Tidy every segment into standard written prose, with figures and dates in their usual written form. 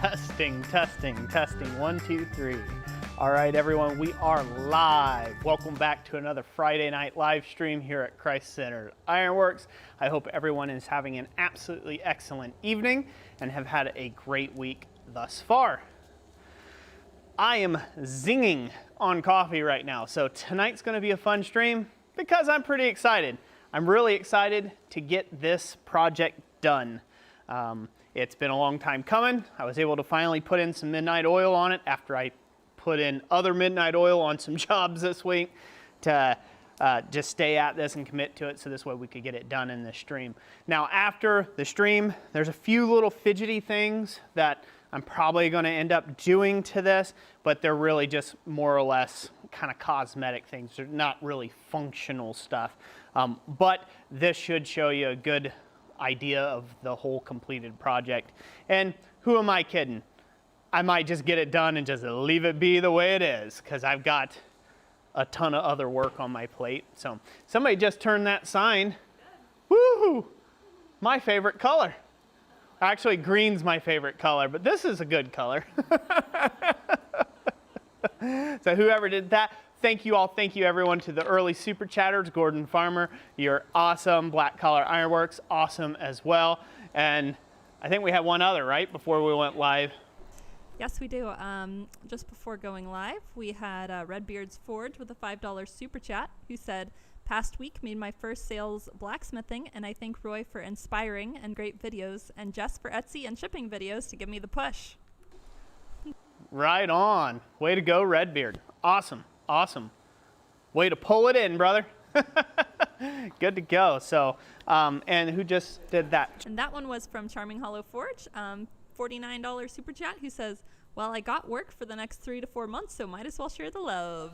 Testing, testing, testing. 1, 2, 3. All right, everyone, we are live. Welcome back to another Friday night live stream here at Christ Center Ironworks. I hope everyone is having an absolutely excellent evening and have had a great week thus far. I am zinging on coffee right now, so tonight's going to be a fun stream because I'm pretty excited. I'm really excited to get this project done. It's been a long time coming. I was able to finally put in some midnight oil on it after I put in other midnight oil on some jobs this week to just stay at this and commit to it so this way we could get it done in the stream. Now after the stream, there's a few little fidgety things that I'm probably going to end up doing to this, but they're really just more or less kind of cosmetic things. They're not really functional stuff, but this should show you a good idea of the whole completed project. And who am I kidding? I might just get it done and just leave it be the way it is because I've got a ton of other work on my plate. So somebody just turned that sign. Woohoo! My favorite color. Actually, green's my favorite color, but this is a good color. So whoever did that, thank you all. Thank you everyone to the early super chatters. Gordon Farmer, you're awesome. Black Collar Ironworks, awesome as well. And I think we had one other, right, before we went live. Yes, we do. Just before going live, we had Redbeard's Forge with a $5 super chat who said, past week made my first sales blacksmithing, and I thank Roy for inspiring and great videos, and Jess for Etsy and shipping videos to give me the push. Right on. Way to go, Redbeard. Awesome. Awesome. Way to pull it in, brother. Good to go. So, and who just did that? And that one was from Charming Hollow Forge, $49 super chat, who says, well, I got work for the next 3 to 4 months, so might as well share the love.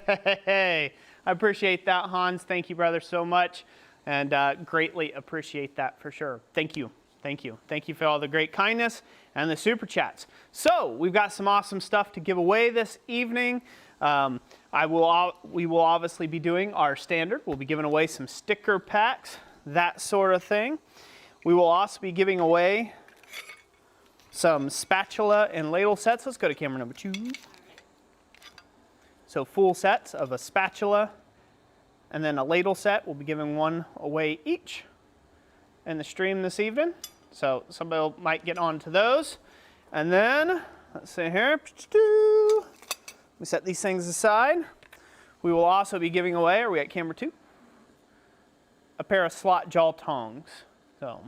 Hey, I appreciate that, Hans. Thank you, brother, so much. And greatly appreciate that for sure. Thank you. Thank you. Thank you for all the great kindness and the super chats. So we've got some awesome stuff to give away this evening. We will obviously be doing our standard. We'll be giving away some sticker packs, that sort of thing. We will also be giving away some spatula and ladle sets. Let's go to camera number 2. So full sets of a spatula and then a ladle set. We'll be giving one away each in the stream this evening. So somebody might get on to those. And then, let's see here. We set these things aside. We will also be giving away, are we at camera 2? A pair of slot jaw tongs. So,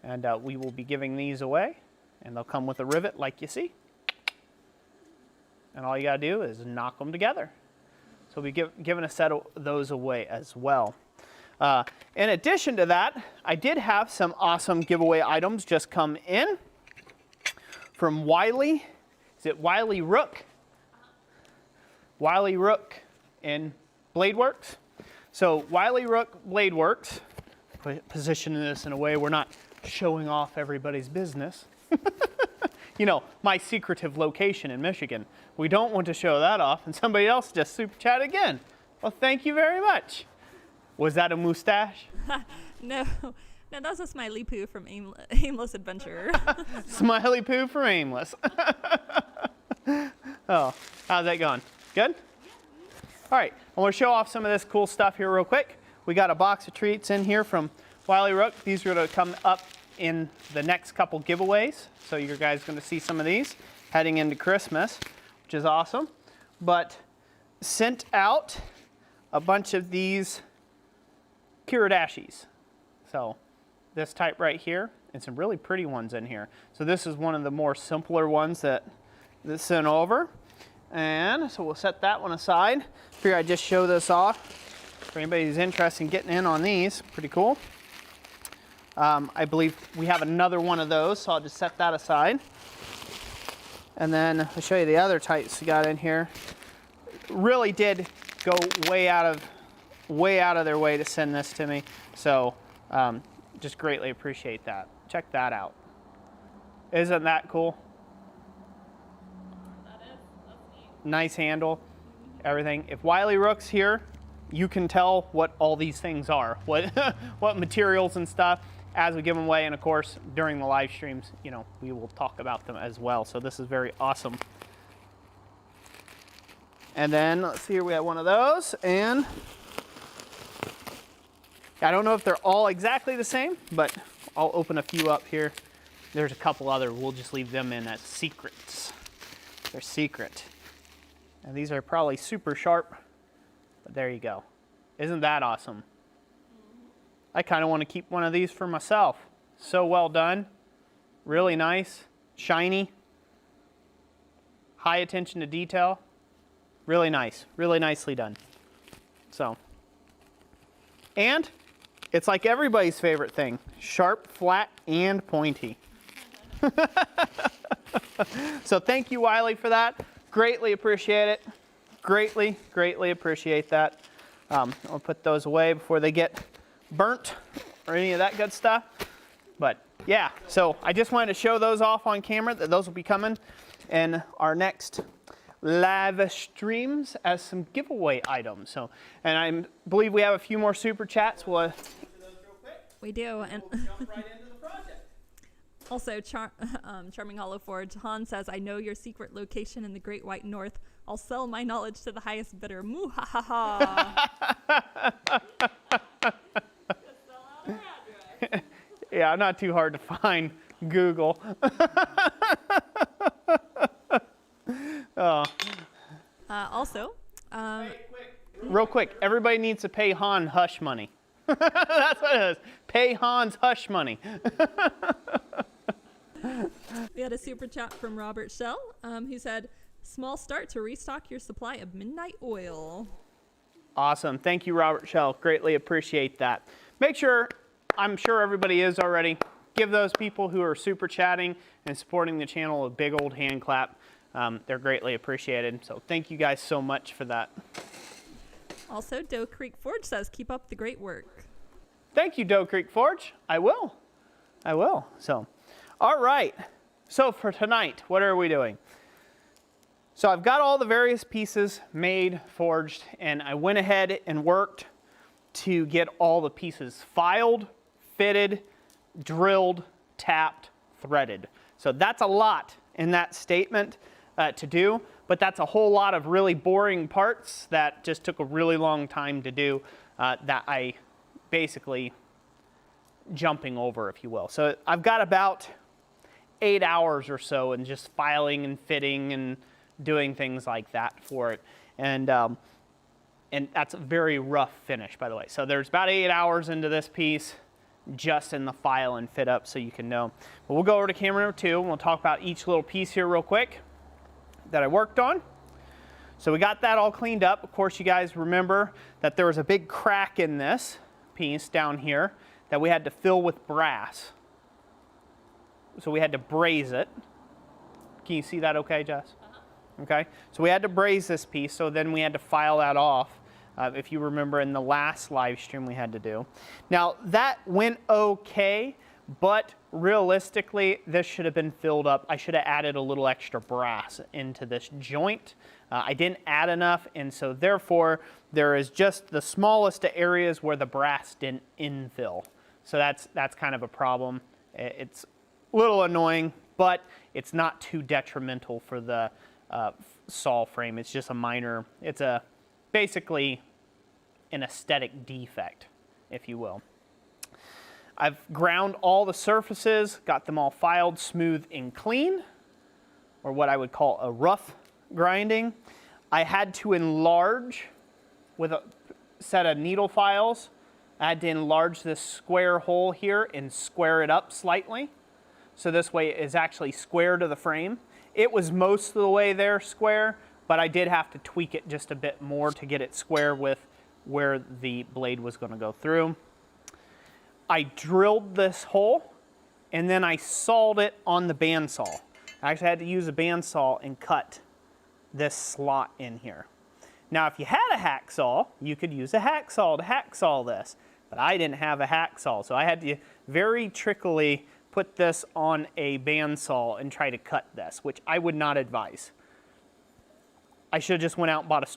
and we will be giving these away. And they'll come with a rivet like you see. And all you gotta do is knock them together. So we'll be giving a set of those away as well. In addition to that, I did have some awesome giveaway items just come in from Wiley. Is it Wiley Rook? Wiley Rook in Bladeworks. So Wiley Rook Bladeworks, positioning this in a way we're not showing off everybody's business. You know, my secretive location in Michigan. We don't want to show that off, and somebody else just super chat again. Well, thank you very much. Was that a mustache? No, that was a smiley poo from Aimless Adventurer. Smiley poo from Aimless. Oh, how's that going? Good? All right, I want to show off some of this cool stuff here real quick. We got a box of treats in here from Wiley Rook. These are going to come up in the next couple giveaways. So you guys are going to see some of these heading into Christmas, which is awesome. But sent out a bunch of these Kiridashis. So this type right here, and some really pretty ones in here. So this is one of the more simpler ones that sent over. And so we'll set that one aside. Figure I'd just show this off for anybody who's interested in getting in on these. Pretty cool. I believe we have another one of those, so I'll just set that aside. And then I'll show you the other types we got in here. Really did go way out of their way to send this to me. So just greatly appreciate that. Check that out. Isn't that cool? That is. That's neat. Nice handle, everything. If Wiley Rook's here, you can tell what all these things are, what what materials and stuff as we give them away. And of course, during the live streams, you know, we will talk about them as well. So this is very awesome. And then let's see here, we have one of those, and I don't know if they're all exactly the same, but I'll open a few up here. There's a couple other, we'll just leave them in as secrets. They're secret. And these are probably super sharp, but there you go. Isn't that awesome? I kind of want to keep one of these for myself. So well done. Really nice, shiny, high attention to detail. Really nice, really nicely done. So, and it's like everybody's favorite thing, sharp, flat, and pointy. So thank you, Wiley, for that. Greatly appreciate it. Greatly, greatly appreciate that. I'll put those away before they get burnt or any of that good stuff. But yeah, so I just wanted to show those off on camera, that those will be coming in our next live streams as some giveaway items. So, and I believe we have a few more super chats. We'll we do, and we'll jump right into the project. Also, Charming Hollow Forge, Han says, I know your secret location in the Great White North. I'll sell my knowledge to the highest bidder. Moo ha ha ha. Yeah, not too hard to find. Google. Oh. Also, real quick, everybody needs to pay Han hush money. That's what it is. Pay Han's hush money. we had a super chat from Robert Shell, who said, small start to restock your supply of midnight oil. Awesome. Thank you, Robert Shell. Greatly appreciate that. Make sure, I'm sure everybody is already, give those people who are super chatting and supporting the channel a big old hand clap. They're greatly appreciated. So thank you guys so much for that. Also, Doe Creek Forge says, keep up the great work. Thank you, Doe Creek Forge. I will. I will. So, all right. So for tonight, what are we doing? So I've got all the various pieces made, forged, and I went ahead and worked to get all the pieces filed, fitted, drilled, tapped, threaded. So that's a lot in that statement to do, but that's a whole lot of really boring parts that just took a really long time to do that I basically jumping over, if you will. So I've got about 8 hours or so in just filing and fitting and doing things like that for it. And that's a very rough finish, by the way. So there's about 8 hours into this piece just in the file and fit up, so you can know. But we'll go over to camera number 2 and we'll talk about each little piece here real quick that I worked on. So we got that all cleaned up. Of course, you guys remember that there was a big crack in this piece down here that we had to fill with brass. So we had to braze it. Can you see that okay, Jess? Okay, so we had to braze this piece, so then we had to file that off. If you remember in the last live stream we had to do. Now that went okay, but realistically this should have been filled up. I should have added a little extra brass into this joint. I didn't add enough, and so therefore there is just the smallest areas where the brass didn't infill. So that's kind of a problem. It's a little annoying, but it's not too detrimental for the saw frame. It's just a minor, it's a basically an aesthetic defect, if you will. I've ground all the surfaces, got them all filed smooth and clean, or what I would call a rough grinding. I had to enlarge with a set of needle files. I had to enlarge this square hole here and square it up slightly. So this way it is actually square to the frame. It was most of the way there square, but I did have to tweak it just a bit more to get it square with where the blade was going to go through. I drilled this hole and then I sawed it on the bandsaw. I actually had to use a bandsaw and cut this slot in here. Now if you had a hacksaw, you could use a hacksaw to hacksaw this, but I didn't have a hacksaw, so I had to very trickily put this on a bandsaw and try to cut this, which I would not advise. I should have just went out and bought a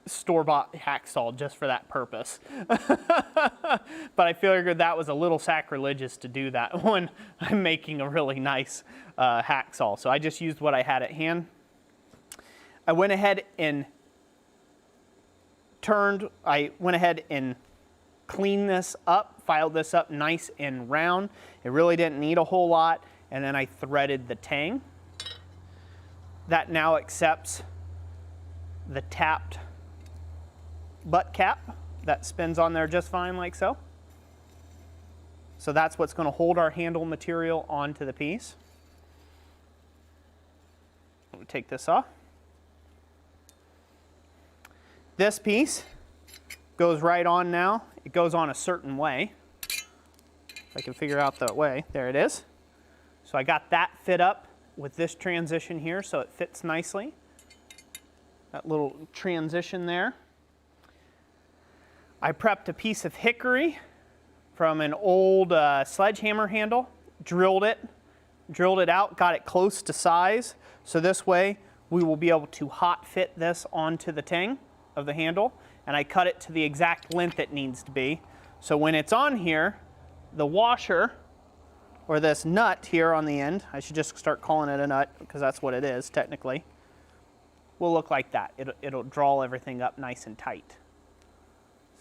store-bought hacksaw just for that purpose. But I figured that was a little sacrilegious to do that when I'm making a really nice hacksaw. So I just used what I had at hand. I went ahead and cleaned this up, filed this up nice and round. It really didn't need a whole lot. And then I threaded the tang. That now accepts the tapped butt cap that spins on there just fine like so. So that's what's going to hold our handle material onto the piece. Let me take this off. This piece goes right on now. It goes on a certain way. If I can figure out the way, there it is. So I got that fit up with this transition here so it fits nicely. That little transition there. I prepped a piece of hickory from an old sledgehammer handle, drilled it out, got it close to size. So this way we will be able to hot fit this onto the tang of the handle, and I cut it to the exact length it needs to be. So when it's on here, the washer, or this nut here on the end, I should just start calling it a nut because that's what it is technically, will look like that. It'll draw everything up nice and tight.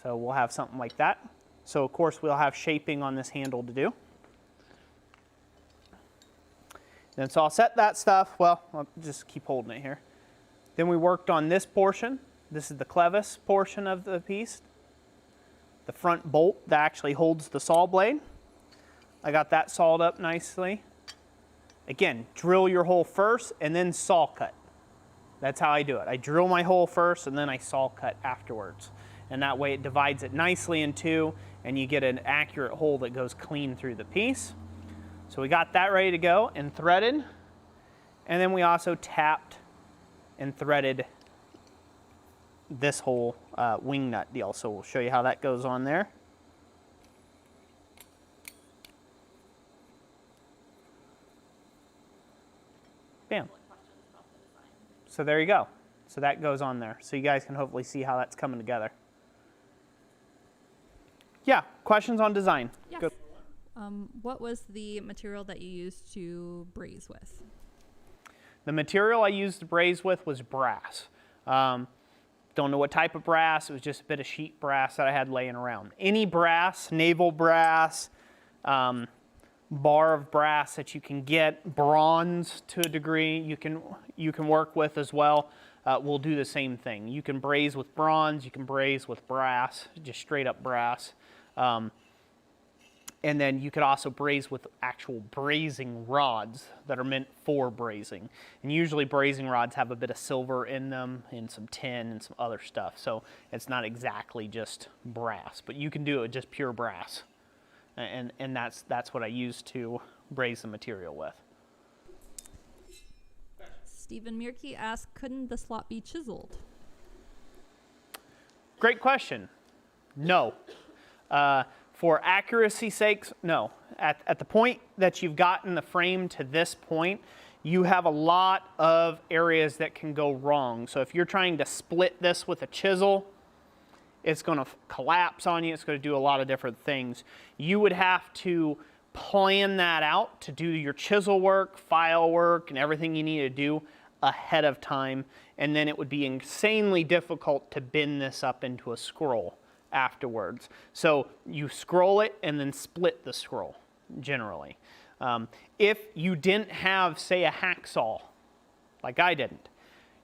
So we'll have something like that. So of course we'll have shaping on this handle to do. Then so I'll set that stuff, well, I'll just keep holding it here. Then we worked on this portion. This is the clevis portion of the piece. The front bolt that actually holds the saw blade. I got that sawed up nicely. Again, drill your hole first and then saw cut. That's how I do it. I drill my hole first and then I saw cut afterwards. And that way it divides it nicely in two and you get an accurate hole that goes clean through the piece. So we got that ready to go and threaded. And then we also tapped and threaded this whole wing nut deal. So we'll show you how that goes on there. Bam. So there you go. So that goes on there. So you guys can hopefully see how that's coming together. Yeah, questions on design? Yes. Good. What was the material that you used to braise with? The material I used to braise with was brass. Don't know what type of brass. It was just a bit of sheet brass that I had laying around. Any brass, naval brass, bar of brass that you can get, bronze to a degree you can work with as well. We'll do the same thing. You can braise with bronze, you can braise with brass, just straight up brass. And then you could also braise with actual brazing rods that are meant for brazing. And usually brazing rods have a bit of silver in them and some tin and some other stuff. So it's not exactly just brass, but you can do it with just pure brass. And that's what I use to braise the material with. Stephen Mierke asked, couldn't the slot be chiseled? Great question. No. For accuracy's sakes, no. At the point that you've gotten the frame to this point, you have a lot of areas that can go wrong. So if you're trying to split this with a chisel, it's going to collapse on you. It's going to do a lot of different things. You would have to plan that out to do your chisel work, file work, and everything you need to do ahead of time. And then it would be insanely difficult to bend this up into a scroll afterwards. So you scroll it and then split the scroll, generally. If you didn't have, say, a hacksaw, like I didn't,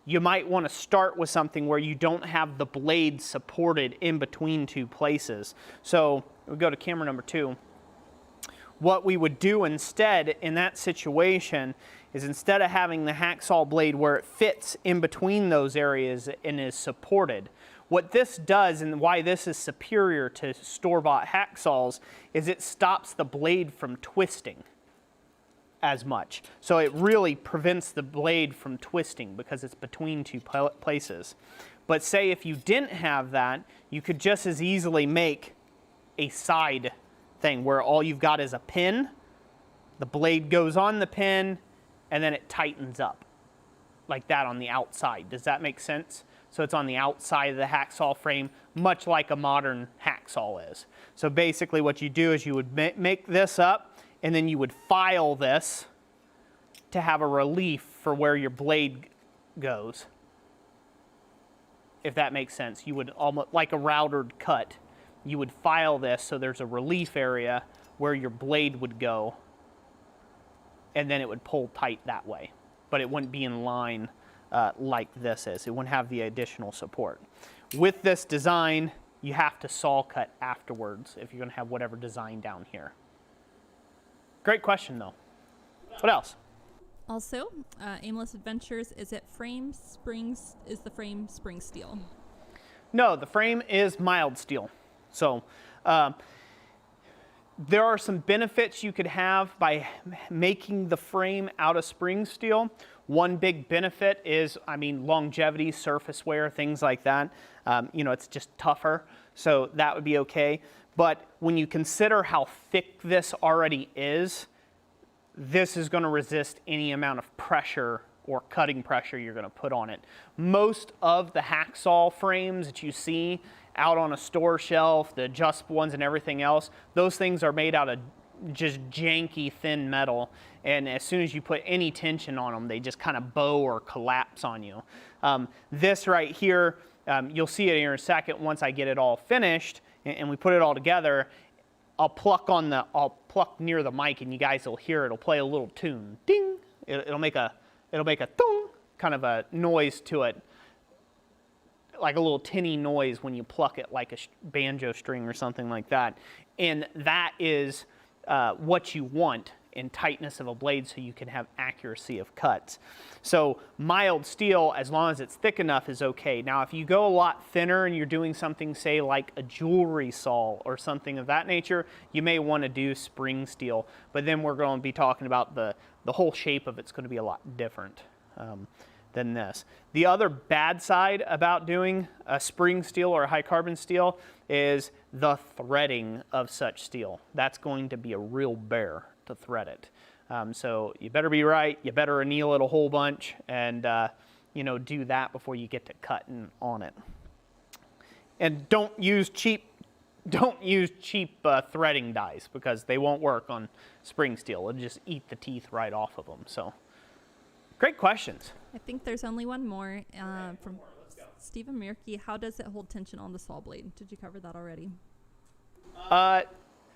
you might want to start with something where you don't have the blade supported in between two places. So we go to camera number 2. What we would do instead in that situation is instead of having the hacksaw blade where it fits in between those areas and is supported, what this does and why this is superior to store-bought hacksaws is it stops the blade from twisting as much. So it really prevents the blade from twisting because it's between two places. But say if you didn't have that, you could just as easily make a side thing where all you've got is a pin, the blade goes on the pin, and then it tightens up like that on the outside. Does that make sense? So it's on the outside of the hacksaw frame, much like a modern hacksaw is. So basically what you do is you would make this up, and then you would file this to have a relief for where your blade goes. If that makes sense. You would almost, like a routered cut, you would file this so there's a relief area where your blade would go, and then it would pull tight that way. But it wouldn't be in line like this is. It wouldn't have the additional support. With this design, you have to saw cut afterwards if you're going to have whatever design down here. Great question, though. What else? Also, Aimless Adventures, is it frame springs? Is the frame spring steel? No, the frame is mild steel. So there are some benefits you could have by making the frame out of spring steel. One big benefit is, I mean, longevity, surface wear, things like that. You know, it's just tougher, so that would be okay. But when you consider how thick this already is, this is going to resist any amount of pressure or cutting pressure you're going to put on it. Most of the hacksaw frames that you see out on a store shelf, the adjustable ones and everything else, those things are made out of just janky thin metal, and as soon as you put any tension on them, they just kind of bow or collapse on you. This right here, you'll see it here in a second once I get it all finished and we put it all together. I'll pluck near the mic, and you guys will hear it. It'll play a little tune, ding. It'll make a thong, kind of a noise to it, like a little tinny noise when you pluck it, like a banjo string or something like that. And that is what you want in tightness of a blade so you can have accuracy of cuts. So mild steel, as long as it's thick enough, is okay. Now if you go a lot thinner and you're doing something, say like a jewelry saw or something of that nature, you may want to do spring steel, but then we're going to be talking about the whole shape of it's going to be a lot different than this. The other bad side about doing a spring steel or a high carbon steel is the threading of such steel. That's going to be a real bear to thread it. So you better be right, you better anneal it a whole bunch, and you know, do that before you get to cutting on it. And don't use cheap threading dies, because they won't work on spring steel. It'll just eat the teeth right off of them. So great questions. I think there's only one more from Stephen Murky. How does it hold tension on the saw blade? Did you cover that already?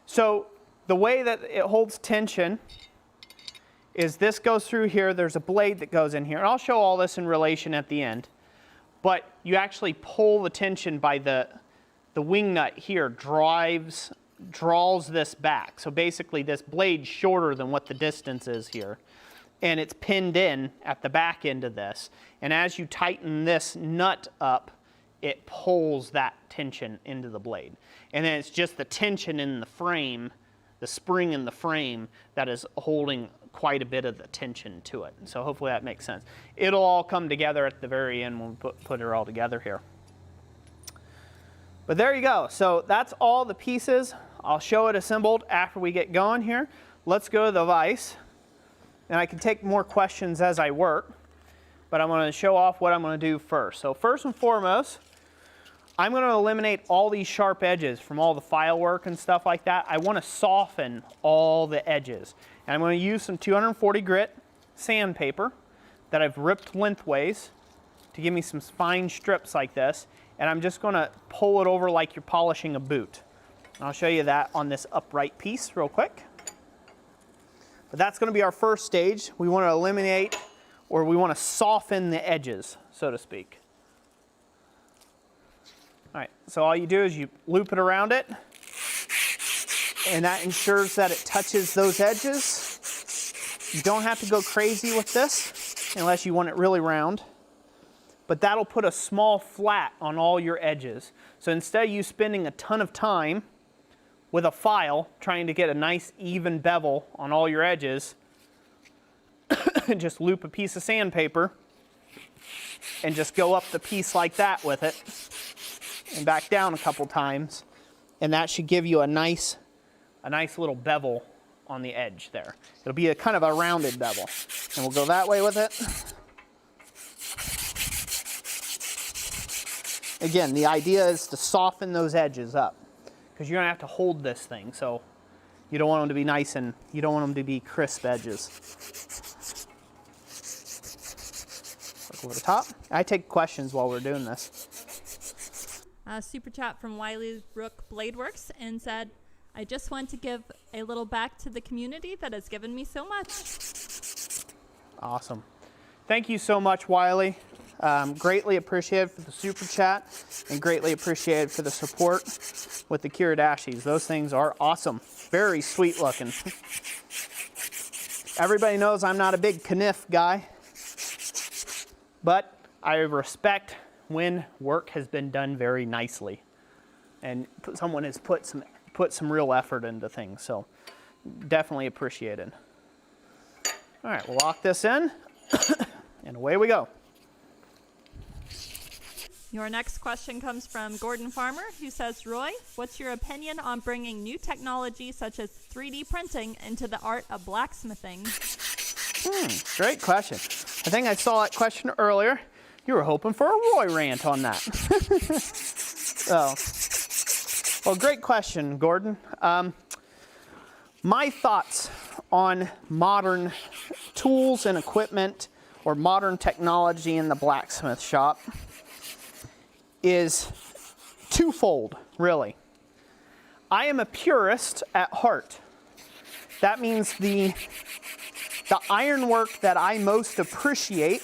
So the way that it holds tension is this goes through here. There's a blade that goes in here. And I'll show all this in relation at the end. But you actually pull the tension by the wing nut here, draws this back. So basically this blade's shorter than what the distance is here. And it's pinned in at the back end of this. And as you tighten this nut up, it pulls that tension into the blade. And then it's just the tension in the frame, the spring in the frame, that is holding quite a bit of the tension to it. And so hopefully that makes sense. It'll all come together at the very end when we put it all together here. But there you go. So that's all the pieces. I'll show it assembled after we get going here. Let's go to the vise. And I can take more questions as I work, but I'm going to show off what I'm going to do first. So first and foremost, I'm going to eliminate all these sharp edges from all the file work and stuff like that. I want to soften all the edges. And I'm going to use some 240 grit sandpaper that I've ripped lengthways to give me some fine strips like this. And I'm just going to pull it over like you're polishing a boot. And I'll show you that on this upright piece real quick. But that's going to be our first stage. We want to eliminate, or we want to soften the edges, so to speak. All right, so all you do is you loop it around it, and that ensures that it touches those edges. You don't have to go crazy with this unless you want it really round, but that'll put a small flat on all your edges. So instead of you spending a ton of time with a file trying to get a nice even bevel on all your edges, just loop a piece of sandpaper and just go up the piece like that with it and back down a couple times, and that should give you a nice little bevel on the edge there. It'll be a kind of a rounded bevel. And we'll go that way with it. Again, the idea is to soften those edges up because you're gonna have to hold this thing, so you don't want them to be nice and you don't want them to be crisp edges. Work over the top. I take questions while we're doing this. Super chat from Wiley Rook Bladeworks and said, I just want to give a little back to the community that has given me so much. Awesome. Thank you so much, Wiley. Greatly appreciated for the super chat and greatly appreciated for the support with the Kiridashis. Those things are awesome. Very sweet looking. Everybody knows I'm not a big kniff guy, but I respect when work has been done very nicely and someone has put some real effort into things. So definitely appreciated. All right, we'll lock this in and away we go. Your next question comes from Gordon Farmer, who says, Roy, what's your opinion on bringing new technology such as 3D printing into the art of blacksmithing? Great question. I think I saw that question earlier. You were hoping for a Roy rant on that. Well, great question, Gordon. My thoughts on modern tools and equipment or modern technology in the blacksmith shop is twofold, really. I am a purist at heart. That means the ironwork that I most appreciate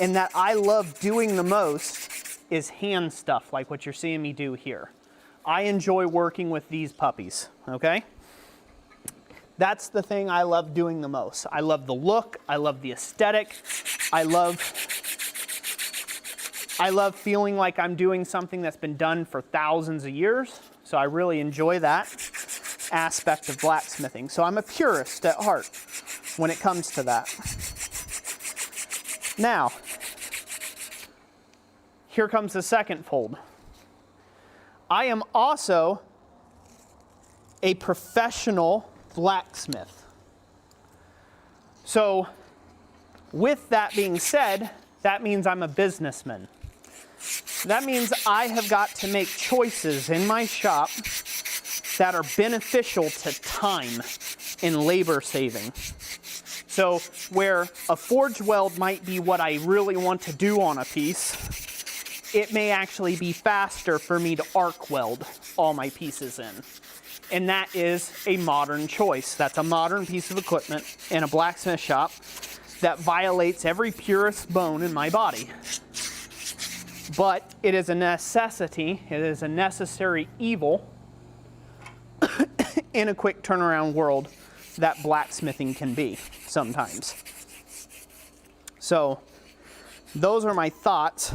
and that I love doing the most is hand stuff like what you're seeing me do here. I enjoy working with these puppies, okay? That's the thing I love doing the most. I love the look, I love the aesthetic, I love feeling like I'm doing something that's been done for thousands of years. So I really enjoy that aspect of blacksmithing. So I'm a purist at heart when it comes to that. Now, here comes the second fold. I am also a professional blacksmith. So with that being said, that means I'm a businessman. That means I have got to make choices in my shop that are beneficial to time and labor saving. So where a forge weld might be what I really want to do on a piece, it may actually be faster for me to arc weld all my pieces in. And that is a modern choice. That's a modern piece of equipment in a blacksmith shop that violates every purist bone in my body. But it is a necessity, it is a necessary evil in a quick turnaround world that blacksmithing can be sometimes. So those are my thoughts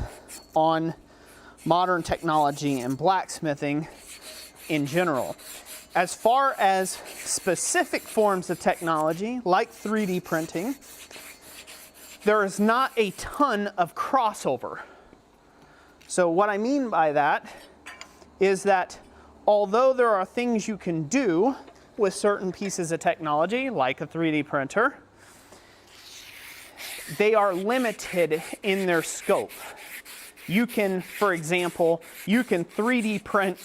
on modern technology and blacksmithing in general. As far as specific forms of technology, like 3D printing, there is not a ton of crossover. So what I mean by that is that although there are things you can do with certain pieces of technology, like a 3D printer, they are limited in their scope. You can, for example, you can 3D print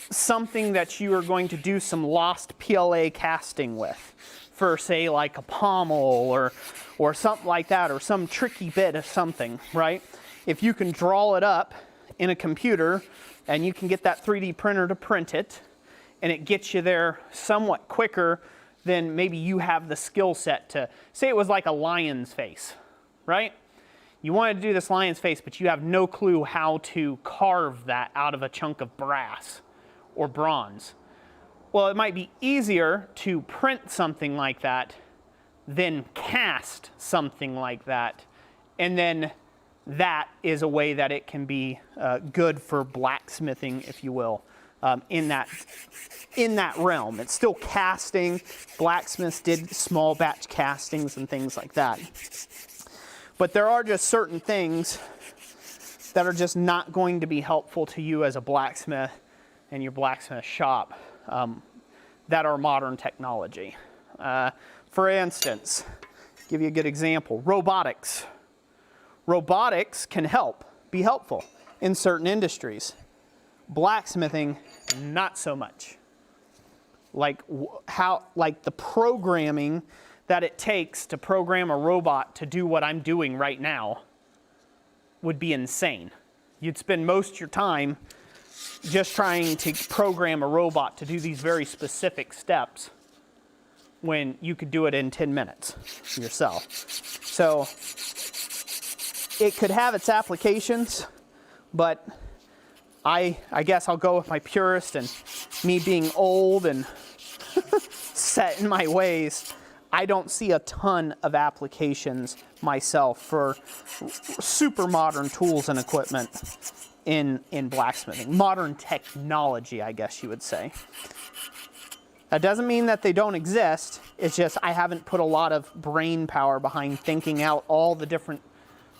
something that you are going to do some lost PLA casting with for, say, like a pommel or something like that, or some tricky bit of something, right? If you can draw it up in a computer and you can get that 3D printer to print it, and it gets you there somewhat quicker than maybe you have the skill set to, say it was like a lion's face, right? You wanted to do this lion's face, but you have no clue how to carve that out of a chunk of brass or bronze. Well, it might be easier to print something like that than cast something like that. And then that is a way that it can be good for blacksmithing, if you will, in that realm. It's still casting. Blacksmiths did small batch castings and things like that. But there are just certain things that are just not going to be helpful to you as a blacksmith in your blacksmith shop that are modern technology. For instance, give you a good example, robotics. Robotics can be helpful. in certain industries. Blacksmithing, not so much. Like the programming that it takes to program a robot to do what I'm doing right now would be insane. You'd spend most of your time just trying to program a robot to do these very specific steps when you could do it in 10 minutes yourself. So it could have its applications, but I guess I'll go with my purist and me being old and set in my ways. I don't see a ton of applications myself for super modern tools and equipment in blacksmithing. Modern technology, I guess you would say. That doesn't mean that they don't exist. It's just I haven't put a lot of brain power behind thinking out all the different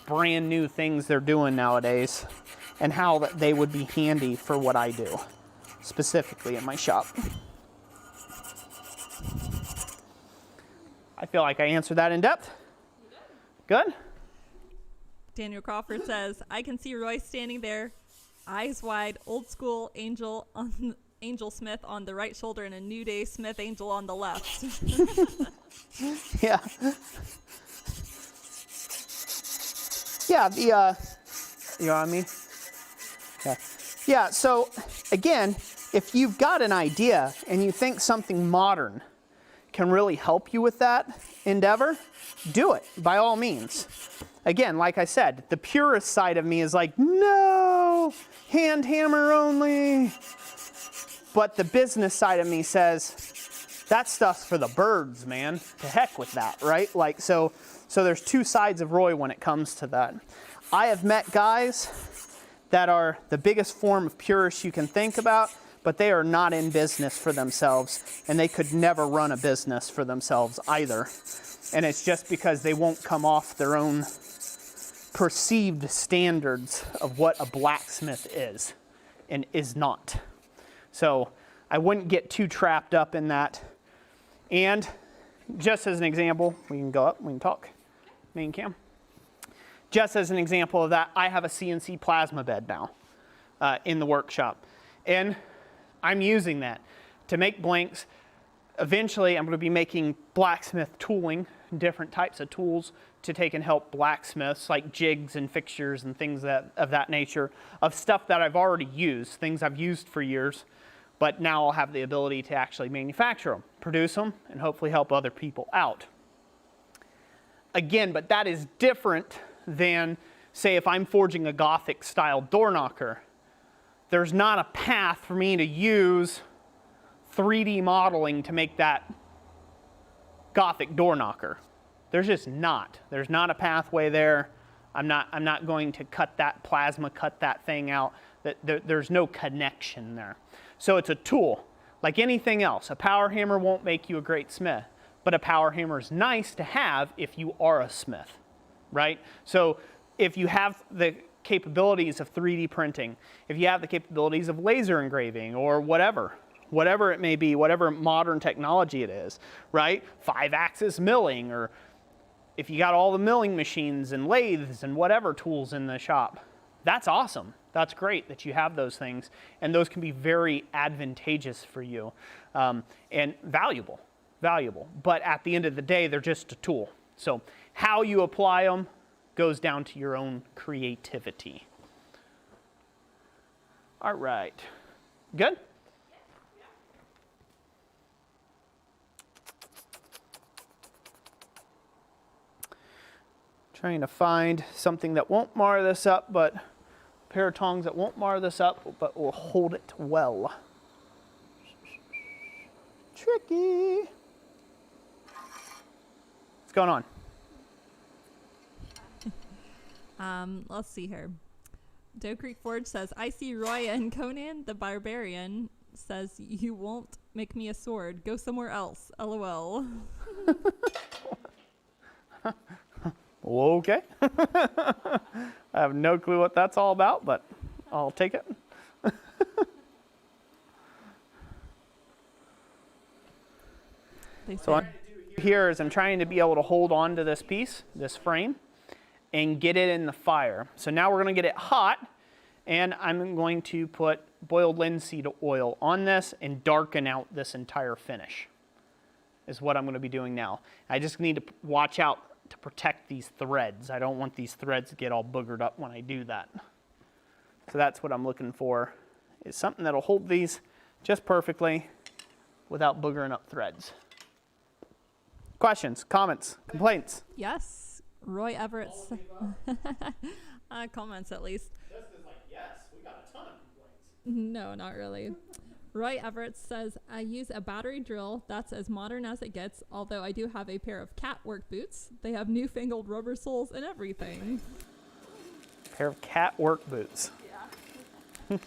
brand new things they're doing nowadays and how that they would be handy for what I do, specifically in my shop. I feel like I answered that in depth. Good? Daniel Crawford says, I can see Roy standing there, eyes wide, old school Angel Smith on the right shoulder and a New Day Smith Angel on the left. Yeah. Yeah, you know what I mean? Yeah. Yeah, so again, if you've got an idea and you think something modern can really help you with that endeavor, do it, by all means. Again, like I said, the purist side of me is like, no, hand hammer only. But the business side of me says, that stuff's for the birds, man. To heck with that, right? Like, so there's two sides of Roy when it comes to that. I have met guys that are the biggest form of purists you can think about, but they are not in business for themselves, and they could never run a business for themselves either. And it's just because they won't come off their own perceived standards of what a blacksmith is and is not. So I wouldn't get too trapped up in that. And just as an example, we can go up, we can talk, main cam. Just as an example of that, I have a CNC plasma bed now in the workshop. And I'm using that to make blanks. Eventually, I'm going to be making blacksmith tooling, different types of tools to take and help blacksmiths, like jigs and fixtures and things of that nature, of stuff that I've already used, things I've used for years, but now I'll have the ability to actually manufacture them, produce them, and hopefully help other people out. Again, but that is different than, say, if I'm forging a Gothic style door knocker. There's not a path for me to use 3D modeling to make that Gothic door knocker. There's just not. There's not a pathway there. I'm not going to cut that thing out. There's no connection there. So it's a tool. Like anything else, a power hammer won't make you a great smith, but a power hammer is nice to have if you are a smith, right? So if you have the capabilities of 3D printing, if you have the capabilities of laser engraving or whatever it may be, whatever modern technology it is, right? 5-axis milling, or if you got all the milling machines and lathes and whatever tools in the shop, that's awesome. That's great that you have those things, and those can be very advantageous for you and valuable. But at the end of the day, they're just a tool. So how you apply them goes down to your own creativity. All right. Good? Trying to find something that won't mar this up, but a pair of tongs that won't mar this up, but will hold it well. Tricky. What's going on? Let's see here. Doe Creek Forge says, I see Roy, and Conan the Barbarian says, you won't make me a sword. Go somewhere else. LOL. Okay. I have no clue what that's all about, but I'll take it. So what I'm trying to do here is I'm trying to be able to hold on to this piece, this frame, and get it in the fire. So now we're going to get it hot, And I'm going to put boiled linseed oil on this and darken out this entire finish is what I'm going to be doing now. I just need to watch out to protect these threads. I don't want these threads to get all boogered up when I do that. So that's what I'm looking for, is something that'll hold these just perfectly without boogering up threads. Questions, comments, complaints? Yes, Roy Everett's comments at least. Jessica's like, yes, we got a ton of complaints. No, not really. Roy Everett says, I use a battery drill. That's as modern as it gets, although I do have a pair of cat work boots. They have newfangled rubber soles and everything. Pair of cat work boots. Yeah.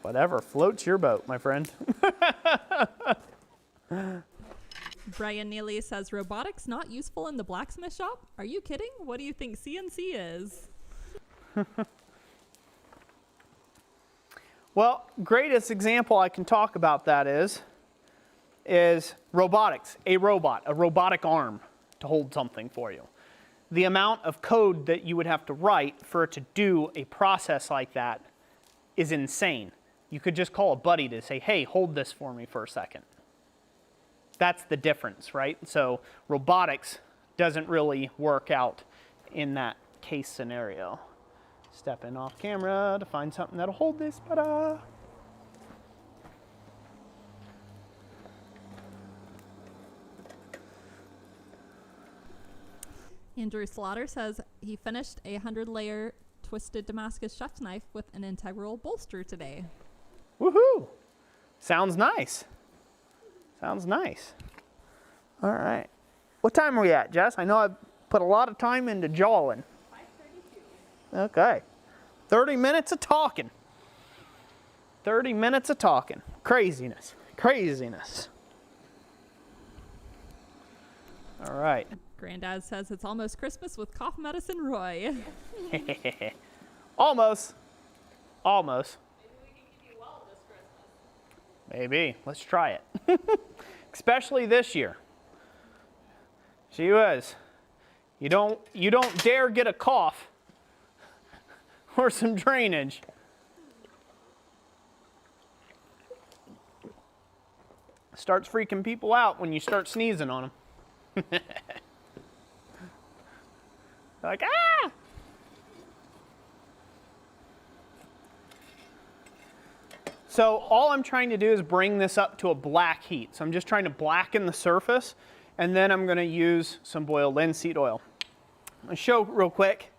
Whatever floats your boat, my friend. Brian Neely says, robotics not useful in the blacksmith shop? Are you kidding? What do you think CNC is? Well, greatest example I can talk about that is robotics, a robotic arm to hold something for you. The amount of code that you would have to write for it to do a process like that is insane. You could just call a buddy to say, hey, hold this for me for a second. That's the difference, right? So robotics doesn't really work out in that case scenario. Stepping off camera to find something that'll hold this, but Andrew Slaughter says he finished a 100-layer twisted Damascus chef's knife with an integral bolster today. woohoo! Sounds nice. Sounds nice. All right. What time are we at, Jess? I know I've put a lot of time into jawing. 5:32. Okay. 30 minutes of talking. 30 minutes of talking. Craziness. Craziness. All right. Granddad says it's almost Christmas with cough medicine Roy. Almost. Almost. Maybe we can keep you well this Christmas. Maybe. Let's try it. Especially this year. Gee whiz. You don't dare get a cough or some drainage. Starts freaking people out when you start sneezing on them. Like, ah! So all I'm trying to do is bring this up to a black heat. So I'm just trying to blacken the surface, and then I'm going to use some boiled linseed oil. I'll show real quick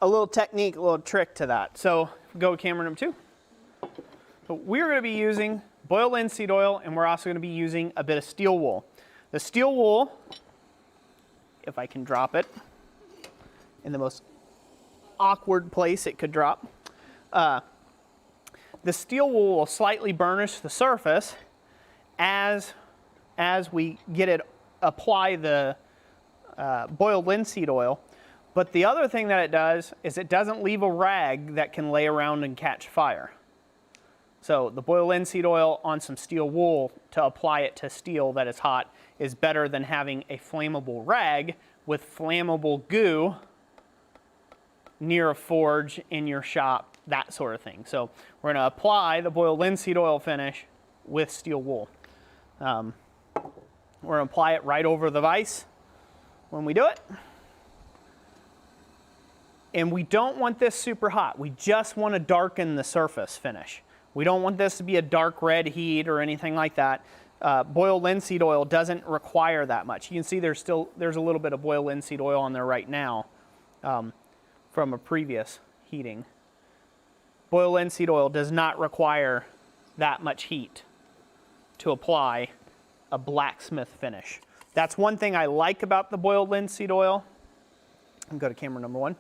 a little technique, a little trick to that. So go to camera number 2. So we're going to be using boiled linseed oil, and we're also going to be using a bit of steel wool. The steel wool, if I can drop it in the most awkward place it could drop, the steel wool will slightly burnish the surface as we get it, apply the boiled linseed oil. But the other thing that it does is it doesn't leave a rag that can lay around and catch fire. So the boiled linseed oil on some steel wool to apply it to steel that is hot is better than having a flammable rag with flammable goo near a forge in your shop, that sort of thing. So we're going to apply the boiled linseed oil finish with steel wool. We're going to apply it right over the vise when we do it. And we don't want this super hot. We just want to darken the surface finish. We don't want this to be a dark red heat or anything like that. Boiled linseed oil doesn't require that much. You can see there's a little bit of boiled linseed oil on there right now from a previous heating. Boiled linseed oil does not require that much heat to apply a blacksmith finish. That's one thing I like about the boiled linseed oil. I'll go to camera number 1.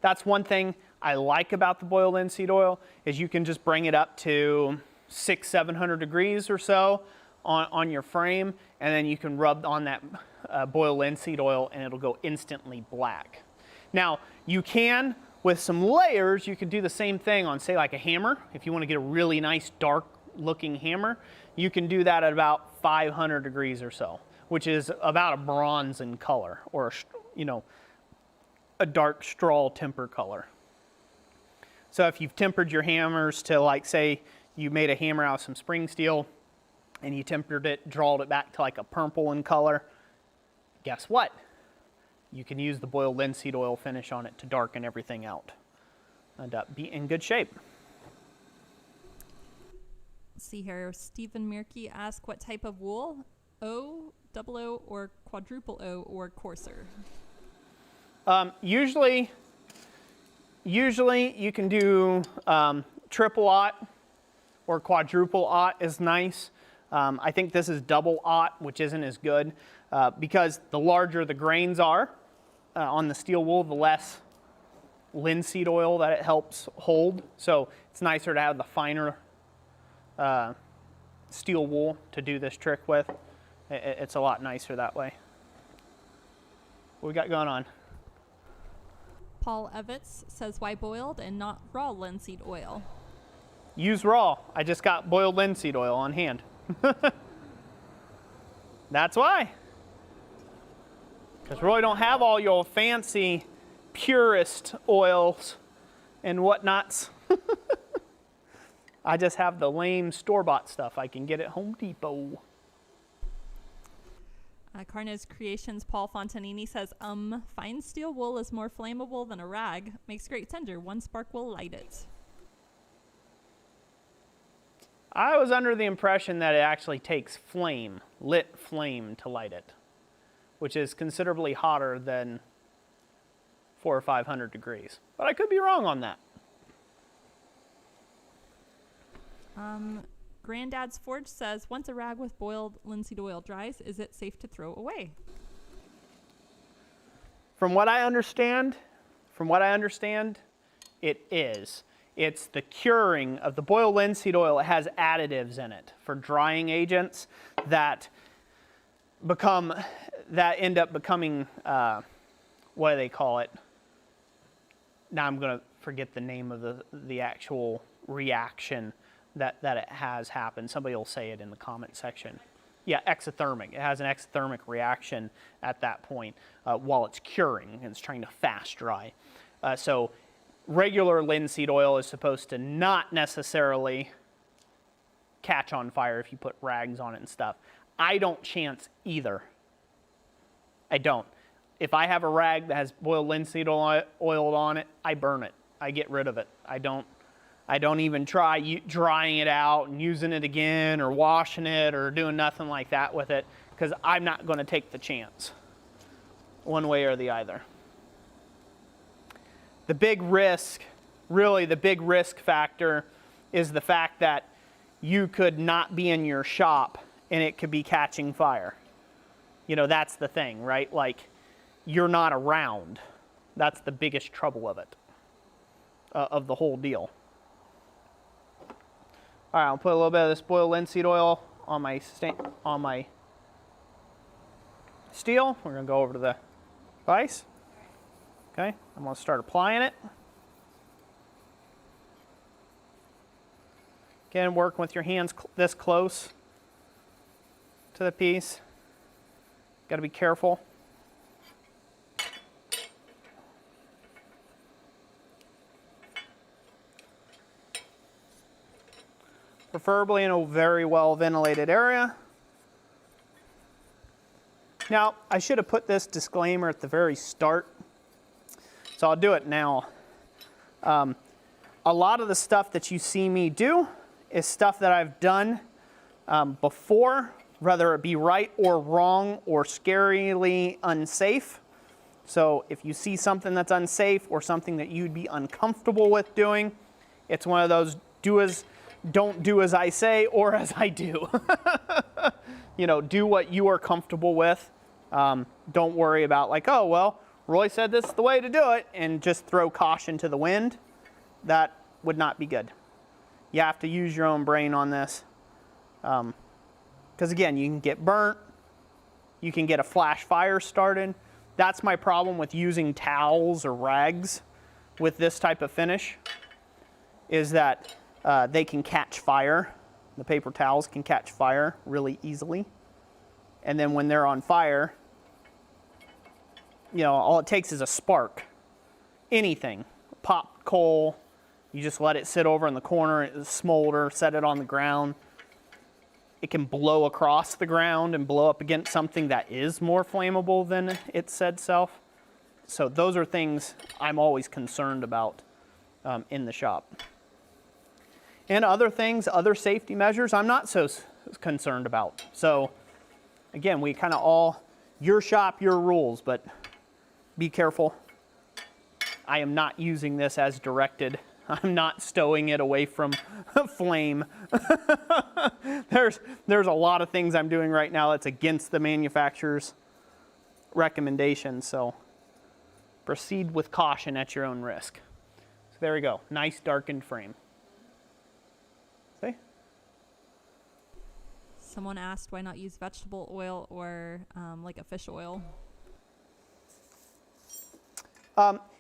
That's one thing I like about the boiled linseed oil is you can just bring it up to 600-700 degrees or so on your frame, and then you can rub on that boiled linseed oil and it'll go instantly black. Now you can, with some layers, you could do the same thing on, say, like a hammer. If you want to get a really nice dark looking hammer, you can do that at about 500 degrees or so, which is about a bronze in color, or a dark straw temper color. So if you've tempered your hammers to, like, say you made a hammer out of some spring steel and you tempered it, drawed it back to like a purple in color, guess what? You can use the boiled linseed oil finish on it to darken everything out and be in good shape. Let's see here. Stephen Mirkey asked what type of wool? O, double O, or quadruple O, or coarser? Usually you can do triple aught or quadruple aught is nice. I think this is double aught, which isn't as good because the larger the grains are on the steel wool, the less linseed oil that it helps hold. So it's nicer to have the finer steel wool to do this trick with. It's a lot nicer that way. What we got going on? Paul Evitz says, why boiled and not raw linseed oil? Use raw. I just got boiled linseed oil on hand. That's why. Because really don't have all your fancy purist oils and whatnots. I just have the lame store-bought stuff I can get at Home Depot. Carnage Creations Paul Fontanini says, fine steel wool is more flammable than a rag. Makes great tinder. One spark will light it. I was under the impression that it actually takes flame, lit flame, to light it, which is considerably hotter than 400 or 500 degrees. But I could be wrong on that. Granddad's Forge says, once a rag with boiled linseed oil dries, is it safe to throw away? From what I understand, it is. It's the curing of the boiled linseed oil. It has additives in it for drying agents that end up becoming, what do they call it? Now I'm going to forget the name of the actual reaction that it has happened. Somebody will say it in the comment section. Yeah, exothermic. It has an exothermic reaction at that point while it's curing and it's trying to fast dry. So regular linseed oil is supposed to not necessarily catch on fire if you put rags on it and stuff. I don't chance either. I don't. If I have a rag that has boiled linseed oil on it, I burn it. I get rid of it. I don't even try drying it out and using it again or washing it or doing nothing like that with it because I'm not going to take the chance one way or the other. The big risk, really the big risk factor is the fact that you could not be in your shop and it could be catching fire. You know, that's the thing, right? Like, you're not around. That's the biggest trouble of it, of the whole deal. All right, I'll put a little bit of this boiled linseed oil on my steel. We're gonna go over to the vise. Okay, I'm gonna start applying it. Again, working with your hands this close to the piece. Got to be careful. Preferably in a very well ventilated area. Now, I should have put this disclaimer at the very start, so I'll do it now. A lot of the stuff that you see me do is stuff that I've done before, whether it be right or wrong or scarily unsafe. So if you see something that's unsafe or something that you'd be uncomfortable with doing, it's one of those don't do as I say or as I do. You know, do what you are comfortable with. Don't worry about like, oh, well, Roy said this is the way to do it, and just throw caution to the wind. That would not be good. You have to use your own brain on this. Because again, you can get burnt. You can get a flash fire started. That's my problem with using towels or rags with this type of finish, is that they can catch fire. The paper towels can catch fire really easily. And then when they're on fire, you know, all it takes is a spark. Anything. Pop coal, You just let it sit over in the corner, it smolder, set it on the ground. It can blow across the ground and blow up against something that is more flammable than its said self. So those are things I'm always concerned about in the shop. And other things, other safety measures, I'm not so concerned about. So again, we kind of all, your shop, your rules, but be careful. I am not using this as directed. I'm not stowing it away from flame. There's a lot of things I'm doing right now that's against the manufacturer's recommendations, so proceed with caution at your own risk. So there we go, nice darkened frame. See? Someone asked why not use vegetable oil or like a fish oil.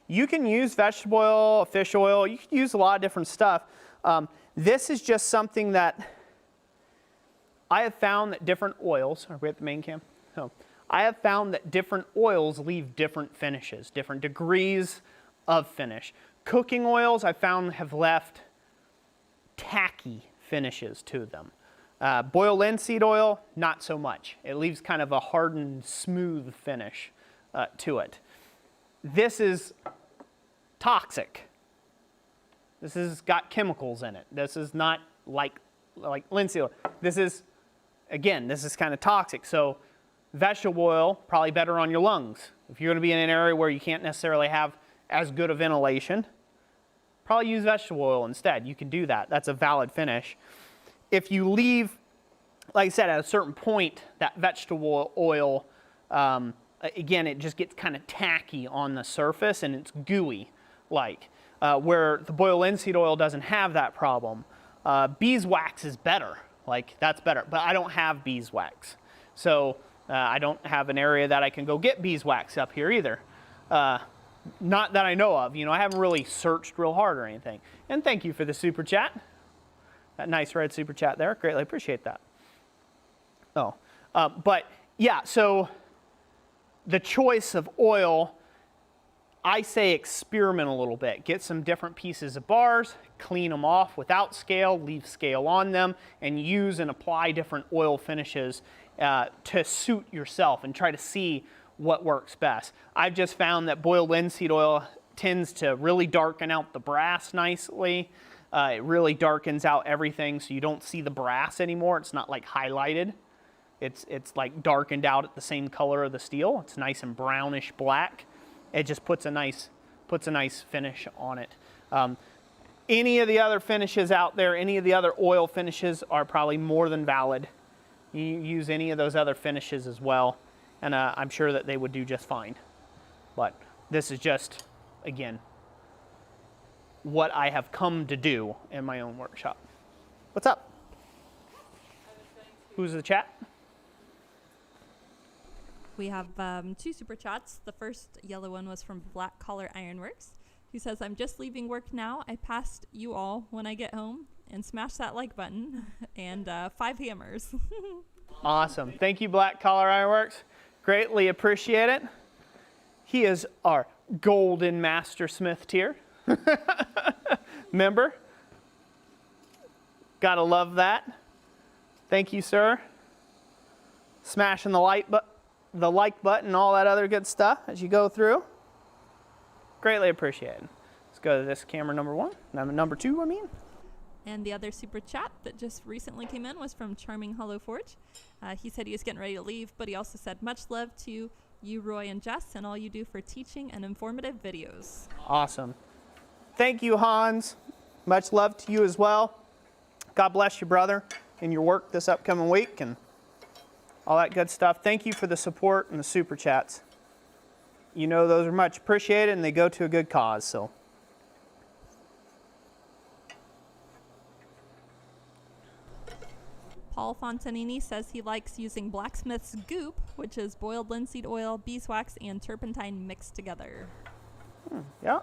You can use vegetable oil, fish oil, you can use a lot of different stuff. This is just something that I have found that different oils, are we at the main cam? Oh. I have found that different oils leave different finishes, different degrees of finish. Cooking oils I found have left tacky finishes to them. Boiled linseed oil, not so much. It leaves kind of a hardened, smooth finish to it. This is toxic. This has got chemicals in it. This is not like linseed oil. This is, again, this is kind of toxic. So vegetable oil, probably better on your lungs. If you're going to be in an area where you can't necessarily have as good a ventilation, probably use vegetable oil instead. You can do that. That's a valid finish. If you leave, like I said, at a certain point, that vegetable oil, again, it just gets kind of tacky on the surface and it's gooey like, where the boiled linseed oil doesn't have that problem. Beeswax is better, like that's better, but I don't have beeswax. So I don't have an area that I can go get beeswax up here either. Not that I know of, you know, I haven't really searched real hard or anything. And thank you for the super chat. That nice red super chat there, greatly appreciate that. Oh, but yeah, so the choice of oil, I say experiment a little bit. Get some different pieces of bars, clean them off without scale, leave scale on them, and use and apply different oil finishes to suit yourself and try to see what works best. I've just found that boiled linseed oil tends to really darken out the brass nicely. It really darkens out everything so you don't see the brass anymore. It's not like highlighted. It's like darkened out at the same color of the steel. It's nice and brownish black. It just puts a nice finish on it. Any of the other finishes out there, any of the other oil finishes are probably more than valid. You use any of those other finishes as well, and I'm sure that they would do just fine. But this is just, again, what I have come to do in my own workshop. What's up? Who's the chat? We have two super chats. The first yellow one was from Black Collar Ironworks, who says, I'm just leaving work now. I passed you all when I get home, and smash that like button and 5 hammers. Awesome. Thank you, Black Collar Ironworks. Greatly appreciate it. He is our golden master smith tier member. Gotta love that. Thank you, sir. Smashing the like button, all that other good stuff as you go through. Greatly appreciated. Let's go to this camera number 1. Number 2, I mean. And the other super chat that just recently came in was from Charming Hollow Forge. He said he was getting ready to leave, but he also said, much love to you, Roy and Jess, and all you do for teaching and informative videos. Awesome. Thank you, Hans. Much love to you as well. God bless you, brother, in your work this upcoming week and all that good stuff. Thank you for the support and the super chats. You know those are much appreciated and they go to a good cause, so. Paul Fontanini says he likes using Blacksmith's goop, which is boiled linseed oil, beeswax, and turpentine mixed together. Yeah.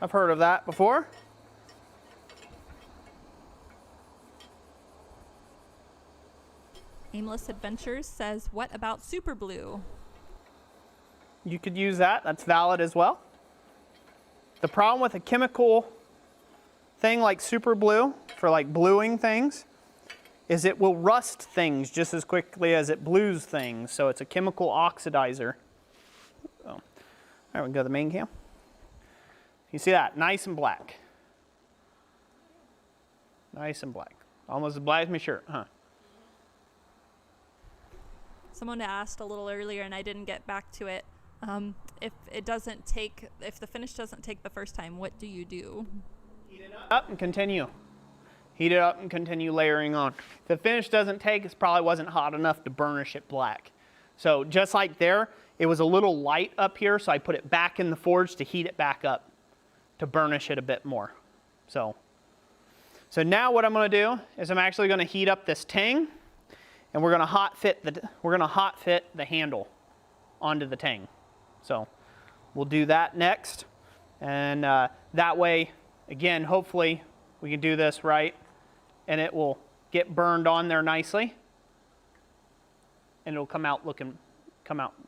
I've heard of that before. Aimless Adventures says, what about super blue? You could use that. That's valid as well. The problem with a chemical thing like super glue for like gluing things is it will rust things just as quickly as it blues things. So it's a chemical oxidizer. So, all right, we can go to the main cam. You see that? Nice and black. Nice and black. Almost as black as my shirt, huh? Someone asked a little earlier, and I didn't get back to it. If the finish doesn't take the first time, what do you do? Heat it up and continue. Heat it up and continue layering on. If the finish doesn't take, it probably wasn't hot enough to burnish it black. So just like there, it was a little light up here, so I put it back in the forge to heat it back up, to burnish it a bit more. So now what I'm going to do is I'm actually going to heat up this tang, and we're going to hot fit the handle onto the tang. So we'll do that next, and that way, again, hopefully we can do this right, and it will get burned on there nicely, and it'll come out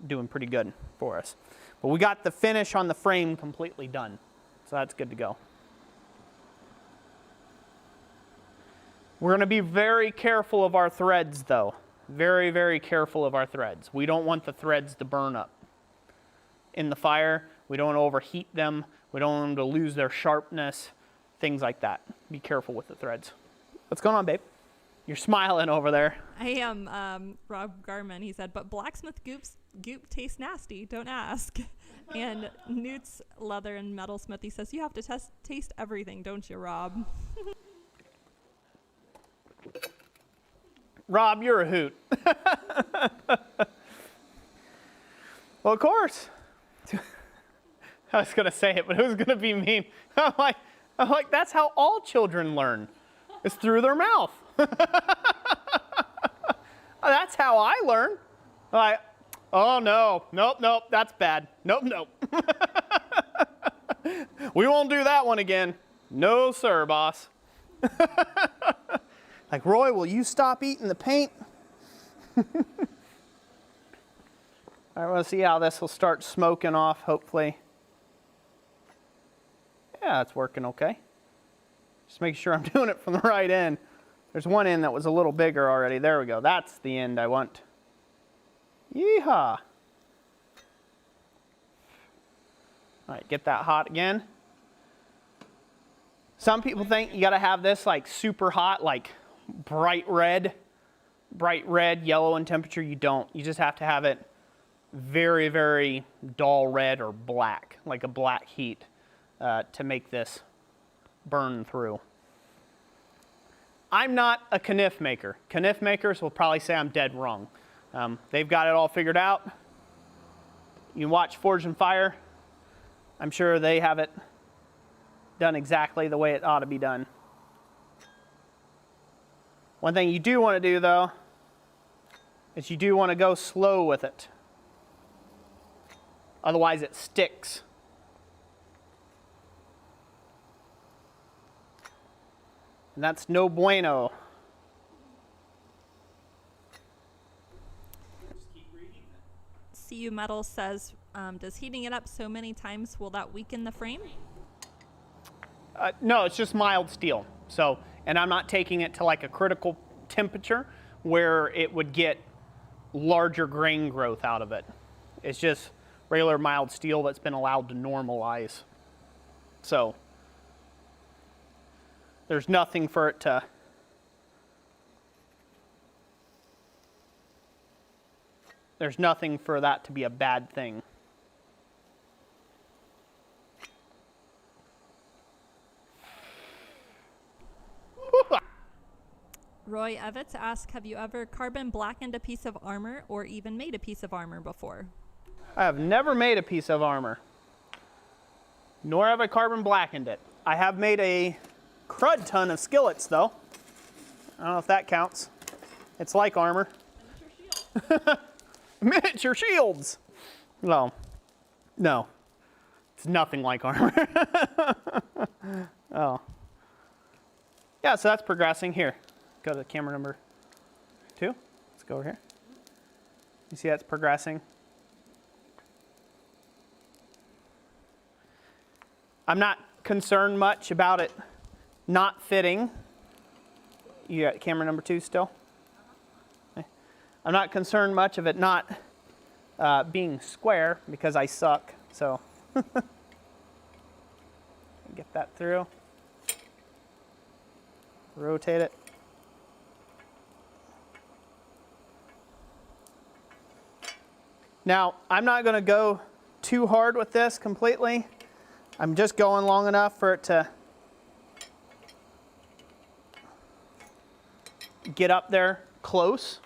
doing pretty good for us. But we got the finish on the frame completely done, so that's good to go. We're going to be very careful of our threads, though. Very, very careful of our threads. We don't want the threads to burn up in the fire. We don't want to overheat them. We don't want them to lose their sharpness, things like that. Be careful with the threads. What's going on, babe? You're smiling over there. I am Rob Garman. He said, but blacksmith goop tastes nasty. Don't ask. And Newt's leather and metalsmith, he says, you have to taste everything, don't you, Rob? Rob, you're a hoot. Well, of course. I was going to say it, but it was going to be mean. I'm like, that's how all children learn. It's through their mouth. That's how I learn. Like, oh, no. Nope, that's bad. Nope. We won't do that one again. No, sir, boss. Like, Roy, will you stop eating the paint? All right, we'll see how this will start smoking off, hopefully. Yeah, it's working okay. Just making sure I'm doing it from the right end. There's one end that was a little bigger already. There we go. That's the end I want. Yeehaw. All right, get that hot again. Some people think you got to have this like super hot, like bright red, yellow in temperature. You don't. You just have to have it very, very dull red or black, like a black heat, to make this burn through. I'm not a kniff maker. Kniff makers will probably say I'm dead wrong. They've got it all figured out. You watch Forge and Fire, I'm sure they have it done exactly the way it ought to be done. One thing you do want to do, though, is you do want to go slow with it. Otherwise it sticks. And that's no bueno. CU Metal says, does heating it up so many times, will that weaken the frame? No, it's just mild steel. So, and I'm not taking it to like a critical temperature where it would get larger grain growth out of it. It's just regular mild steel that's been allowed to normalize. So, there's nothing for it to... There's nothing for that to be a bad thing. Roy Evitz asked, have you ever carbon blackened a piece of armor or even made a piece of armor before? I have never made a piece of armor, nor have I carbon blackened it. I have made a crud ton of skillets, though. I don't know if that counts. It's like armor. Miniature shields. No, it's nothing like armor. Oh, yeah. So that's progressing. Here, go to camera number 2. Let's go over here. You see that's progressing. I'm not concerned much about it not fitting. You got camera number 2 still? Okay. I'm not concerned much of it not being square because I suck, so get that through. Rotate it. Now, I'm not going to go too hard with this completely. I'm just going long enough for it to get up there close,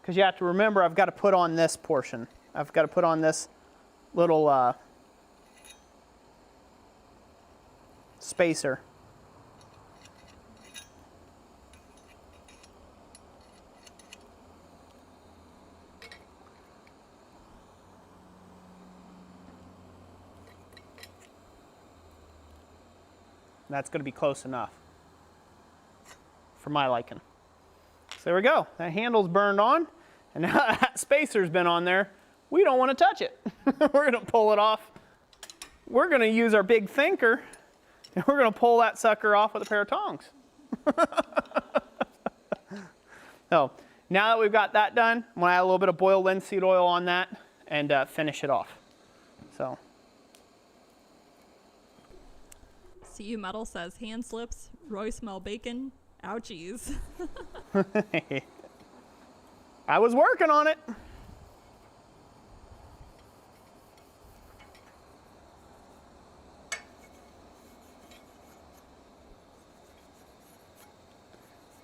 because you have to remember I've got to put on this portion. I've got to put on this little spacer. That's going to be close enough for my liking. So there we go. That handle's burned on, and now that spacer's been on there, we don't want to touch it. We're going to pull it off. We're going to use our big thinker, and we're going to pull that sucker off with a pair of tongs. So now that we've got that done, I'm going to add a little bit of boiled linseed oil on that and finish it off. So. CU Metal says, hand slips, Roy smell bacon, ouchies. I was working on it.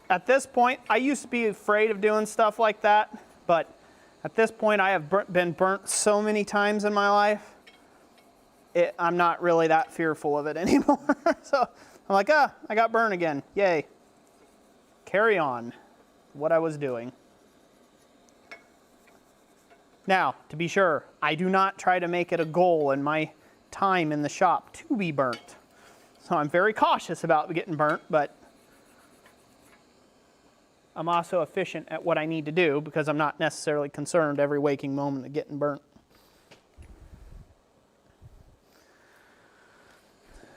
At this point, I used to be afraid of doing stuff like that, but at this point I have been burnt so many times in my life, I'm not really that fearful of it anymore. So I'm like, I got burned again. Yay. Carry on. What I was doing. Now, to be sure, I do not try to make it a goal in my time in the shop to be burnt. So I'm very cautious about getting burnt, but I'm also efficient at what I need to do because I'm not necessarily concerned every waking moment of getting burnt.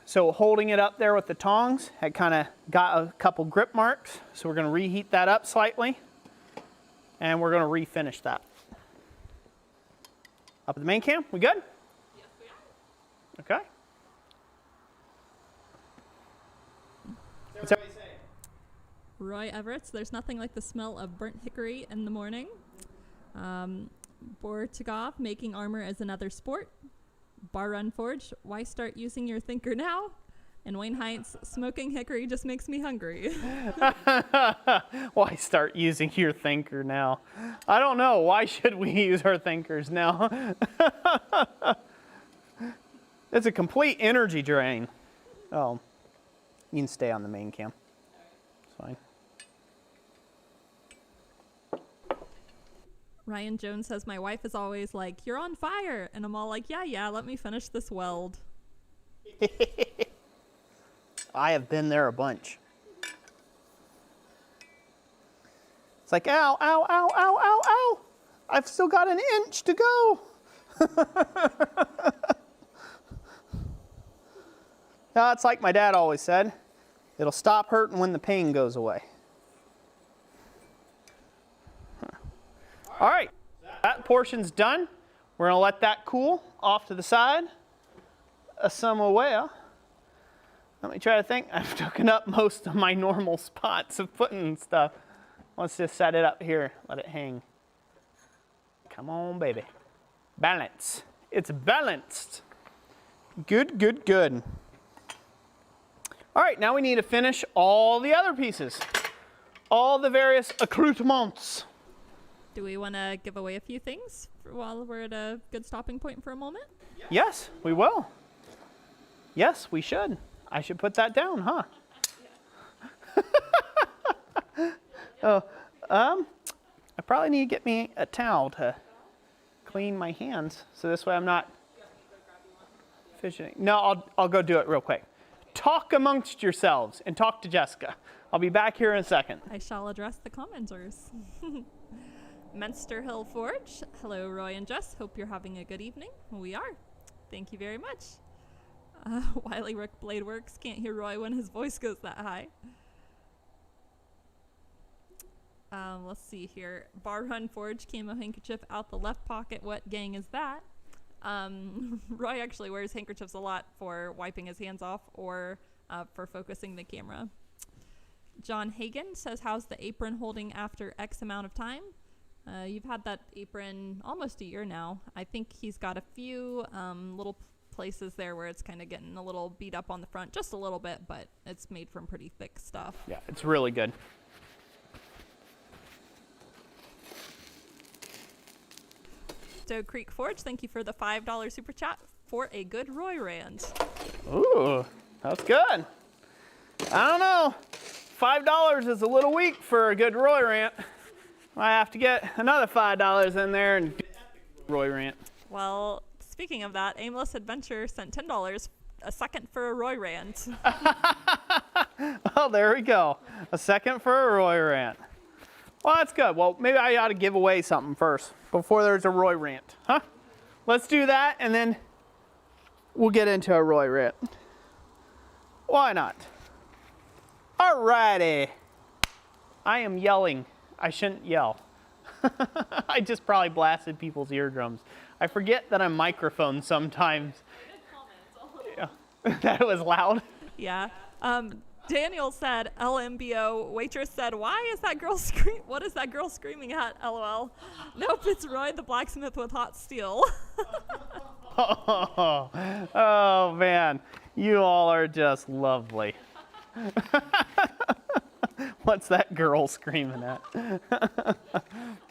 So holding it up there with the tongs, I kind of got a couple grip marks. So we're going to reheat that up slightly, and we're going to refinish that. Up at the main cam, we good? Yes, we are. Okay. What's everybody saying? Roy Everett, there's nothing like the smell of burnt hickory in the morning. Bortigov, making armor is another sport. Bar Run Forge, why start using your thinker now? And Wayne Heights, smoking hickory just makes me hungry. Why start using your thinker now? I don't know. Why should we use our thinkers now? It's a complete energy drain. Oh, you can stay on the main cam. It's fine. Ryan Jones says, my wife is always like, you're on fire. And I'm all like, yeah, let me finish this weld. I have been there a bunch. It's like, ow, ow, ow, ow, ow, ow. I've still got an inch to go. Now, it's like my dad always said, it'll stop hurting when the pain goes away. All right, that portion's done. We're gonna let that cool off to the side. Somewhere. Let me try to think. I've taken up most of my normal spots of putting stuff. Let's just set it up here, let it hang. Come on, baby. Balance. It's balanced. Good, good, good. All right, now we need to finish all the other pieces. All the various accoutrements. Do we want to give away a few things while we're at a good stopping point for a moment? Yes, we will. Yes, we should. I should put that down, huh? I probably need to get me a towel to clean my hands, so this way I'm not fidgeting. No, I'll go do it real quick. Talk amongst yourselves and talk to Jessica. I'll be back here in a second. I shall address the commenters. Menster Hill Forge. Hello, Roy and Jess. Hope you're having a good evening. We are. Thank you very much. Wiley Rick Blade Works. Can't hear Roy when his voice goes that high. Let's see here. Bar Run Forge camo handkerchief out the left pocket. What gang is that? Roy actually wears handkerchiefs a lot for wiping his hands off or for focusing the camera. John Hagen says, how's the apron holding after X amount of time? You've had that apron almost a year now. I think he's got a few little places there where it's kind of getting a little beat up on the front, just a little bit, but it's made from pretty thick stuff. Yeah, it's really good. Stowe Creek Forge, thank you for the $5 super chat for a good Roy rant. Ooh, that's good. I don't know. $5 is a little weak for a good Roy rant. I have to get another $5 in there and do Roy rant. Well, speaking of that, Aimless Adventure sent $10, a second for a Roy rant. Oh, there we go. A second for a Roy rant. Well, that's good. Well, maybe I ought to give away something first before there's a Roy rant, huh? Let's do that, and then we'll get into a Roy rant. Why not? Alrighty. I am yelling. I shouldn't yell. I just probably blasted people's eardrums. I forget that I'm microphoned sometimes. Yeah. That was loud. Yeah. Daniel said, LMBO. Waitress said, what is that girl screaming at? LOL. Nope, it's Roy the blacksmith with hot steel. Oh, man. You all are just lovely. What's that girl screaming at?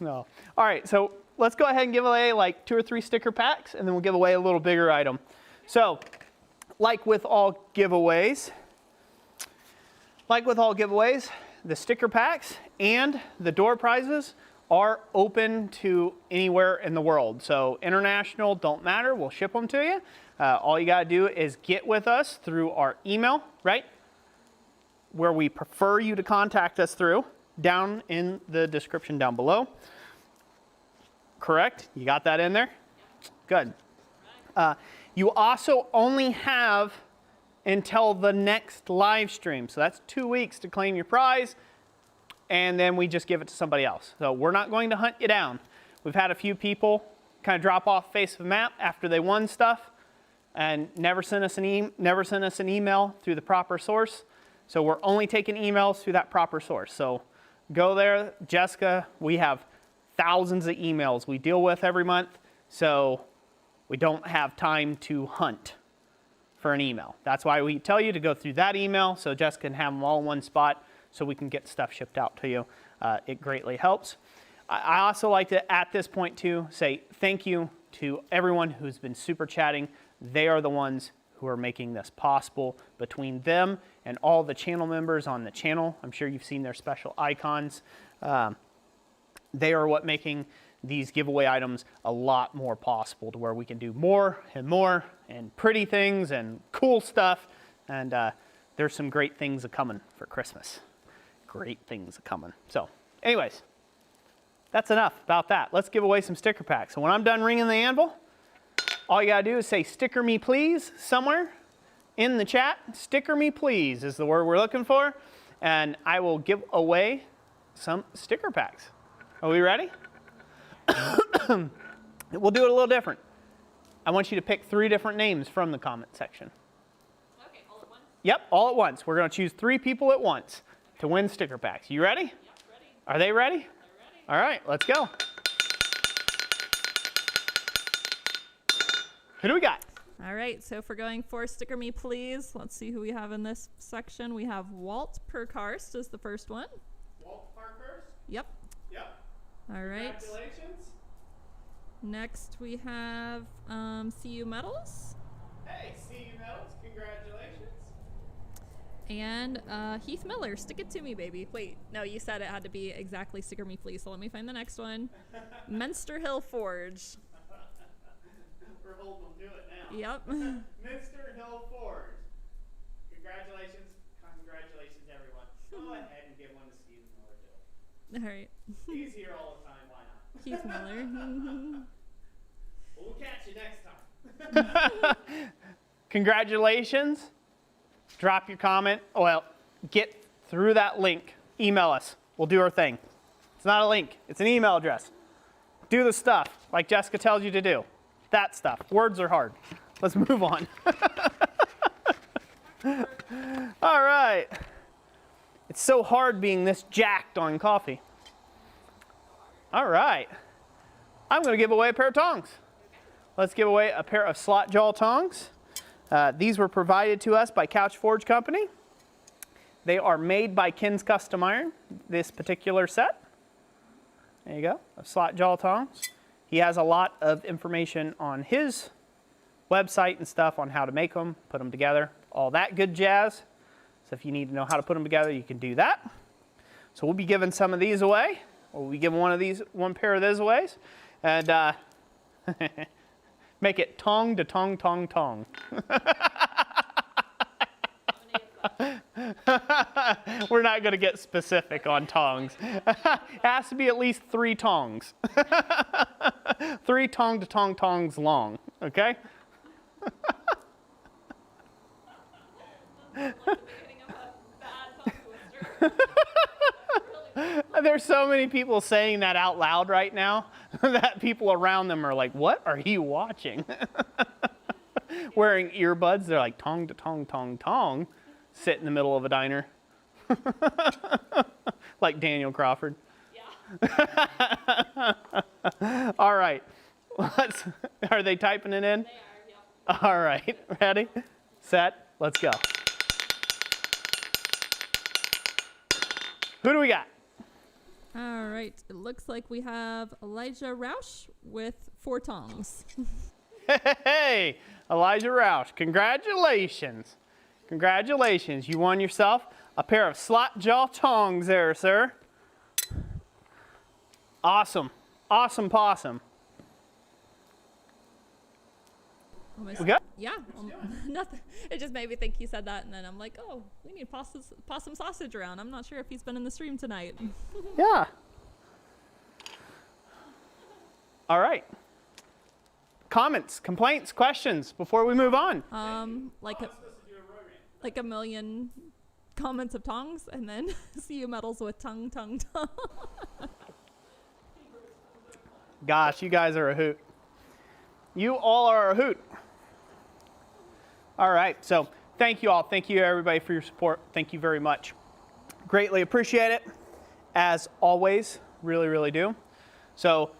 No. All right, so let's go ahead and give away like 2 or 3 sticker packs, and then we'll give away a little bigger item. So, like with all giveaways, the sticker packs and the door prizes are open to anywhere in the world. So international, don't matter, we'll ship them to you. All you gotta do is get with us through our email, right? Where we prefer you to contact us through, down in the description down below. Correct? You got that in there? Good. You also only have until the next live stream. So that's 2 weeks to claim your prize, and then we just give it to somebody else. So we're not going to hunt you down. We've had a few people kind of drop off face of the map after they won stuff and never sent us an email through the proper source. So we're only taking emails through that proper source. So go there, Jessica. We have thousands of emails we deal with every month, so we don't have time to hunt for an email. That's why we tell you to go through that email so Jessica can have them all in one spot so we can get stuff shipped out to you. It greatly helps. I also like to, at this point too, say thank you to everyone who's been super chatting. They are the ones who are making this possible. Between them and all the channel members on the channel, I'm sure you've seen their special icons. They are what making these giveaway items a lot more possible, to where we can do more and pretty things and cool stuff. And there's some great things a-coming for Christmas. Great things a-coming. So anyways, that's enough about that. Let's give away some sticker packs. So when I'm done ringing the anvil, all you gotta do is say sticker me please somewhere in the chat. Sticker me please is the word we're looking for. And I will give away some sticker packs. Are we ready? We'll do it a little different. I want you to pick 3 different names from the comment section. Okay, all at once? Yep, all at once. We're going to choose 3 people at once to win sticker packs. You ready? Yep, ready. Are they ready? They're ready. All right, let's go. Who do we got? All right, so if we're going for sticker me please, let's see who we have in this section. We have Walt Perkarst is the first one. Walt Parkhurst? Yep. Yep. All right. Congratulations. Next we have CU Metals Hey, CU Metals, congratulations. and Heath Miller. Stick it to me, baby. Wait, no, you said it had to be exactly sticker me please, so let me find the next one. Menster Hill Forge. We're holding them to it now. Yep. Mr. Hill Forge. Congratulations, everyone. Go ahead and give one to Steve Miller, too. All right. He's here all the time, why not? Heath Miller. We'll catch you next time. congratulations. Drop your comment. Well, get through that link. Email us. We'll do our thing. It's not a link. It's an email address. Do the stuff like Jessica tells you to do. That stuff. Words are hard. Let's move on. All right. It's so hard being this jacked on coffee. All right. I'm going to give away a pair of tongs. Let's give away a pair of slot jaw tongs. These were provided to us by Couch Forge Company. They are made by Ken's Custom Iron, this particular set. There you go, of slot jaw tongs. He has a lot of information on his website and stuff on how to make them, put them together, all that good jazz. So if you need to know how to put them together, you can do that. So we'll be giving some of these away. Or we'll be giving one pair of those away. And make it tong to tong tong tong. We're not going to get specific on tongs. It has to be at least 3 tongs. 3 tong to tong tongs long, okay? There's so many people saying that out loud right now that people around them are like, what are you watching? Wearing earbuds, they're like tong to tong tong tong. Sit in the middle of a diner. Like Daniel Crawford. Yeah. All right. Are they typing it in? They are, yeah. All right. Ready? Set. Let's go. Who do we got? All right. It looks like we have Elijah Roush with 4 tongs. Hey, Elijah Roush. Congratulations. Congratulations, you won yourself a pair of slot jaw tongs there, sir. Awesome, awesome possum. Almost, we good? Yeah, nothing. It just made me think he said that, and then I'm like, oh, we need possum sausage around. I'm not sure if he's been in the stream tonight. Yeah. All right. Comments, complaints, questions before we move on? Like a million comments of tongs, and then see you medals with tongue. Gosh, you guys are a hoot. You all are a hoot. All right, so thank you all. Thank you, everybody, for your support. Thank you very much. Greatly appreciate it, as always. Really, really do. So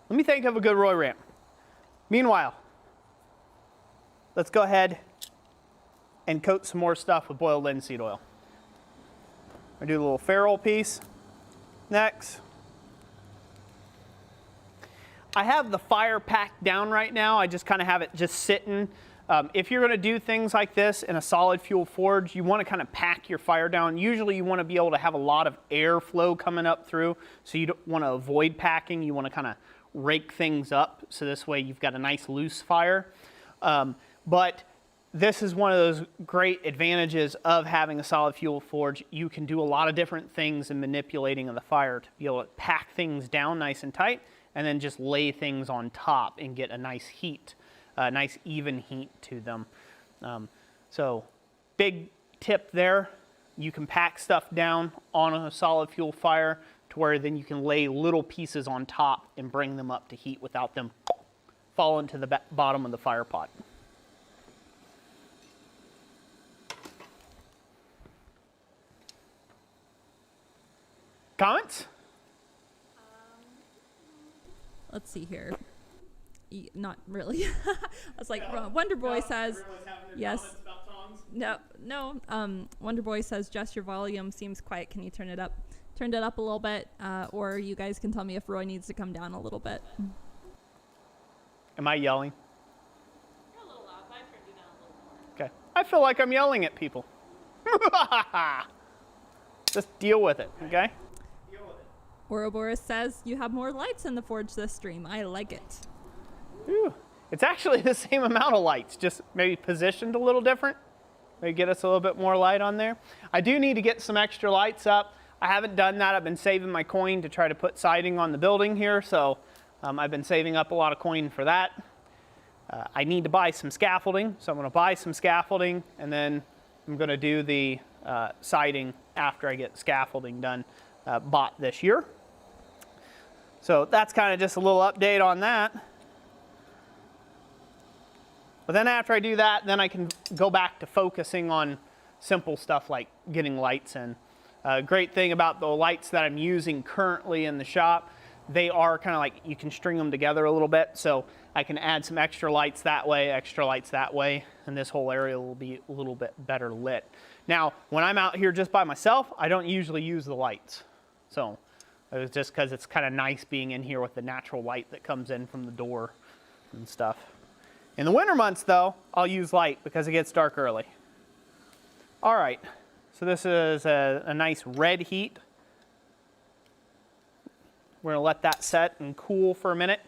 let me think of a good Roy rant. Meanwhile, let's go ahead and coat some more stuff with boiled linseed oil. I do a little ferrule piece next. I have the fire packed down right now. I just kind of have it just sitting. If you're going to do things like this in a solid fuel forge, you want to kind of pack your fire down. Usually you want to be able to have a lot of airflow coming up through, so you don't want to avoid packing. You want to kind of rake things up, so this way you've got a nice loose fire. But this is one of those great advantages of having a solid fuel forge. You can do a lot of different things in manipulating of the fire to be able to pack things down nice and tight, and then just lay things on top and get a nice heat, a nice even heat to them. So big tip there, you can pack stuff down on a solid fuel fire to where then you can lay little pieces on top and bring them up to heat without them falling to the bottom of the fire pot. Comments? Let's see here. Not really. I was like, Wonder Boy says, yes. No. Wonder Boy says, Jess, your volume seems quiet. Can you turn it up? Turned it up a little bit, or you guys can tell me if Roy needs to come down a little bit. Am I yelling? You're a little loud. I turned you down a little more. Okay. I feel like I'm yelling at people. Just deal with it, okay? Ouroboros says, you have more lights in the forge this stream. I like it. Ooh. It's actually the same amount of lights, just maybe positioned a little different. Maybe get us a little bit more light on there. I do need to get some extra lights up. I haven't done that. I've been saving my coin to try to put siding on the building here, so I've been saving up a lot of coin for that. I need to buy some scaffolding, so I'm going to buy some scaffolding, and then I'm going to do the siding after I get scaffolding done, bought this year. So that's kind of just a little update on that. But then after I do that, then I can go back to focusing on simple stuff like getting lights in. Great thing about the lights that I'm using currently in the shop, they are kind of like, you can string them together a little bit, so I can add some extra lights that way, and this whole area will be a little bit better lit. Now, when I'm out here just by myself, I don't usually use the lights. So it was just because it's kind of nice being in here with the natural light that comes in from the door and stuff. In the winter months, though, I'll use light because it gets dark early. All right, so this is a nice red heat. We're gonna let that set and cool for a minute,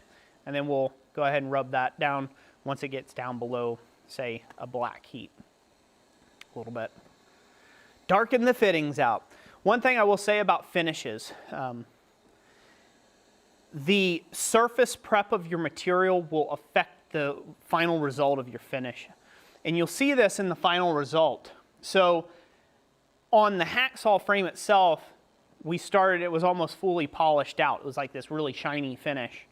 and then we'll go ahead and rub that down once it gets down below, say, a black heat a little bit. Darken the fittings out. One thing I will say about finishes, the surface prep of your material will affect the final result of your finish. And you'll see this in the final result. So on the hacksaw frame itself, we started, it was almost fully polished out. It was like this really shiny finish.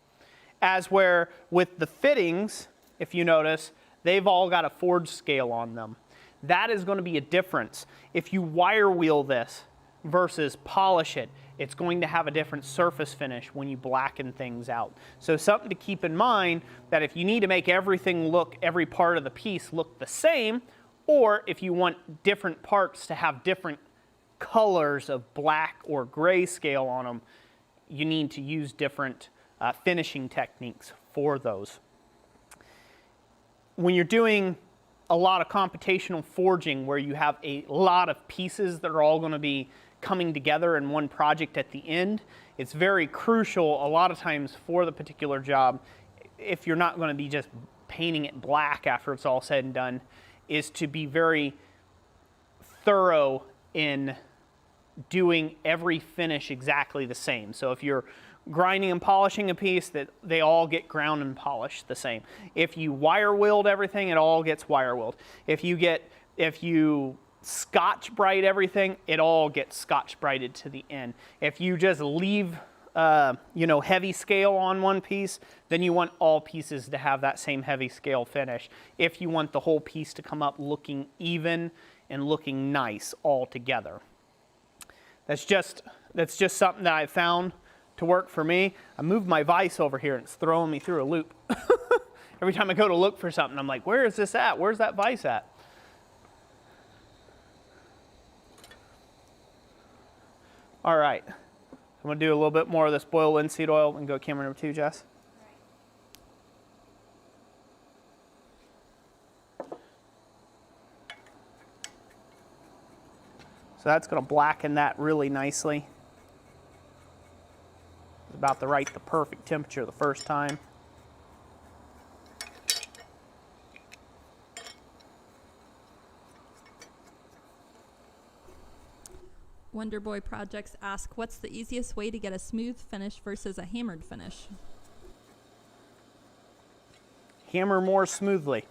As where with the fittings, if you notice, they've all got a forge scale on them. That is going to be a difference. If you wire wheel this versus polish it, it's going to have a different surface finish when you blacken things out. So something to keep in mind, that if you need to make everything look, every part of the piece look the same, or if you want different parts to have different colors of black or gray scale on them, you need to use different finishing techniques for those. When you're doing a lot of computational forging where you have a lot of pieces that are all going to be coming together in one project at the end, it's very crucial a lot of times for the particular job, if you're not going to be just painting it black after it's all said and done, is to be very thorough in doing every finish exactly the same. So if you're grinding and polishing a piece, that they all get ground and polished the same. If you wire wheeled everything, it all gets wire wheeled. If you Scotch Brite everything, it all gets Scotch Brited to the end. If you just leave heavy scale on one piece, then you want all pieces to have that same heavy scale finish. If you want the whole piece to come up looking even and looking nice all together. That's just something that I found to work for me. I moved my vise over here and it's throwing me through a loop. Every time I go to look for something, I'm like, where is this at? Where's that vise at? All right, I'm gonna do a little bit more of this boiled linseed oil and go camera number 2, Jess. So that's gonna blacken that really nicely. It's about the perfect temperature the first time. Wonderboy Projects ask, what's the easiest way to get a smooth finish versus a hammered finish? Hammer more smoothly.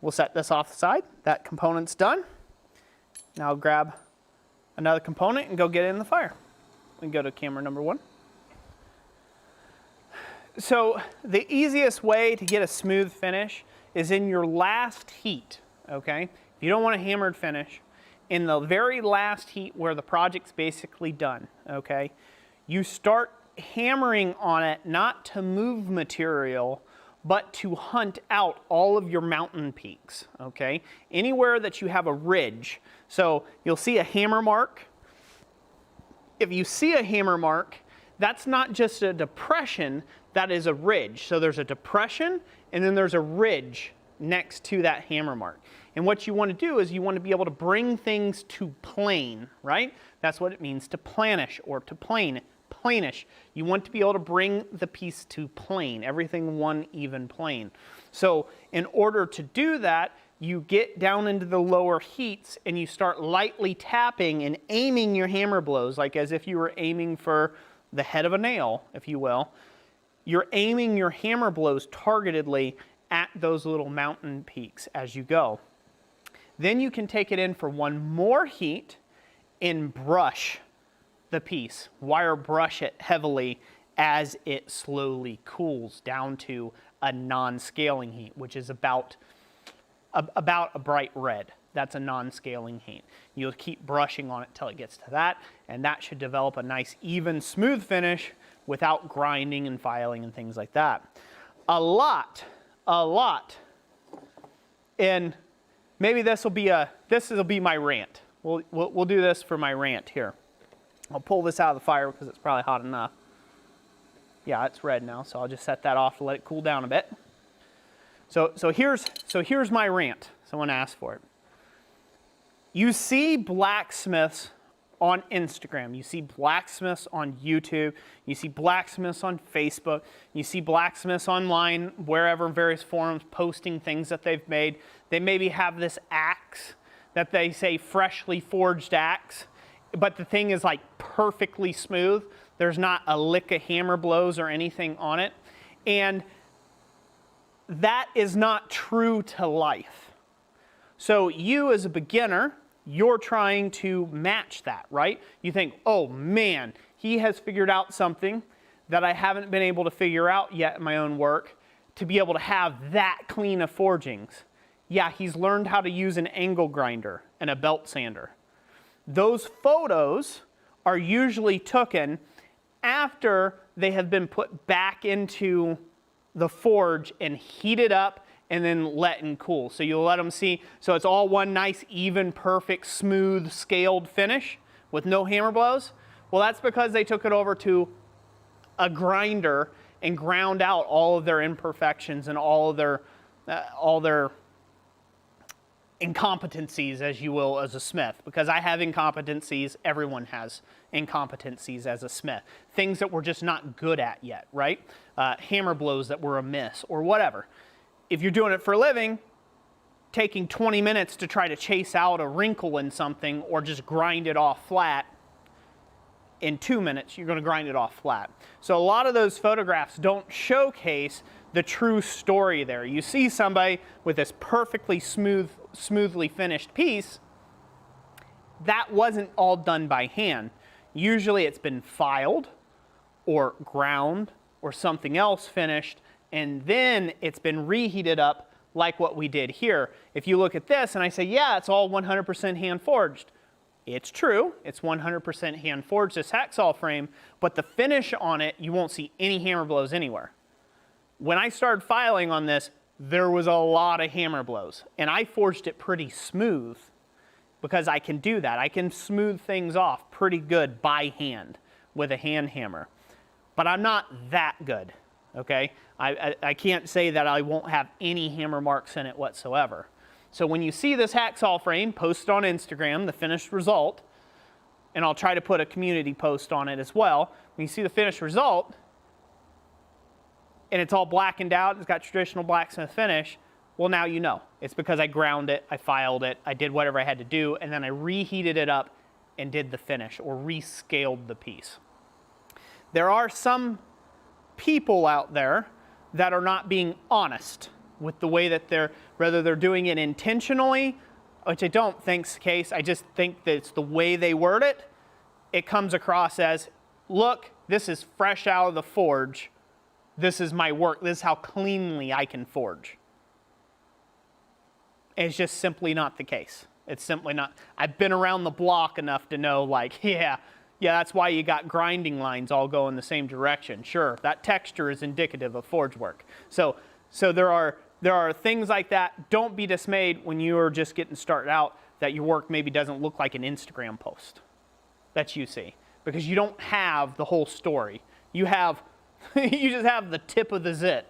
We'll set this off the side. That component's done. Now I'll grab another component and go get it in the fire. We can go to camera number 1. So the easiest way to get a smooth finish is in your last heat, okay? If you don't want a hammered finish, in the very last heat where the project's basically done, okay, you start hammering on it not to move material, but to hunt out all of your mountain peaks, okay? Anywhere that you have a ridge. So you'll see a hammer mark. If you see a hammer mark, that's not just a depression, that is a ridge. So there's a depression and then there's a ridge next to that hammer mark. And what you want to do is you want to be able to bring things to plane, right? That's what it means to planish or to plane. Planish. You want to be able to bring the piece to plane, everything one even plane. So in order to do that, you get down into the lower heats and you start lightly tapping and aiming your hammer blows, like as if you were aiming for the head of a nail, if you will. you're aiming your hammer blows targetedly at those little mountain peaks as you go. Then you can take it in for one more heat and brush the piece, wire brush it heavily as it slowly cools down to a non-scaling heat, which is about a bright red. That's a non-scaling heat. You'll keep brushing on it till it gets to that, and that should develop a nice, even, smooth finish without grinding and filing and things like that. A lot, and maybe this will be my rant. We'll do this for my rant here. I'll pull this out of the fire because it's probably hot enough. Yeah, it's red now, so I'll just set that off to let it cool down a bit. So here's my rant. Someone asked for it. You see blacksmiths on Instagram, you see blacksmiths on YouTube, you see blacksmiths on Facebook, you see blacksmiths online, wherever, in various forums, posting things that they've made. They maybe have this axe that they say freshly forged axe, but the thing is like perfectly smooth. There's not a lick of hammer blows or anything on it. And that is not true to life. So you as a beginner, you're trying to match that, right? You think, oh man, he has figured out something that I haven't been able to figure out yet in my own work to be able to have that clean of forgings. Yeah, he's learned how to use an angle grinder and a belt sander. Those photos are usually taken after they have been put back into the forge and heated up and then let and cool. So you'll let them see, so it's all one nice, even, perfect, smooth, scaled finish with no hammer blows. Well, that's because they took it over to a grinder and ground out all of their imperfections and all their incompetencies, as you will, as a smith. Because I have incompetencies, everyone has incompetencies as a smith. Things that we're just not good at yet, right? Hammer blows that were amiss or whatever. If you're doing it for a living, taking 20 minutes to try to chase out a wrinkle in something or just grind it off flat, in 2 minutes, you're going to grind it off flat. So a lot of those photographs don't showcase the true story there. You see somebody with this perfectly smoothly finished piece. That wasn't all done by hand. Usually it's been filed or ground or something else finished, and then it's been reheated up like what we did here. If you look at this and I say, yeah, it's all 100% hand forged. It's true, it's 100% hand forged, this hacksaw frame, but the finish on it, you won't see any hammer blows anywhere. When I started filing on this, there was a lot of hammer blows, and I forged it pretty smooth because I can do that. I can smooth things off pretty good by hand with a hand hammer, but I'm not that good, okay? I can't say that I won't have any hammer marks in it whatsoever. So when you see this hacksaw frame posted on Instagram, the finished result, and I'll try to put a community post on it as well, when you see the finished result, and it's all blackened out, it's got traditional blacksmith finish, well, now you know. It's because I ground it, I filed it, I did whatever I had to do, and then I reheated it up and did the finish, or rescaled the piece. There are some people out there that are not being honest with the way that whether they're doing it intentionally, which I don't think's the case, I just think that it's the way they word it. It comes across as, look, this is fresh out of the forge. This is my work. This is how cleanly I can forge. And it's just simply not the case. It's simply not. I've been around the block enough to know, like, yeah, that's why you got grinding lines all go in the same direction. Sure, that texture is indicative of forge work. So there are things like that. Don't be dismayed when you are just getting started out that your work maybe doesn't look like an Instagram post that you see, because you don't have the whole story. You just have the tip of the zit.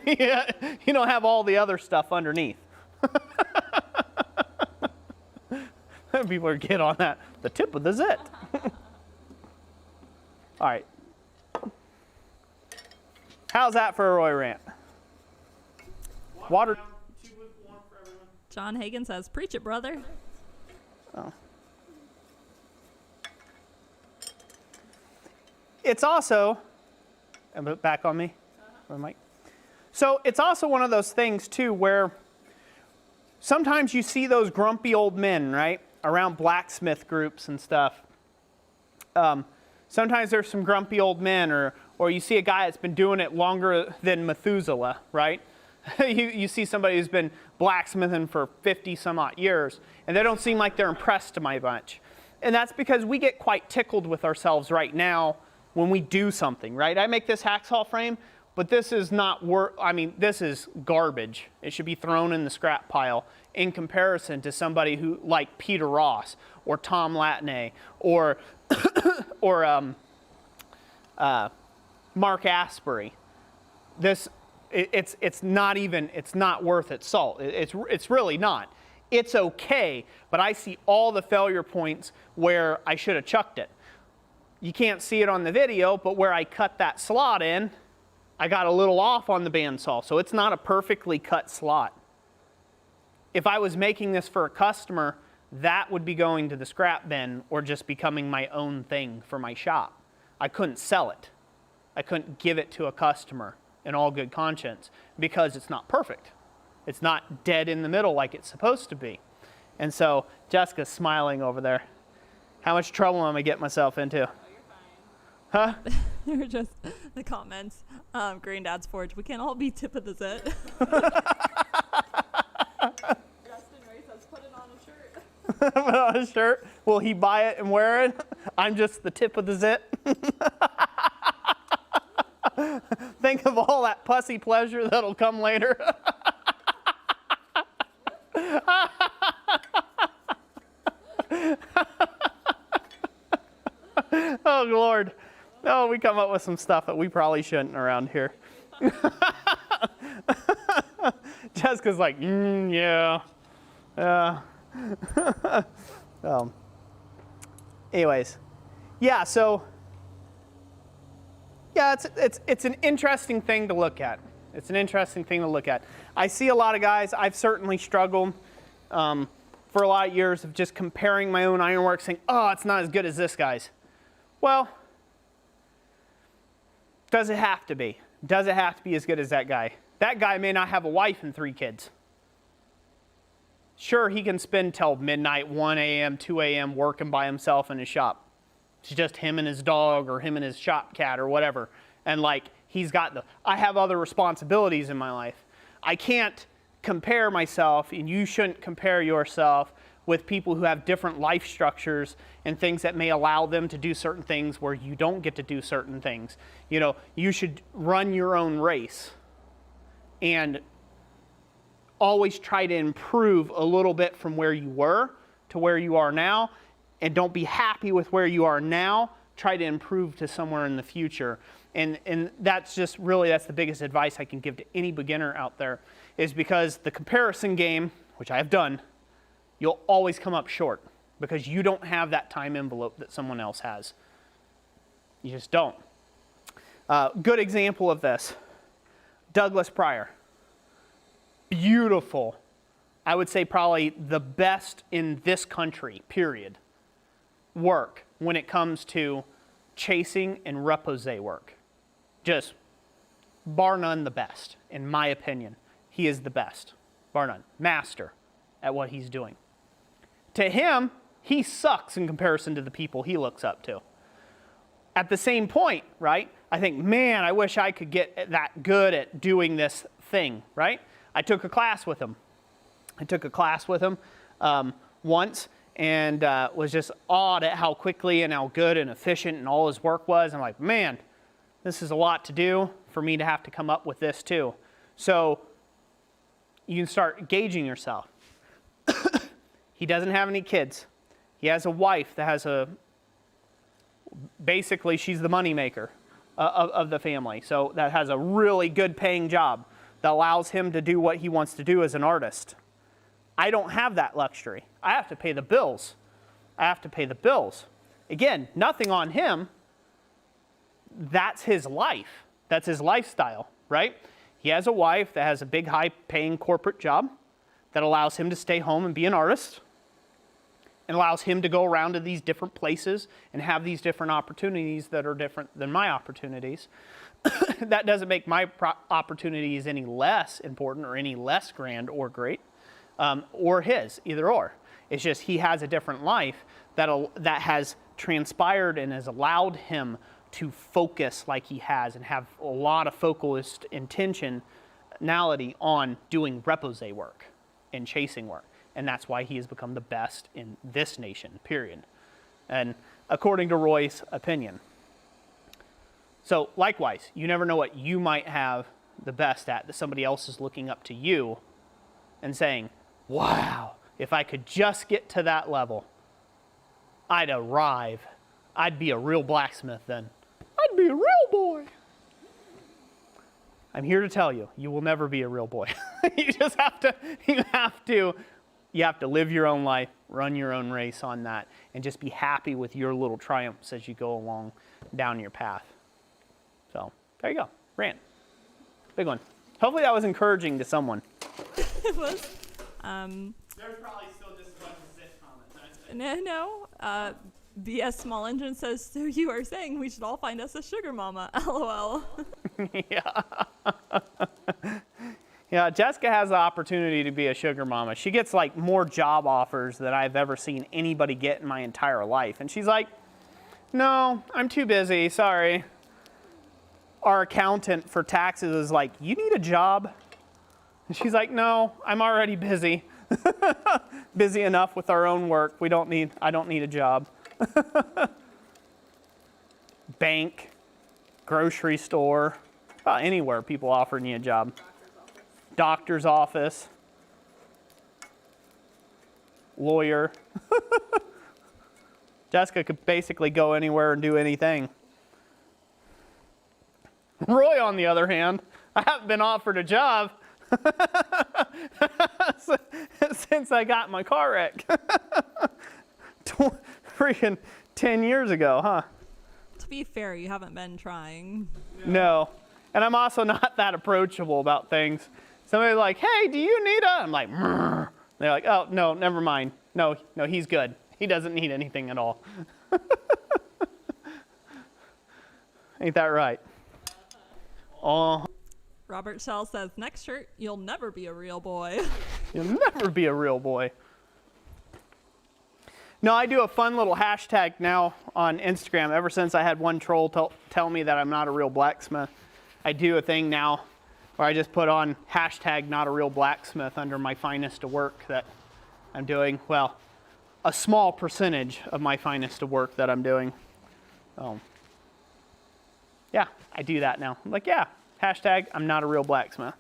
You don't have all the other stuff underneath. People are getting on that. The tip of the zit. All right. How's that for a Roy rant? Water. John Hagan says, preach it, brother. Oh. It's also, back on me. Mike. So it's also one of those things too where sometimes you see those grumpy old men, right, around blacksmith groups and stuff. Sometimes there's some grumpy old men, or you see a guy that's been doing it longer than Methuselah, right? you see somebody who's been blacksmithing for 50 some odd years, and they don't seem like they're impressed by much. And that's because we get quite tickled with ourselves right now when we do something, right? I make this hacksaw frame, but this is not this is garbage. It should be thrown in the scrap pile in comparison to somebody who, like Peter Ross, or Tom Latney, or Mark Asbury. It's not worth its salt. It's really not. It's okay, but I see all the failure points where I should have chucked it. You can't see it on the video, but where I cut that slot in, I got a little off on the bandsaw, so it's not a perfectly cut slot. If I was making this for a customer, that would be going to the scrap bin or just becoming my own thing for my shop. I couldn't sell it. I couldn't give it to a customer in all good conscience because it's not perfect. It's not dead in the middle like it's supposed to be. And so Jessica's smiling over there. How much trouble am I getting myself into? Oh, you're fine. Huh? They're just the comments. Granddad's Forge. We can't all be tip of the zit. Justin Ray says, put it on a shirt. Put on a shirt. Will he buy it and wear it? I'm just the tip of the zit. Think of all that pussy pleasure that'll come later. Oh, Lord. Oh, we come up with some stuff that we probably shouldn't around here. Jessica's like, yeah. Anyways. Yeah, so... yeah, it's an interesting thing to look at. It's an interesting thing to look at. I see a lot of guys, I've certainly struggled for a lot of years of just comparing my own ironworks, saying, oh, it's not as good as this guy's. Well, does it have to be? Does it have to be as good as that guy? That guy may not have a wife and 3 kids. Sure, he can spend till midnight, 1 a.m., 2 a.m. working by himself in his shop. It's just him and his dog or him and his shop cat or whatever. And like, I have other responsibilities in my life. I can't compare myself, and you shouldn't compare yourself with people who have different life structures and things that may allow them to do certain things where you don't get to do certain things. You know, you should run your own race and always try to improve a little bit from where you were to where you are now. And don't be happy with where you are now. Try to improve to somewhere in the future. And that's just really, that's the biggest advice I can give to any beginner out there, is because the comparison game, which I have done, you'll always come up short because you don't have that time envelope that someone else has. You just don't. Good example of this, Douglas Pryor. Beautiful. I would say probably the best in this country, period. Work when it comes to chasing and repose work. Just bar none the best, in my opinion. He is the best, bar none. Master at what he's doing. To him, he sucks in comparison to the people he looks up to. At the same point, right, I think, man, I wish I could get that good at doing this thing, right? I took a class with him. Once, and was just awed at how quickly and how good and efficient and all his work was. I'm like, man, this is a lot to do for me to have to come up with this too. So you can start gauging yourself. He doesn't have any kids. He has a wife that has basically she's the moneymaker of the family. So that has a really good paying job that allows him to do what he wants to do as an artist. I don't have that luxury. I have to pay the bills. Again, nothing on him. That's his life. That's his lifestyle, right? He has a wife that has a big, high-paying corporate job that allows him to stay home and be an artist. and allows him to go around to these different places and have these different opportunities that are different than my opportunities. That doesn't make my opportunities any less important or any less grand or great, or his, either or. It's just he has a different life that has transpired and has allowed him to focus like he has and have a lot of focused intentionality on doing repose work and chasing work. And that's why he has become the best in this nation, period. And according to Roy's opinion. So likewise, you never know what you might have the best at that somebody else is looking up to you and saying, wow, if I could just get to that level, I'd arrive. I'd be a real blacksmith then. I'd be a real boy. I'm here to tell you, you will never be a real boy. You just have to live your own life, run your own race on that, and just be happy with your little triumphs as you go along down your path. So, there you go. Rant. Big one. Hopefully that was encouraging to someone. It was. There's probably still just a bunch of zit comments. No. BS Small Engine says, so you are saying we should all find us a sugar mama. LOL. Yeah. Yeah, Jessica has the opportunity to be a sugar mama. She gets like more job offers than I've ever seen anybody get in my entire life. And she's like, no, I'm too busy, sorry. Our accountant for taxes is like, you need a job? And she's like, no, I'm already busy. Busy enough with our own work. I don't need a job. Bank, grocery store, anywhere people offering you a job. Doctor's office, lawyer. Jessica could basically go anywhere and do anything. Roy, on the other hand, I haven't been offered a job since I got my car wreck. Freaking 10 years ago, huh? To be fair, you haven't been trying. No. And I'm also not that approachable about things. Somebody's like, hey, do you need a... I'm like, Mrr. They're like, oh, no, never mind. No, he's good. He doesn't need anything at all. Ain't that right? Oh. Robert Shell says, next shirt, you'll never be a real boy. You'll never be a real boy. No, I do a fun little hashtag now on Instagram. Ever since I had one troll tell me that I'm not a real blacksmith, I do a thing now where I just put on hashtag not a real blacksmith under my finest of work that I'm doing. Well, a small percentage of my finest of work that I'm doing. Yeah, I do that now. I'm like, yeah, hashtag I'm not a real blacksmith.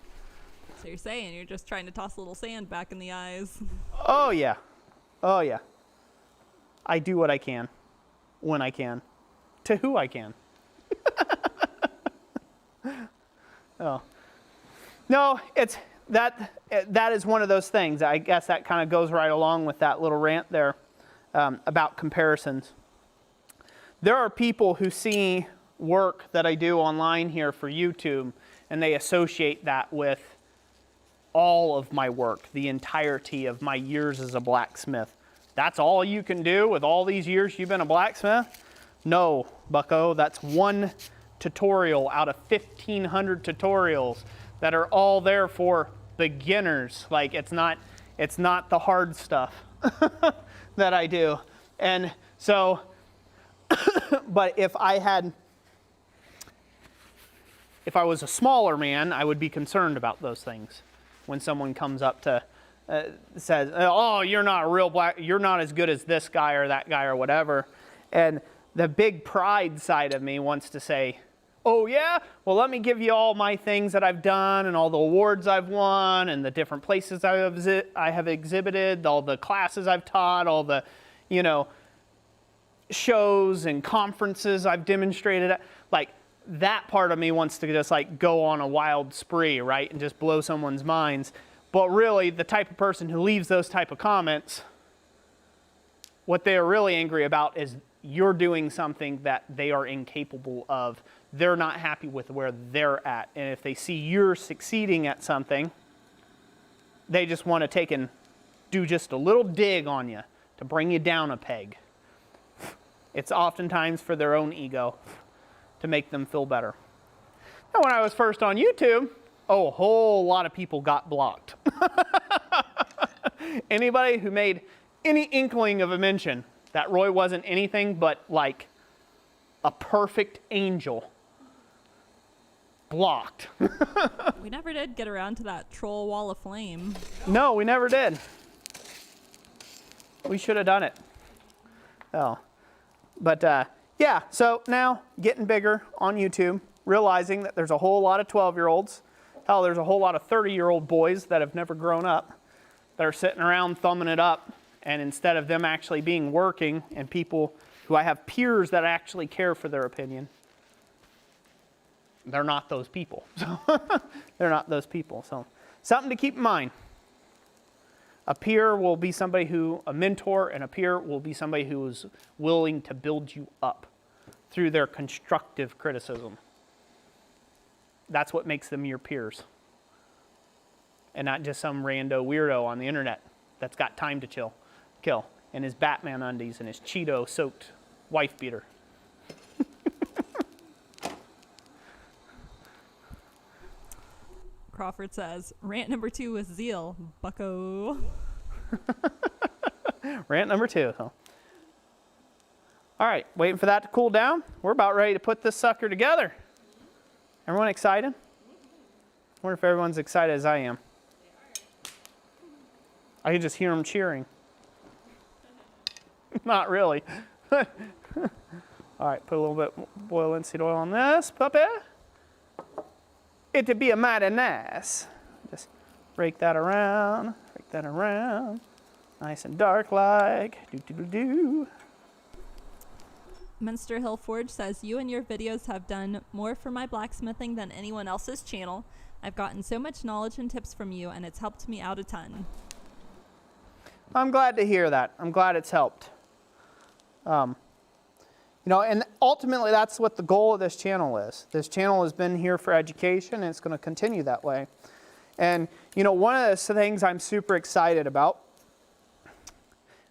So you're saying you're just trying to toss a little sand back in the eyes. Oh, yeah. Oh, yeah. I do what I can, when I can, to who I can. Oh. No, it's that is one of those things. I guess that kind of goes right along with that little rant there about comparisons. There are people who see work that I do online here for YouTube, and they associate that with all of my work, the entirety of my years as a blacksmith. That's all you can do with all these years you've been a blacksmith? No, bucko, that's one tutorial out of 1,500 tutorials that are all there for beginners. Like, it's not the hard stuff that I do. And so, but if I was a smaller man, I would be concerned about those things. When someone comes up to, says, oh, you're not as good as this guy or that guy or whatever. And the big pride side of me wants to say, oh yeah, well let me give you all my things that I've done and all the awards I've won and the different places I have exhibited, all the classes I've taught, all the, shows and conferences I've demonstrated at. Like, that part of me wants to just like go on a wild spree, right, and just blow someone's minds. But really, the type of person who leaves those type of comments, what they are really angry about is you're doing something that they are incapable of. They're not happy with where they're at. And if they see you're succeeding at something, they just want to take and do just a little dig on you. to bring you down a peg. It's oftentimes for their own ego, to make them feel better. Now, when I was first on YouTube, a whole lot of people got blocked. Anybody who made any inkling of a mention that Roy wasn't anything but like a perfect angel, blocked. We never did get around to that troll wall of flame. No, we never did. We should have done it. Oh. But yeah, so now getting bigger on YouTube, realizing that there's a whole lot of 12-year-olds. Hell, there's a whole lot of 30-year-old boys that have never grown up that are sitting around thumbing it up. And instead of them actually being working and people who I have peers that actually care for their opinion, they're not those people. So they're not those people. So something to keep in mind. A peer will be somebody who, a mentor, and a peer will be somebody who is willing to build you up through their constructive criticism. That's what makes them your peers. And not just some rando weirdo on the internet that's got time to kill in his Batman undies and his Cheeto-soaked wife beater. Crawford says, rant number 2 was zeal, bucko. Rant number 2. All right, waiting for that to cool down. We're about ready to put this sucker together. Everyone excited? I wonder if everyone's excited as I am. I can just hear them cheering. Not really. All right, put a little bit boiled linseed oil on this puppy. It'd be a mighty nice. Just break that around, nice and dark like. Do. Minster Hill Forge says, you and your videos have done more for my blacksmithing than anyone else's channel. I've gotten so much knowledge and tips from you, and it's helped me out a ton. I'm glad to hear that. I'm glad it's helped. You know, and ultimately that's what the goal of this channel is. This channel has been here for education, and it's going to continue that way. And, you know, one of the things I'm super excited about,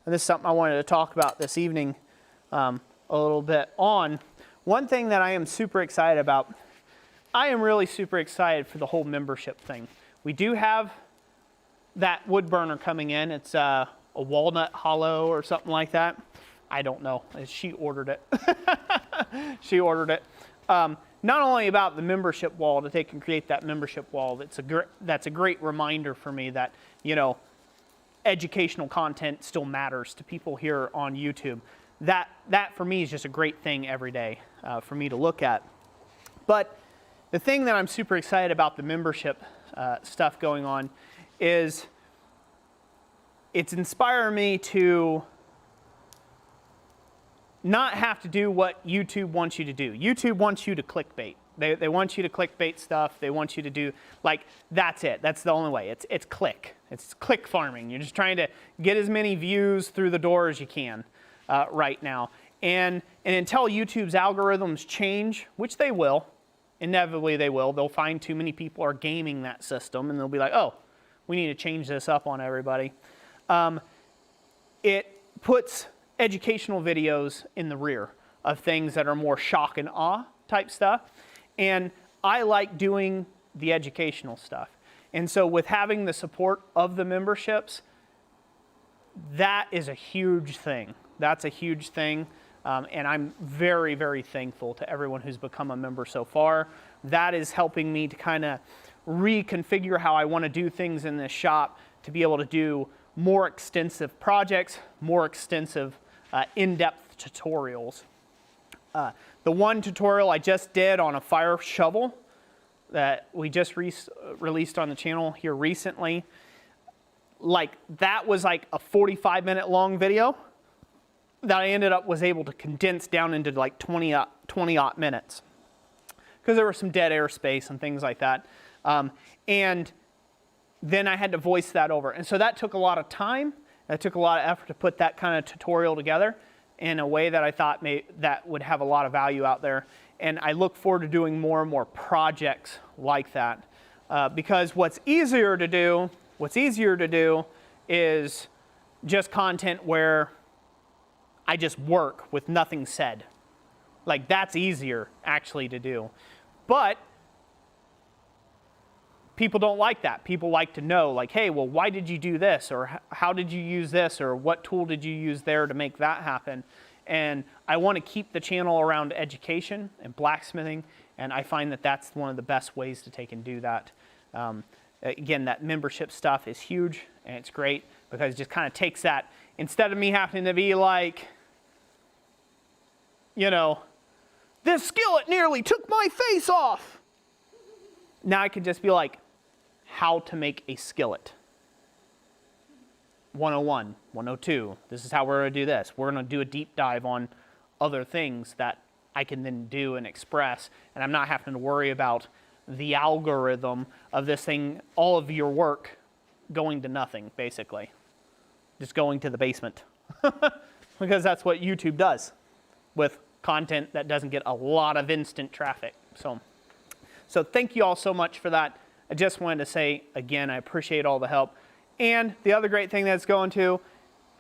and this is something I wanted to talk about this evening a little bit on, one thing that I am super excited about, I am really super excited for the whole membership thing. We do have that wood burner coming in. It's a walnut hollow or something like that. I don't know. She ordered it. She ordered it. Not only about the membership wall, that they can create that membership wall. That's a great reminder for me that, you know, educational content still matters to people here on YouTube. That for me is just a great thing every day for me to look at. But the thing that I'm super excited about the membership stuff going on is it's inspiring me to not have to do what YouTube wants you to do. YouTube wants you to clickbait. They want you to clickbait stuff. They want you to do, like, that's it. That's the only way. It's click. It's click farming. You're just trying to get as many views through the door as you can right now. And until YouTube's algorithms change, which they will, inevitably they will, they'll find too many people are gaming that system, and they'll be like, oh, we need to change this up on everybody. It puts educational videos in the rear of things that are more shock and awe type stuff. And I like doing the educational stuff. And so with having the support of the memberships, that is a huge thing. That's a huge thing. And I'm very, very thankful to everyone who's become a member so far. That is helping me to kind of reconfigure how I want to do things in this shop to be able to do more extensive projects, more extensive in-depth tutorials. The one tutorial I just did on a fire shovel that we just released on the channel here recently, like that was like a 45-minute long video that I was able to condense down into like 20-odd minutes because there was some dead air space and things like that. And then I had to voice that over. And so that took a lot of time. It took a lot of effort to put that kind of tutorial together in a way that I thought that would have a lot of value out there. And I look forward to doing more and more projects like that. Because what's easier to do is just content where I just work with nothing said. Like, that's easier actually to do. But people don't like that. People like to know, like, hey, well, why did you do this? Or how did you use this? Or what tool did you use there to make that happen? And I want to keep the channel around education and blacksmithing, and I find that that's one of the best ways to take and do that. Again, that membership stuff is huge, and it's great because it just kind of takes that, instead of me having to be like, you know, this skillet nearly took my face off. Now I can just be like, how to make a skillet. 101, 102, this is how we're going to do this. We're going to do a deep dive on other things that I can then do and express, and I'm not having to worry about the algorithm of this thing, all of your work going to nothing, basically. Just going to the basement. Because that's what YouTube does with content that doesn't get a lot of instant traffic. So thank you all so much for that. I just wanted to say, again, I appreciate all the help. And the other great thing that it's going to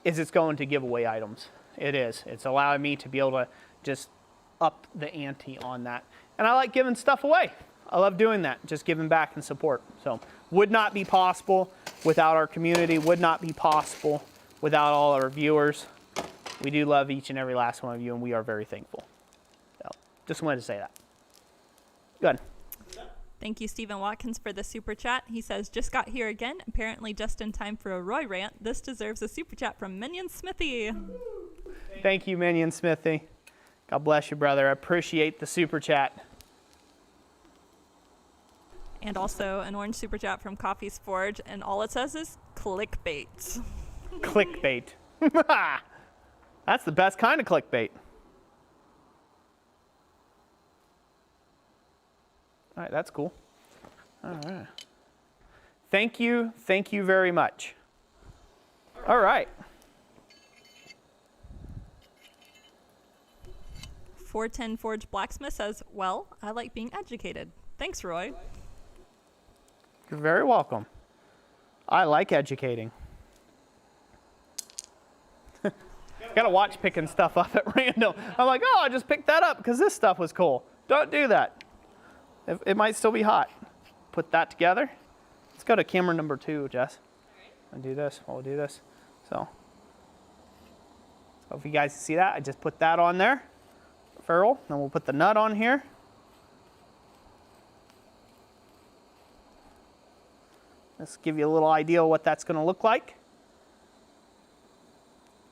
is it's going to giveaway items. It is. It's allowing me to be able to just up the ante on that. And I like giving stuff away. I love doing that, just giving back and support. So would not be possible without our community, would not be possible without all our viewers. We do love each and every last one of you, and we are very thankful. So just wanted to say that. Good. Thank you, Stephen Watkins, for the super chat. He says, just got here again, apparently just in time for a Roy rant. This deserves a super chat from Minion Smithy. Thank you, Minion Smithy. God bless you, brother. I appreciate the super chat. And also an orange super chat from Coffee's Forge, and all it says is clickbait. Clickbait. That's the best kind of clickbait. All right, that's cool. All right. Thank you very much. All right. 410 Forge Blacksmith says, well, I like being educated. Thanks, Roy. You're very welcome. I like educating. Gotta watch picking stuff up at random. I'm like, oh, I just picked that up because this stuff was cool. Don't do that. It might still be hot. Put that together. Let's go to camera number 2, Jess. And do this. We'll do this. So if you guys see that, I just put that on there. Ferrule. Then we'll put the nut on here. Let's give you a little idea of what that's going to look like.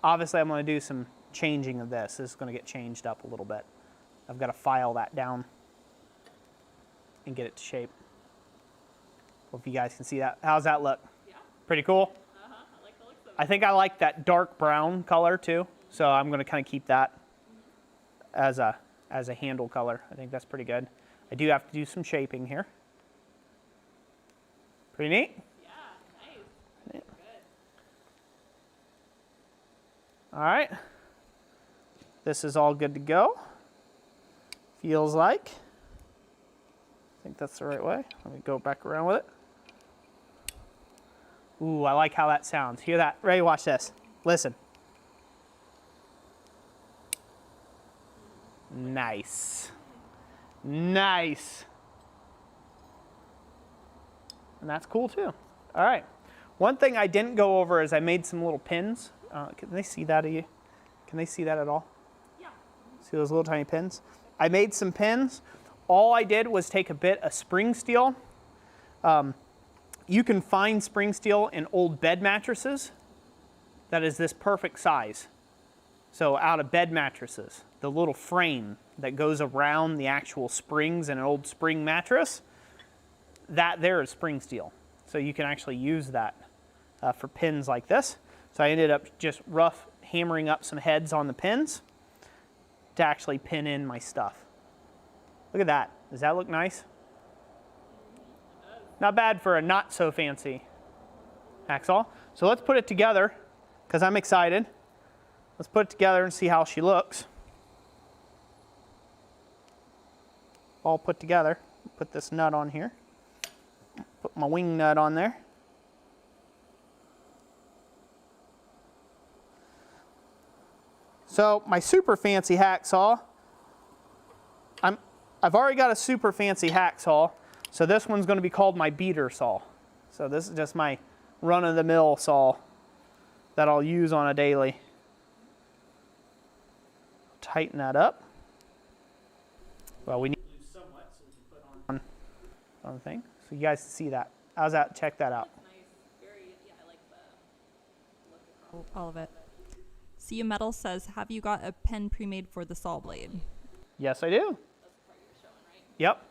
Obviously, I'm going to do some changing of this. This is going to get changed up a little bit. I've got to file that down and get it to shape. Hope you guys can see that. How's that look? Yeah. Pretty cool? Uh-huh. I like the looks of it. I think I like that dark brown color too, so I'm going to kind of keep that as a handle color. I think that's pretty good. I do have to do some shaping here. Pretty neat? Yeah, nice. Good. All right. This is all good to go. Feels like. I think that's the right way. Let me go back around with it. Ooh, I like how that sounds. Hear that? Ready? Watch this. Listen. Nice. Nice. And that's cool too. All right. One thing I didn't go over is I made some little pins. Can they see that? Can they see that at all? Yeah. See those little tiny pins? I made some pins. All I did was take a bit of spring steel. You can find spring steel in old bed mattresses. That is this perfect size. So out of bed mattresses, the little frame that goes around the actual springs in an old spring mattress, that there is spring steel. So you can actually use that for pins like this. So I ended up just rough hammering up some heads on the pins to actually pin in my stuff. Look at that. Does that look nice? Not bad for a not so fancy hacksaw. So let's put it together because I'm excited. Let's put it together and see how she looks. All put together. Put this nut on here. Put my wing nut on there. So my super fancy hacksaw, I've already got a super fancy hacksaw, so this one's going to be called my beater saw. So this is just my run-of-the-mill saw that I'll use on a daily. Tighten that up. Well, we need to lose somewhat so we can put on the thing, so you guys can see that. How's that? Check that out. That's nice. Very, yeah, I like the look of all of it. See Metal says, have you got a pen pre-made for the saw blade? Yes, I do. That's the part you were showing, right? Yep.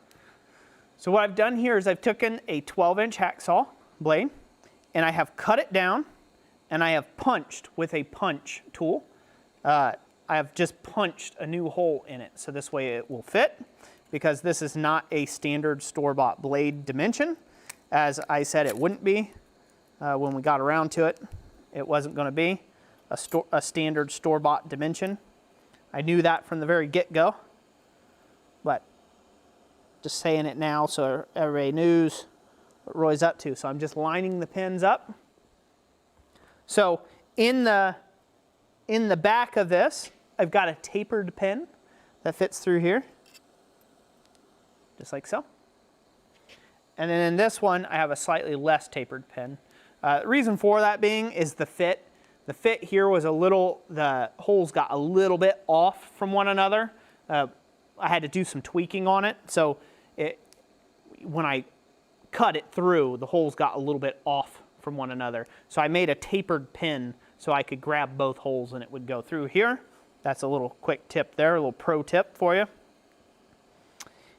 So what I've done here is I've taken a 12-inch hacksaw blade and I have cut it down and I have punched with a punch tool. I have just punched a new hole in it so this way it will fit, because this is not a standard store-bought blade dimension. As I said, it wouldn't be when we got around to it. It wasn't going to be a standard store-bought dimension. I knew that from the very get-go, but just saying it now so everybody knows what Roy's up to. So I'm just lining the pins up. So in the back of this, I've got a tapered pin that fits through here, just like so. And then in this one, I have a slightly less tapered pin. The reason for that being is the fit. The fit here was the holes got a little bit off from one another. I had to do some tweaking on it. So when I cut it through, the holes got a little bit off from one another. So I made a tapered pin so I could grab both holes and it would go through here. That's a little quick tip there, a little pro tip for you.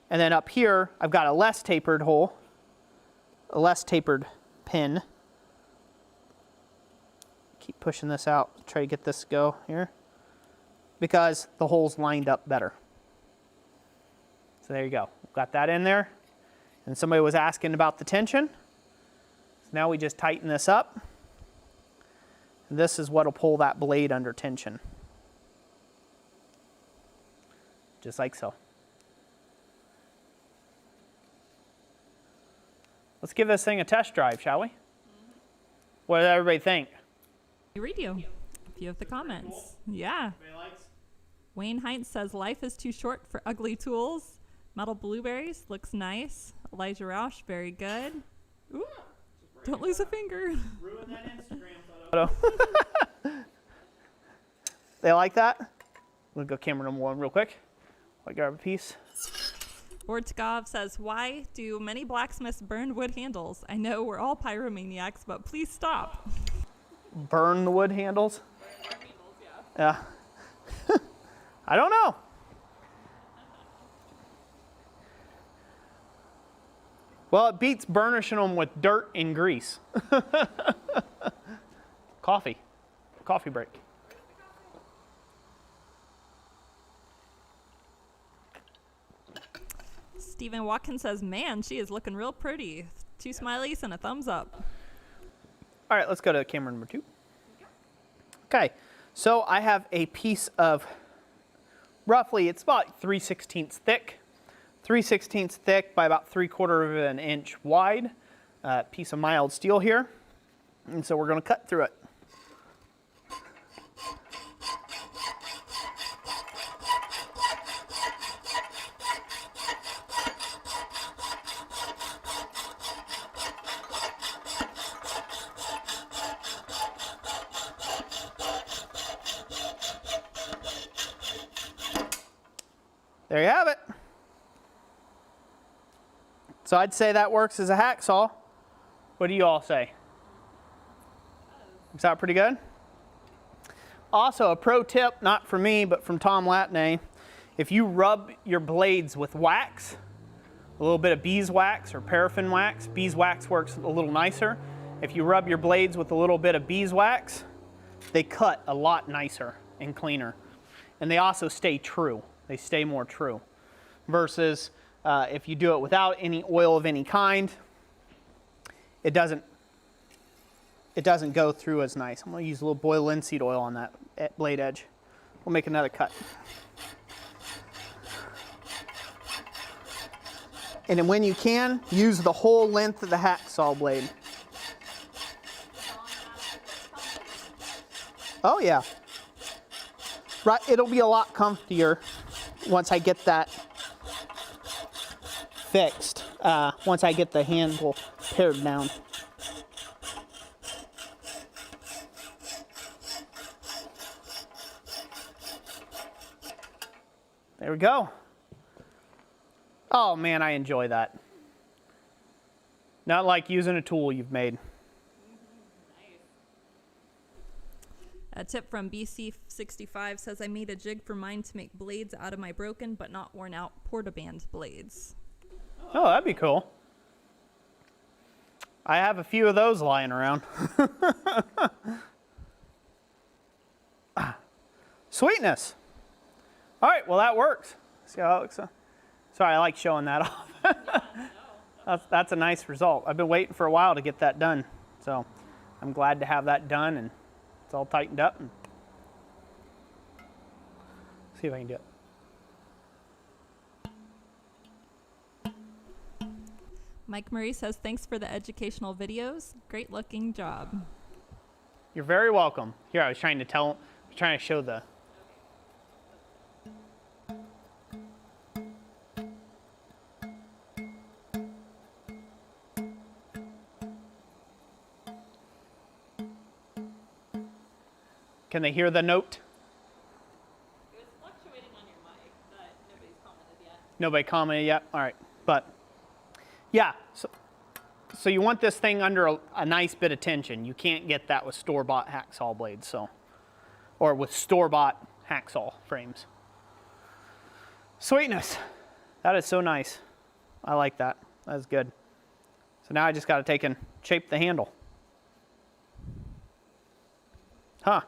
And then up here, I've got a less tapered hole, a less tapered pin. Keep pushing this out, try to get this to go here, because the hole's lined up better. So there you go, got that in there. And somebody was asking about the tension. So now we just tighten this up. And this is what'll pull that blade under tension. Just like so. Let's give this thing a test drive, shall we? What does everybody think? We read you. A few of the comments. Cool. Yeah. Wayne Heinz says, life is too short for ugly tools. Metal Blueberries looks nice. Elijah Roush, very good. Ooh, don't lose a finger. Ruin that Instagram photo. They like that? We'll go camera number one real quick. I'll grab a piece. Ortkov says, why do many blacksmiths burn wood handles? I know we're all pyromaniacs, but please stop. Burn the wood handles? Burn our handles, yeah. Yeah. I don't know. Well, it beats burnishing them with dirt and grease. Coffee. Coffee break. Stephen Watkins says, man, she is looking real pretty. 2 smileys and a thumbs up. All right, let's go to camera number 2. Okay, so I have a piece of roughly, it's about 3/16 thick. 3/16 thick by about 3/4 of an inch wide. Piece of mild steel here. And so we're going to cut through it. There you have it. So I'd say that works as a hacksaw. What do you all say? Is that pretty good? Also, a pro tip, not from me, but from Tom Latney. If you rub your blades with wax, a little bit of beeswax or paraffin wax, beeswax works a little nicer. If you rub your blades with a little bit of beeswax, they cut a lot nicer and cleaner. And they also stay true. They stay more true. Versus if you do it without any oil of any kind, it doesn't go through as nice. I'm going to use a little boiled linseed oil on that blade edge. We'll make another cut. And then when you can, use the whole length of the hacksaw blade. Oh yeah. right, it'll be a lot comfier once I get that fixed, once I get the handle pared down. There we go. Oh man, I enjoy that. Not like using a tool you've made. A tip from BC65 says, I made a jig for mine to make blades out of my broken but not worn out Portaband blades. Oh, that'd be cool. I have a few of those lying around. Sweetness. All right, well that works. See how it looks? Sorry, I like showing that off. That's a nice result. I've been waiting for a while to get that done. So I'm glad to have that done and it's all tightened up. And see if I can do it. Mike Murray says, thanks for the educational videos. Great looking job. You're very welcome. Here, I was trying to show the. Can they hear the note? It was fluctuating on your mic, but nobody's commented yet. Nobody commented yet? All right. But, yeah. So you want this thing under a nice bit of tension. You can't get that with store-bought hacksaw blades, so, or with store-bought hacksaw frames. Sweetness. That is so nice. I like that. That is good. So now I just got to take and shape the handle. Huh.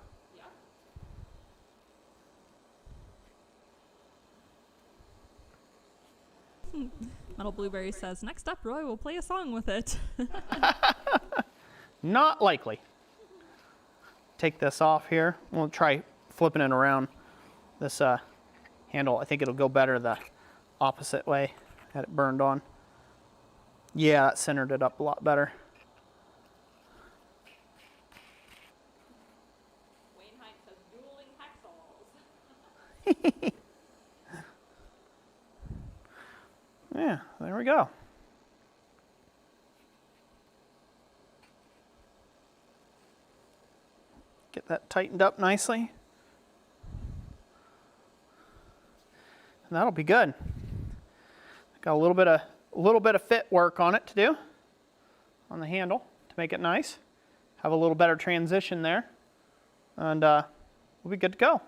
Metal Blueberry says, next up, Roy will play a song with it. Not likely. Take this off here. We'll try flipping it around. This handle, I think it'll go better the opposite way. Had it burned on. Yeah, that centered it up a lot better. Wayne Hines says, dueling hacksaws. Yeah, there we go. Get that tightened up nicely. And that'll be good. Got a little bit of fit work on it to do on the handle to make it nice. Have a little better transition there. And we'll be good to go.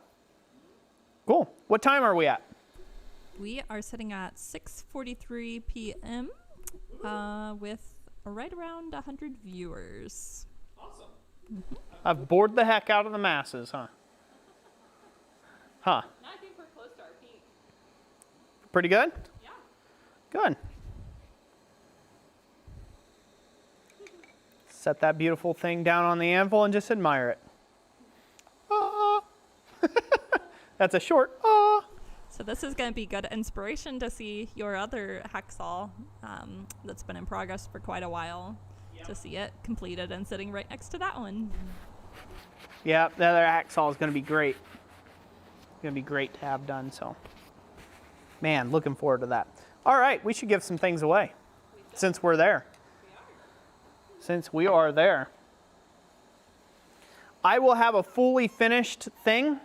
Cool. What time are we at? We are sitting at 6:43 p.m. With right around 100 viewers. Awesome. Mm-hmm. I've bored the heck out of the masses, huh? Huh. I think we're close to our peak. Pretty good? Yeah. Good. Set that beautiful thing down on the anvil and just admire it. Ah. That's a short ah. So this is going to be good inspiration to see your other hacksaw that's been in progress for quite a while, to see it completed and sitting right next to that one. Yeah, the other hacksaw is going to be great. It's going to be great to have done, so. Man, looking forward to that. All right, we should give some things away since we're there. Since we are there. I will have a fully finished thing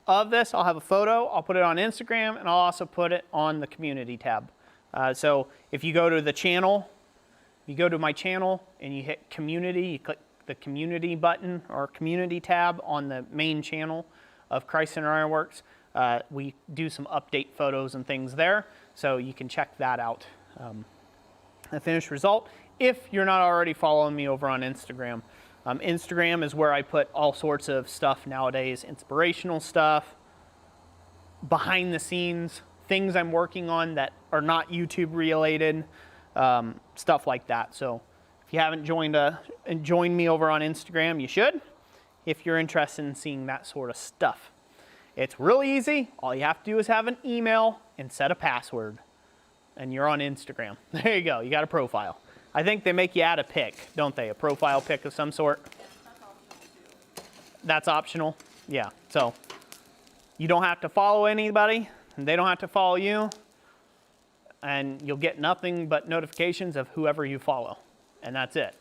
of this. I'll have a photo, I'll put it on Instagram, and I'll also put it on the community tab. So if you go to the channel, you go to my channel and you hit community, you click the community button or community tab on the main channel of Christ Center Ironworks. We do some update photos and things there, so you can check that out. The finished result, if you're not already following me over on Instagram. Instagram is where I put all sorts of stuff nowadays, inspirational stuff, behind the scenes, things I'm working on that are not YouTube related, stuff like that. So if you haven't joined me over on Instagram, you should, if you're interested in seeing that sort of stuff. It's really easy. All you have to do is have an email and set a password, and you're on Instagram. There you go. You got a profile. I think they make you add a pic, don't they? A profile pic of some sort. That's optional too. That's optional? Yeah. So You don't have to follow anybody, and they don't have to follow you, and you'll get nothing but notifications of whoever you follow, and that's it.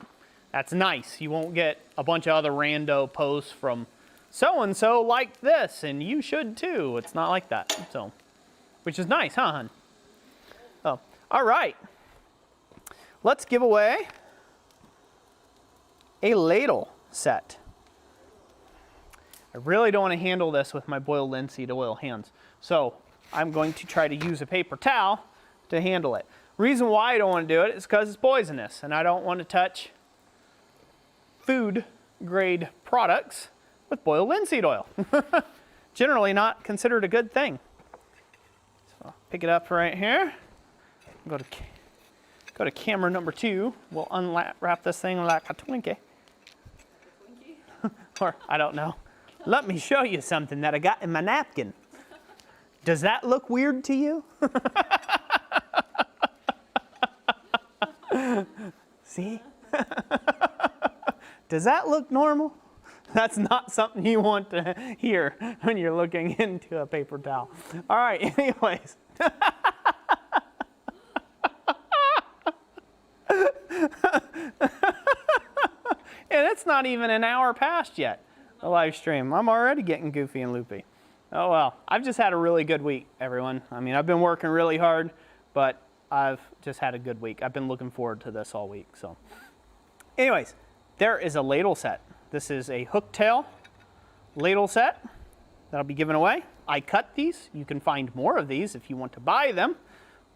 That's nice. You won't get a bunch of other rando posts from so-and-so like this, and you should too. It's not like that, so, which is nice, huh, hon? Oh, all right. Let's give away a ladle set. I really don't want to handle this with my boiled linseed oil hands, so I'm going to try to use a paper towel to handle it. Reason why I don't want to do it is because it's poisonous, and I don't want to touch food grade products with boiled linseed oil. Generally not considered a good thing. So I'll pick it up right here. Go to camera number 2. We'll unwrap this thing like a Twinkie. Or, I don't know. Let me show you something that I got in my napkin. Does that look weird to you? See? Does that look normal? That's not something you want to hear when you're looking into a paper towel. All right, anyways. And it's not even an hour past yet, the live stream. I'm already getting goofy and loopy. Oh well, I've just had a really good week, everyone. I mean, I've been working really hard, but I've just had a good week. I've been looking forward to this all week. So anyways, there is a ladle set. This is a hooktail ladle set that I'll be giving away. I cut these. You can find more of these if you want to buy them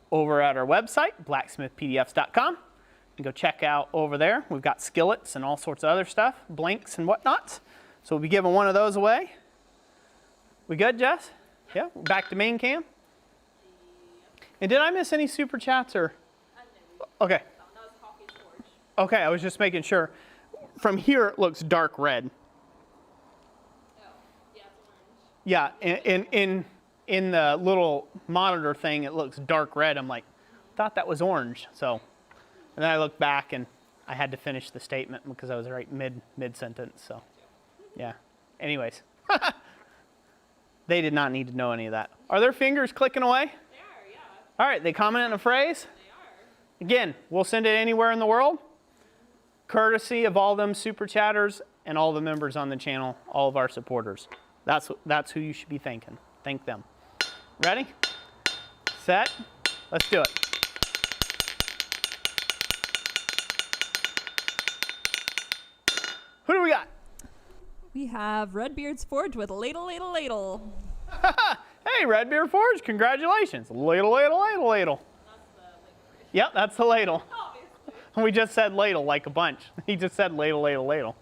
over at our website, blacksmithpdfs.com. You can go check out over there. We've got skillets and all sorts of other stuff, blanks and whatnot. So we'll be giving one of those away. We good, Jess? Yeah, we're back to main cam. And did I miss any super chats or? Okay. Okay, I was just making sure. From here, it looks dark red. Oh, yeah, it's orange. Yeah, in the little monitor thing, it looks dark red. I'm like, thought that was orange. So, and then I looked back and I had to finish the statement because I was right mid sentence. So, yeah. Anyways, they did not need to know any of that. Are their fingers clicking away? They are, yeah. All right, they commenting a phrase? They are. Again, we'll send it anywhere in the world. Courtesy of all them super chatters and all the members on the channel, all of our supporters. That's who you should be thanking. Thank them. Ready? Set? Let's do it. Who do we got? We have Redbeard's Forge with ladle, ladle, ladle. Hey, Redbeard Forge, congratulations. Ladle, ladle, ladle, ladle. That's the ladle. Yep, that's the ladle. Obviously. We just said ladle like a bunch. He just said ladle, ladle, ladle.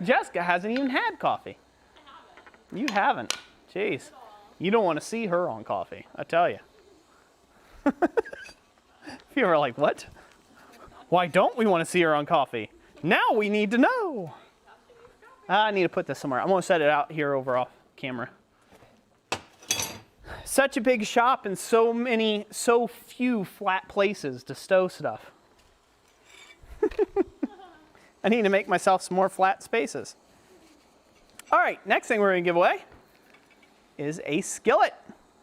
Jessica hasn't even had coffee. I haven't. You haven't. Jeez. You don't want to see her on coffee, I tell you. People are like, what? Why don't we want to see her on coffee? Now we need to know. I need to put this somewhere. I'm going to set it out here over off camera. Such a big shop and so few flat places to stow stuff. I need to make myself some more flat spaces. All right, next thing we're going to give away is a skillet.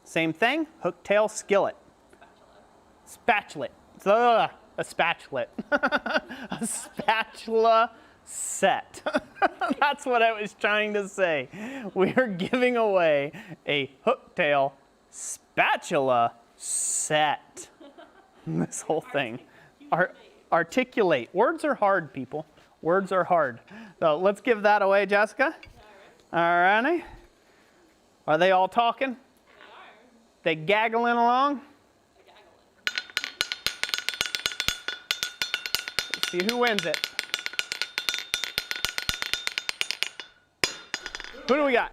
Same thing, hooktail skillet. Spatula. A spatula. A spatula set. That's what I was trying to say. We are giving away a hooktail spatula set. This whole thing. Articulate. Words are hard, people. Words are hard. So let's give that away, Jessica. All righty. Are they all talking? They are. They gaggling along? Let's see who wins it. Who do we got?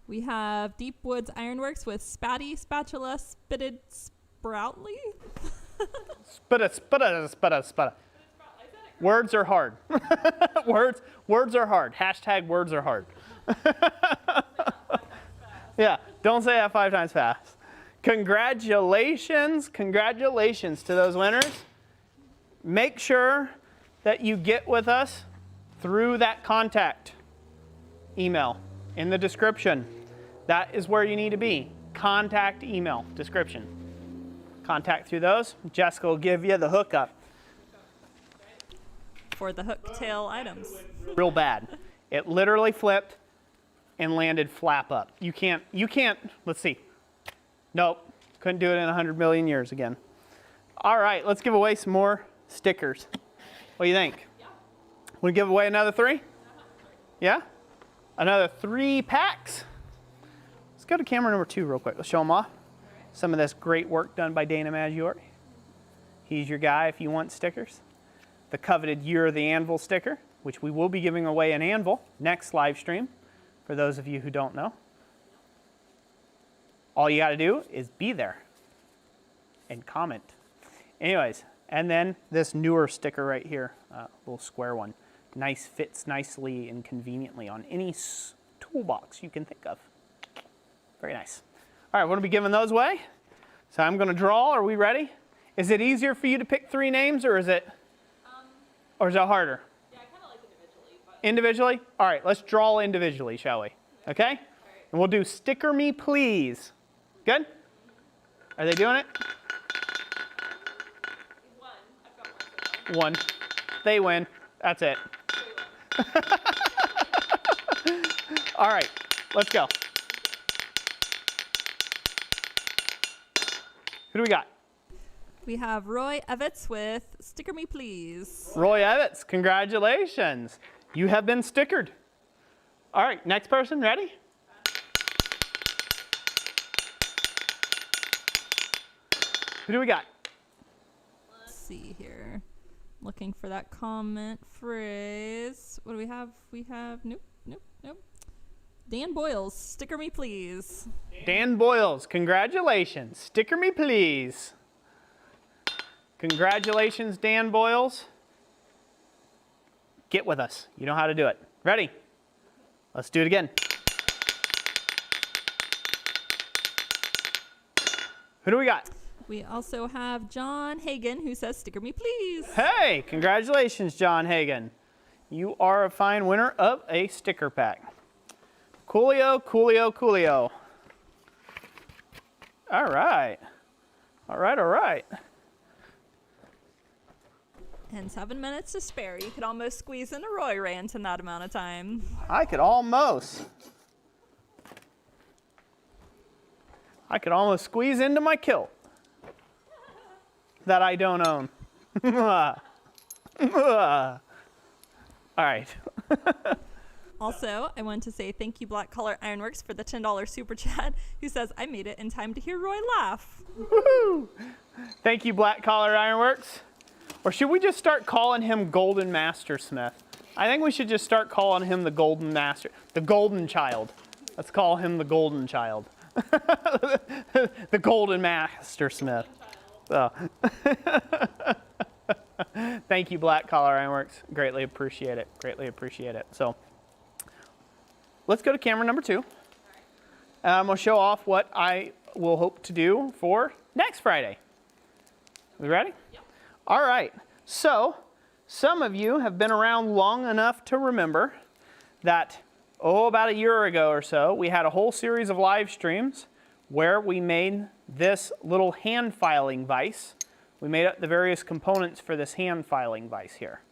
We have Deep Woods Ironworks with spatula spitted sproutly. Sputta. Words are hard. words are hard. Hashtag words are hard. Yeah, don't say that 5 times fast. Congratulations to those winners. Make sure that you get with us through that contact email in the description. That is where you need to be. Contact, email, description. Contact through those. Jessica will give you the hookup. For the hook tail items. Real bad. It literally flipped and landed flap up. You can't, let's see. Nope, couldn't do it in 100 million years again. All right, let's give away some more stickers. What do you think? Yeah. Want to give away another 3? Yeah? Another 3 packs? Let's go to camera number 2 real quick. Let's show them off. Some of this great work done by Dana Maggiore. He's your guy if you want stickers. The coveted Year of the Anvil sticker, which we will be giving away an anvil next live stream, for those of you who don't know. All you got to do is be there and comment. Anyways, and then this newer sticker right here, little square one. Nice, fits nicely and conveniently on any toolbox you can think of. Very nice. All right, we're going to be giving those away. So I'm going to draw. Are we ready? Is it easier for you to pick 3 names, or is it harder? Yeah, I kind of like individually. But... Individually? All right, let's draw individually, shall we? Okay? Right. And we'll do sticker me, please. Good? Are they doing it? One. I've got one. They win. That's it. All right, let's go. Who do we got? We have Roy Evitz with Sticker Me Please. Roy Evitz, congratulations. You have been stickered. All right, next person, ready? Who do we got? Let's see here. Looking for that comment phrase. What do we have? We have, nope. Dan Boyles, Sticker Me Please. Dan Boyles, congratulations. Sticker me please. Congratulations, Dan Boyles. Get with us. You know how to do it. Ready? Let's do it again. Who do we got? We also have John Hagan, who says, Sticker Me Please. Hey, congratulations, John Hagan. You are a fine winner of a sticker pack. Coolio, coolio, coolio. All right. All right. And 7 minutes to spare. You could almost squeeze in a Roy rant in that amount of time. I could almost squeeze into my kilt that I don't own. All right. Also, I want to say thank you, Black Collar Ironworks, for the $10 super chat, who says, I made it in time to hear Roy laugh. Woohoo! Thank you, Black Collar Ironworks. Or should we just start calling him Golden Master Smith? I think we should just start calling him the Golden Master, the Golden Child. Let's call him the Golden Child. The Golden Master Smith. So. Thank you, Black Collar Ironworks. Greatly appreciate it. Greatly appreciate it. So let's go to camera number 2. I'm going to show off what I will hope to do for next Friday. We ready? Yep. All right. So some of you have been around long enough to remember that, about a year ago or so, we had a whole series of live streams where we made this little hand filing vise. We made up the various components for this hand filing vise here.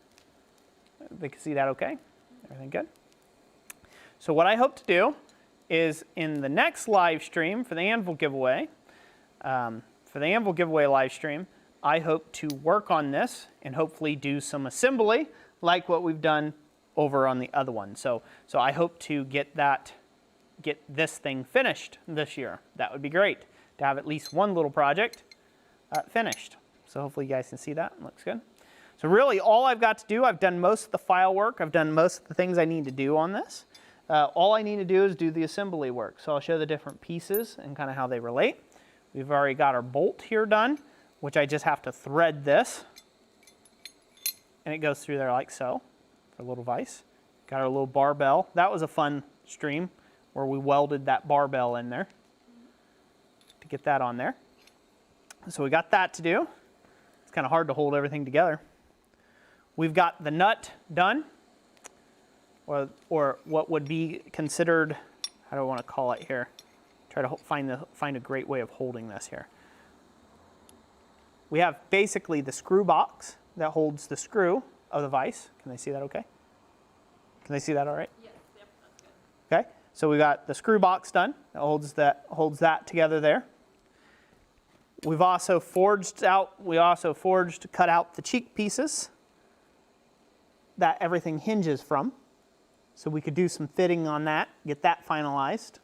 They can see that okay? Everything good? So what I hope to do is in the next live stream for the anvil giveaway, live stream, I hope to work on this and hopefully do some assembly like what we've done over on the other one. So I hope to get this thing finished this year. That would be great to have at least one little project finished. So hopefully you guys can see that. It looks good. So really all I've got to do, I've done most of the file work. I've done most of the things I need to do on this. All I need to do is do the assembly work. So I'll show the different pieces and kind of how they relate. We've already got our bolt here done, which I just have to thread this. And it goes through there like so, for a little vise. Got our little barbell. That was a fun stream where we welded that barbell in there to get that on there. So we got that to do. It's kind of hard to hold everything together. We've got the nut done, or what would be considered how do I want to call it here? Try to find a great way of holding this here. We have basically the screw box that holds the screw of the vise. Can they see that okay? Can they see that all right? Yes, yep, that's good. Okay, so we got the screw box done. That holds that together there. We've also cut out the cheek pieces that everything hinges from. So we could do some fitting on that, get that finalized.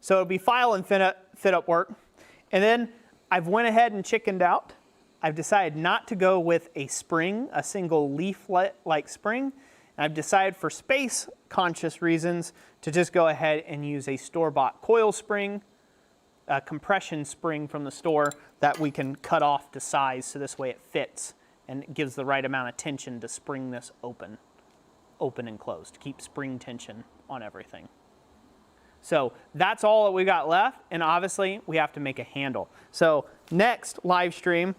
So it'll be file and fit up work. And then I've went ahead and chickened out. I've decided not to go with a spring, a single leaflet-like spring. And I've decided for space-conscious reasons to just go ahead and use a store-bought coil spring, a compression spring from the store that we can cut off to size so this way it fits and it gives the right amount of tension to spring this open and closed, to keep spring tension on everything. So that's all that we got left, and obviously we have to make a handle. So next live stream,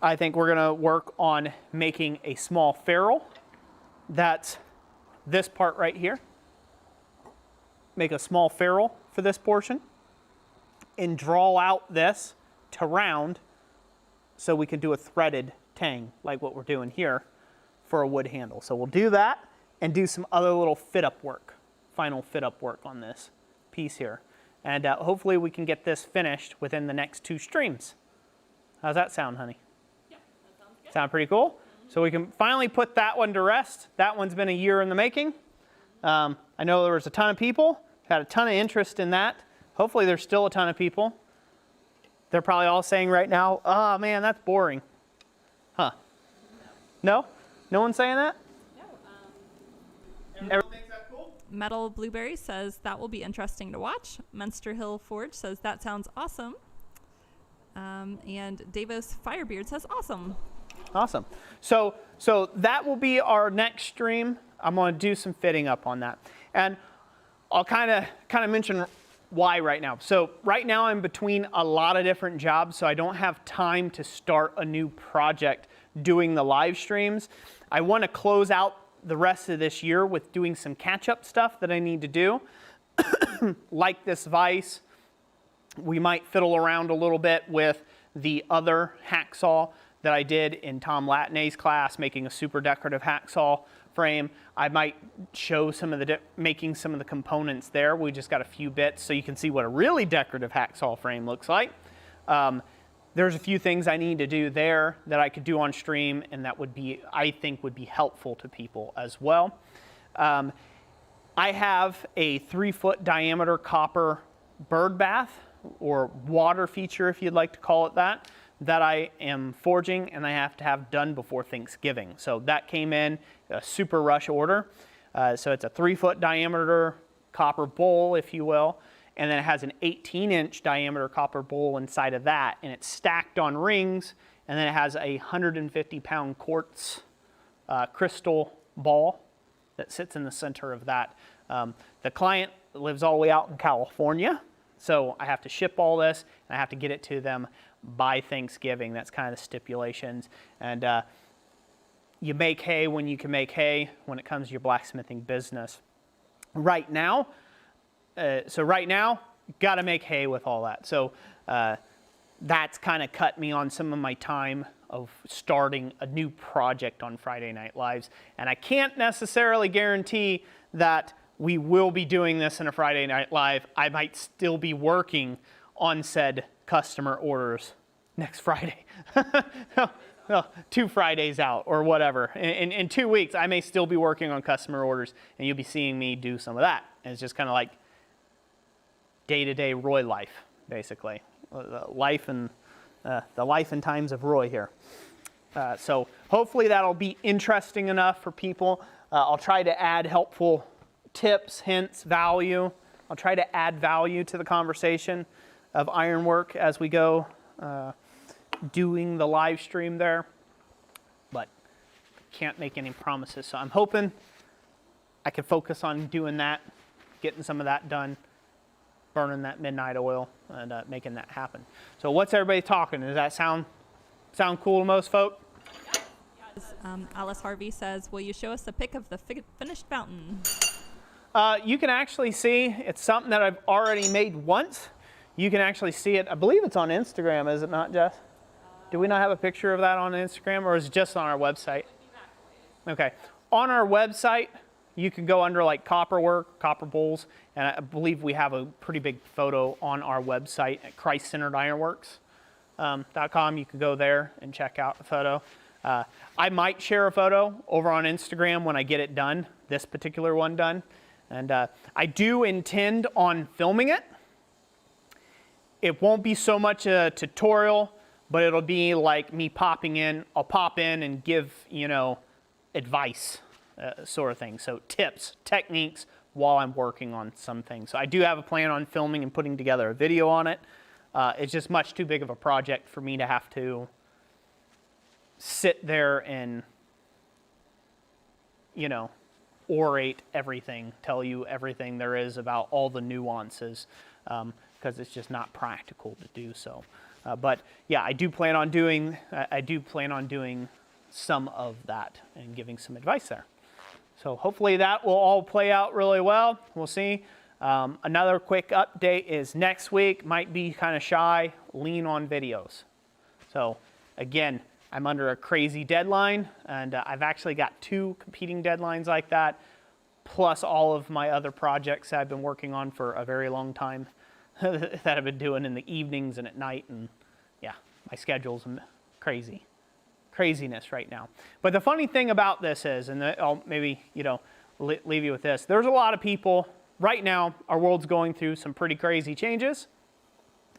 I think we're gonna work on making a small ferrule. That's this part right here. Make a small ferrule for this portion and draw out this to round so we can do a threaded tang like what we're doing here for a wood handle. So we'll do that and do some other little final fit up work on this piece here. And hopefully we can get this finished within the next 2 streams. How's that sound, honey? Yeah, that sounds good. Sound pretty cool? So we can finally put that one to rest. That one's been a year in the making. I know there was a ton of people, had a ton of interest in that. Hopefully there's still a ton of people. They're probably all saying right now, oh man, that's boring. Huh? No? No one's saying that? No. Everyone thinks that's cool? Metal Blueberry says that will be interesting to watch. Munster Hill Forge says that sounds awesome. And Davos Firebeard says awesome. Awesome. So that will be our next stream. I'm going to do some fitting up on that. And I'll kind of mention why right now. So right now I'm between a lot of different jobs, so I don't have time to start a new project doing the live streams. I want to close out the rest of this year with doing some catch-up stuff that I need to do, like this vise. We might fiddle around a little bit with the other hacksaw that I did in Tom Latney's class, making a super decorative hacksaw frame. I might show some of the making some of the components there. We just got a few bits so you can see what a really decorative hacksaw frame looks like. There's a few things I need to do there that I could do on stream, and that would be, I think, would be helpful to people as well. I have a 3-foot diameter copper bird bath, or water feature if you'd like to call it that I am forging and I have to have done before Thanksgiving. So that came in a super rush order. So it's a 3-foot diameter copper bowl, if you will, and then it has an 18-inch diameter copper bowl inside of that, and it's stacked on rings, and then it has a 150-pound quartz crystal ball that sits in the center of that. The client lives all the way out in California, so I have to ship all this, and I have to get it to them by Thanksgiving. That's kind of the stipulations. And you make hay when you can make hay when it comes to your blacksmithing business. Right now, got to make hay with all that. So that's kind of cut me on some of my time of starting a new project on Friday Night Lives. And I can't necessarily guarantee that we will be doing this in a Friday Night Live. I might still be working on said customer orders next Friday. No, 2 Fridays out or whatever. In 2 weeks, I may still be working on customer orders, and you'll be seeing me do some of that. And it's just kind of like day-to-day Roy life, basically. The life and times of Roy here. So hopefully that'll be interesting enough for people. I'll try to add helpful tips, hints, value. I'll try to add value to the conversation of ironwork as we go doing the live stream there, but can't make any promises. So I'm hoping I can focus on doing that, getting some of that done, burning that midnight oil, and making that happen. So what's everybody talking? Does that sound cool to most folk? Alice Harvey says, will you show us a pic of the finished fountain? You can actually see, it's something that I've already made once. You can actually see it, I believe it's on Instagram, is it not, Jess? Do we not have a picture of that on Instagram, or is it just on our website? Okay, on our website, you can go under like copper work, copper bowls, and I believe we have a pretty big photo on our website at Christ-centered-ironworks.com. You can go there and check out the photo. I might share a photo over on Instagram when I get it done, this particular one done. And I do intend on filming it. It won't be so much a tutorial, but it'll be like me popping in. I'll pop in and give, you know, advice sort of thing. So tips, techniques while I'm working on some things. So I do have a plan on filming and putting together a video on it. It's just much too big of a project for me to have to sit there and, you know, orate everything, tell you everything there is about all the nuances, because it's just not practical to do so. But yeah, I do plan on doing some of that and giving some advice there. So hopefully that will all play out really well. We'll see. Another quick update is next week might be kind of shy, lean on videos. So again, I'm under a crazy deadline, and I've actually got 2 competing deadlines like that, plus all of my other projects I've been working on for a very long time that I've been doing in the evenings and at night, and yeah, my schedule's craziness right now. But the funny thing about this is, and I'll maybe, you know, leave you with this, there's a lot of people, right now, our world's going through some pretty crazy changes,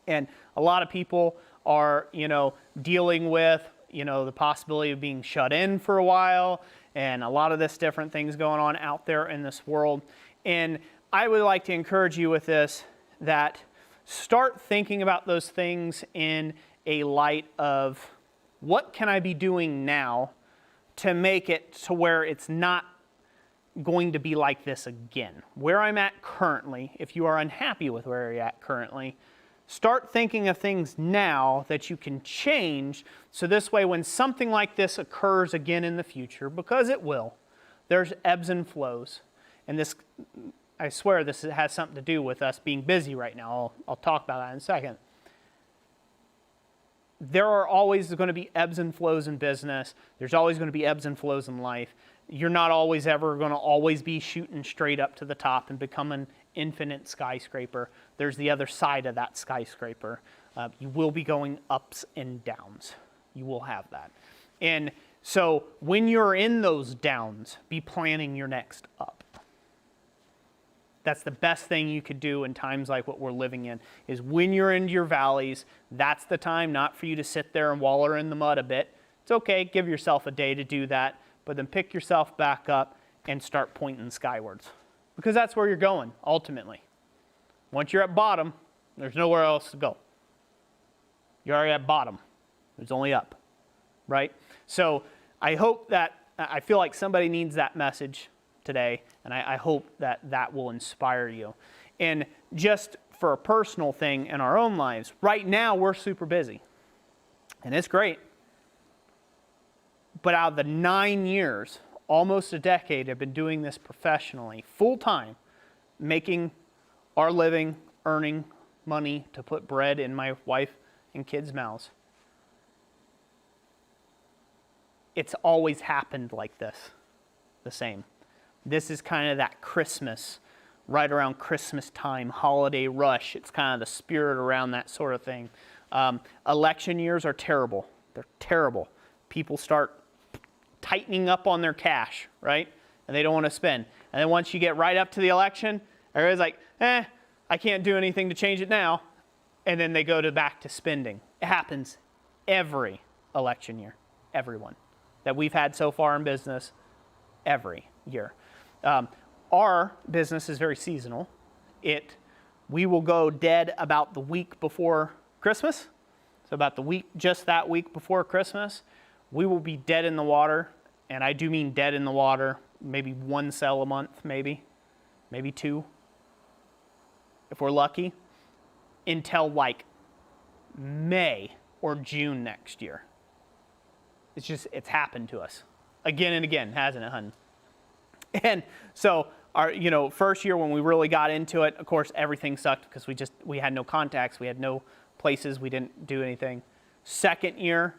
and a lot of people are, you know, dealing with, you know, the possibility of being shut in for a while, and a lot of this different things going on out there in this world. And I would like to encourage you with this, that start thinking about those things in a light of, what can I be doing now to make it to where it's not going to be like this again? Where I'm at currently, if you are unhappy with where you're at currently, start thinking of things now that you can change, so this way when something like this occurs again in the future, because it will, there's ebbs and flows. And this, I swear this has something to do with us being busy right now. I'll talk about that in a second. There are always going to be ebbs and flows in business. There's always going to be ebbs and flows in life. You're not always ever going to always be shooting straight up to the top and become an infinite skyscraper. There's the other side of that skyscraper. You will be going ups and downs. You will have that. And so when you're in those downs, be planning your next up. That's the best thing you could do in times like what we're living in, is when you're in your valleys, that's the time not for you to sit there and waller in the mud a bit. It's okay, give yourself a day to do that, but then pick yourself back up and start pointing skywards. Because that's where you're going, ultimately. Once you're at bottom, there's nowhere else to go. You're already at bottom. There's only up, right? So I hope that, I feel like somebody needs that message today, and I hope that that will inspire you. And just for a personal thing in our own lives, right now we're super busy, and it's great. But out of the 9 years, almost a decade, I've been doing this professionally, full time, making our living, earning money to put bread in my wife and kids' mouths. It's always happened like this, the same. This is kind of that Christmas, right around Christmas time, holiday rush. It's kind of the spirit around that sort of thing. Election years are terrible. They're terrible. People start tightening up on their cash, right? And they don't want to spend. And then once you get right up to the election, everybody's like, I can't do anything to change it now. And then they go back to spending. It happens every election year, everyone that we've had so far in business, every year. Our business is very seasonal. We will go dead about the week before Christmas. So about the week, just that week before Christmas, we will be dead in the water. And I do mean dead in the water, maybe 1 sale a month, maybe 2, if we're lucky, until like May or June next year. It's happened to us again and again, hasn't it, hun? And so our, first year when we really got into it, of course, everything sucked because we had no contacts, we had no places, we didn't do anything. Second year,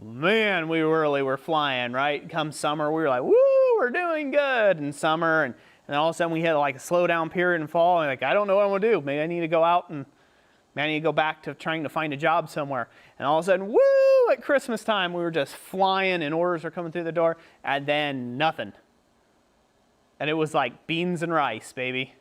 man, we really were flying, right? Come summer, we were like, woo, we're doing good in summer, and all of a sudden we hit like a slow down period in fall, and like, I don't know what I'm gonna do. Maybe I need to go out and maybe I need to go back to trying to find a job somewhere. And all of a sudden, woo, at Christmas time, we were just flying and orders are coming through the door, and then nothing. And it was like beans and rice, baby,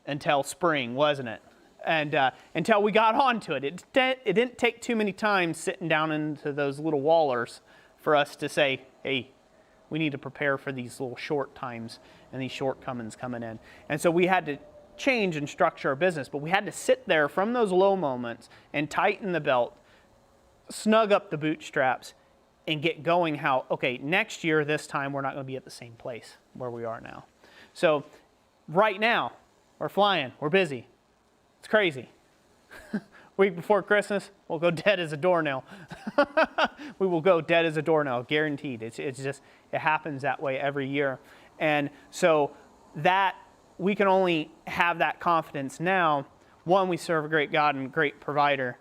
until spring, wasn't it? And until we got onto it. It didn't take too many times sitting down into those little wallers for us to say, hey, we need to prepare for these little short times and these shortcomings coming in. And so we had to change and structure our business, but we had to sit there from those low moments and tighten the belt, snug up the bootstraps, and get going how, okay, next year, this time, we're not going to be at the same place where we are now. So right now, we're flying, we're busy. It's crazy. Week before Christmas, we'll go dead as a doornail. We will go dead as a doornail, guaranteed. It's just, it happens that way every year. And so that, we can only have that confidence now. One, we serve a great God and great provider.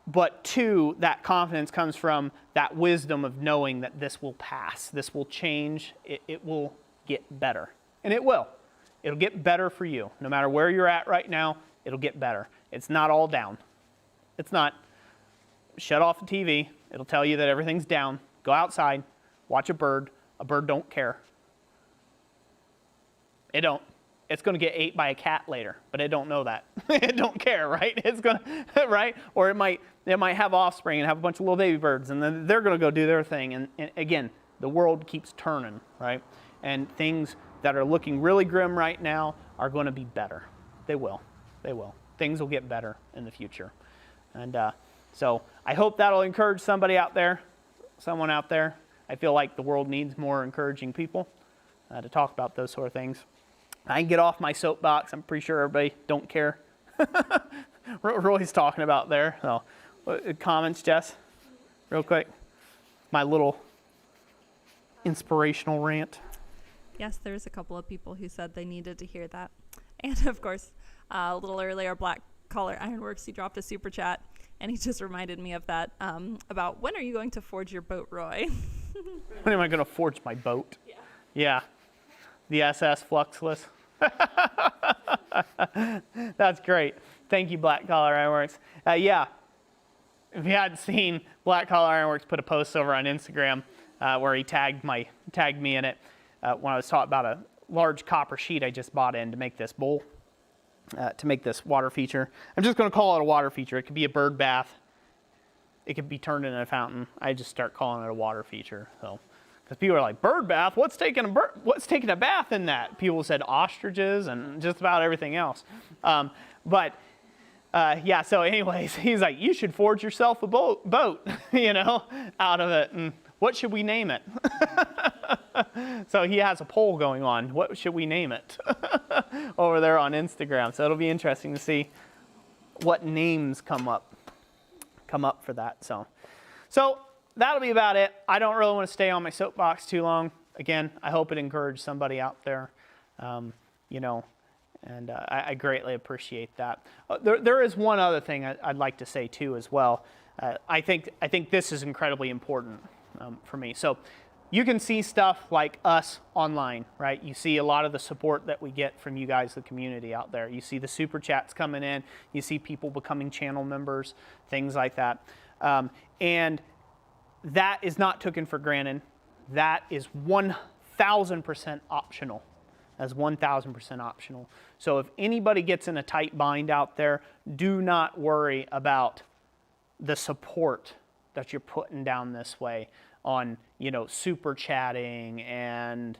But two, that confidence comes from that wisdom of knowing that this will pass, this will change, it will get better. And it will. It'll get better for you. No matter where you're at right now, it'll get better. It's not all down. It's not. Shut off the TV. It'll tell you that everything's down. Go outside. Watch a bird. A bird don't care. It don't. It's going to get ate by a cat later, but it don't know that. It don't care, right? It's going to, right? Or it might have offspring and have a bunch of little baby birds, and then they're going to go do their thing. And again, the world keeps turning, right? And things that are looking really grim right now are going to be better. They will. They will. Things will get better in the future. And so I hope that'll encourage somebody out there, someone out there. I feel like the world needs more encouraging people to talk about those sort of things. I can get off my soapbox. I'm pretty sure everybody don't care. Roy's talking about there. So, comments, Jess, real quick. My little inspirational rant. Yes, there's a couple of people who said they needed to hear that. And of course, a little earlier, Black Collar Ironworks, he dropped a super chat, and he just reminded me of that, about when are you going to forge your boat, Roy? When am I going to forge my boat? Yeah. The SS Fluxless. That's great. Thank you, Black Collar Ironworks. Yeah, if you hadn't seen, Black Collar Ironworks put a post over on Instagram where he tagged me in it when I was talking about a large copper sheet I just bought in to make this bowl, to make this water feature. I'm just going to call it a water feature. It could be a bird bath. It could be turned into a fountain. I just start calling it a water feature. So, because people are like, bird bath? What's taking a bath in that? People said ostriches and just about everything else. Yeah, so anyways, he's like, you should forge yourself a boat, out of it. And what should we name it? So he has a poll going on. What should we name it? Over there on Instagram. So it'll be interesting to see what names come up for that. So that'll be about it. I don't really want to stay on my soapbox too long. Again, I hope it encouraged somebody out there, and I greatly appreciate that. There is one other thing I'd like to say too as well. I think this is incredibly important for me. So you can see stuff like us online, right? You see a lot of the support that we get from you guys, the community out there. You see the super chats coming in. You see people becoming channel members, things like that. And that is not taken for granted. That is 1,000% optional. That's 1,000% optional. So if anybody gets in a tight bind out there, do not worry about the support that you're putting down this way on, super chatting and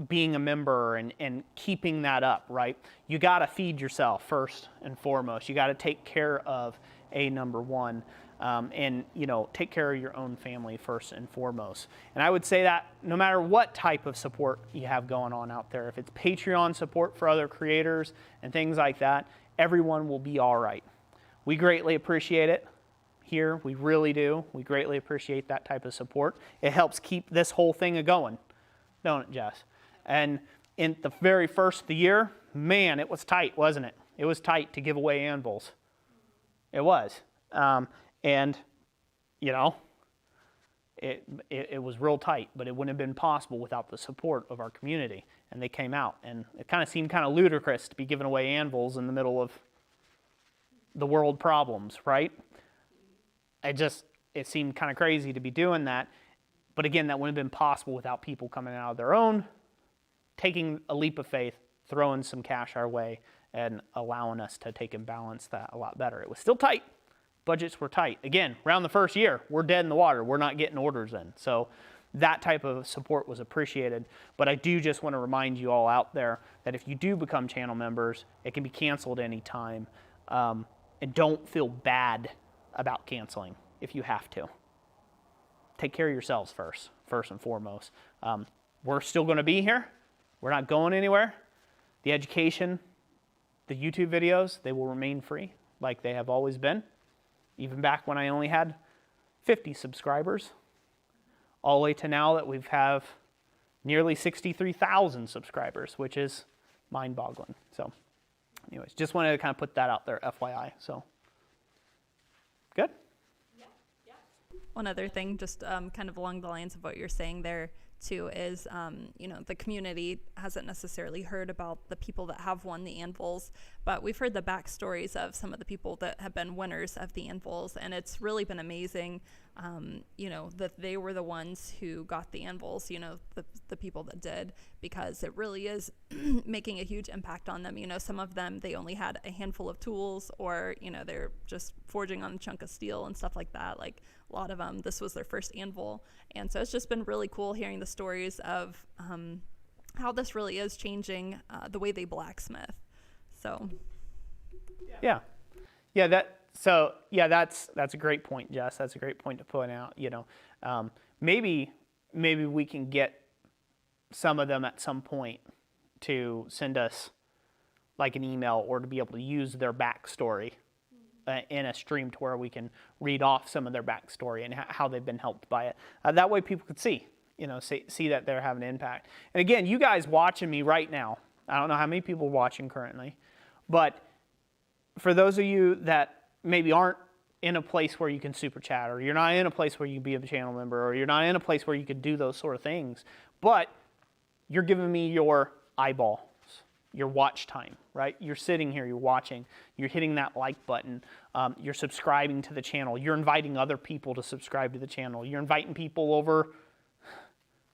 being a member and keeping that up, right? You got to feed yourself first and foremost. You got to take care of number one. And take care of your own family first and foremost. And I would say that no matter what type of support you have going on out there, if it's Patreon support for other creators and things like that, everyone will be all right. We greatly appreciate it here. We really do. We greatly appreciate that type of support. It helps keep this whole thing a-going, don't it, Jess? And in the very first of the year, man, it was tight, wasn't it? It was tight to give away anvils. It was. And, you know, it was real tight, but it wouldn't have been possible without the support of our community. And they came out, and it kind of seemed kind of ludicrous to be giving away anvils in the middle of the world problems, right? It seemed kind of crazy to be doing that. But again, that wouldn't have been possible without people coming out of their own, taking a leap of faith, throwing some cash our way, and allowing us to take and balance that a lot better. It was still tight. Budgets were tight. Again, around the first year, we're dead in the water. We're not getting orders in. So that type of support was appreciated. But I do just want to remind you all out there that if you do become channel members, it can be canceled anytime. And don't feel bad about canceling if you have to. Take care of yourselves first and foremost. We're still going to be here. We're not going anywhere. The education, the YouTube videos, they will remain free like they have always been. Even back when I only had 50 subscribers, all the way to now that we have nearly 63,000 subscribers, which is mind-boggling. So anyways, just wanted to kind of put that out there, FYI. So, good? Yeah. One other thing, just kind of along the lines of what you're saying there, too, is, you know, the community hasn't necessarily heard about the people that have won the anvils, but we've heard the backstories of some of the people that have been winners of the anvils, and it's really been amazing, you know, that they were the ones who got the anvils, you know, the people that did, because it really is making a huge impact on them. You know, some of them, they only had a handful of tools, or, you know, they're just forging on a chunk of steel and stuff like that. Like, a lot of them, this was their first anvil. And so it's just been really cool hearing the stories of how this really is changing the way they blacksmith. So. Yeah. That's a great point, Jess. That's a great point to point out. You know, maybe we can get some of them at some point to send us like an email, or to be able to use their backstory in a stream to where we can read off some of their backstory and how they've been helped by it. That way people could see, you know, see that they're having an impact. And again, you guys watching me right now, I don't know how many people are watching currently, but for those of you that maybe aren't in a place where you can super chat, or you're not in a place where you can be a channel member, or you're not in a place where you could do those sort of things, but you're giving me your eyeball, your watch time, right? You're sitting here, you're watching, you're hitting that like button, you're subscribing to the channel, you're inviting other people to subscribe to the channel, you're inviting people over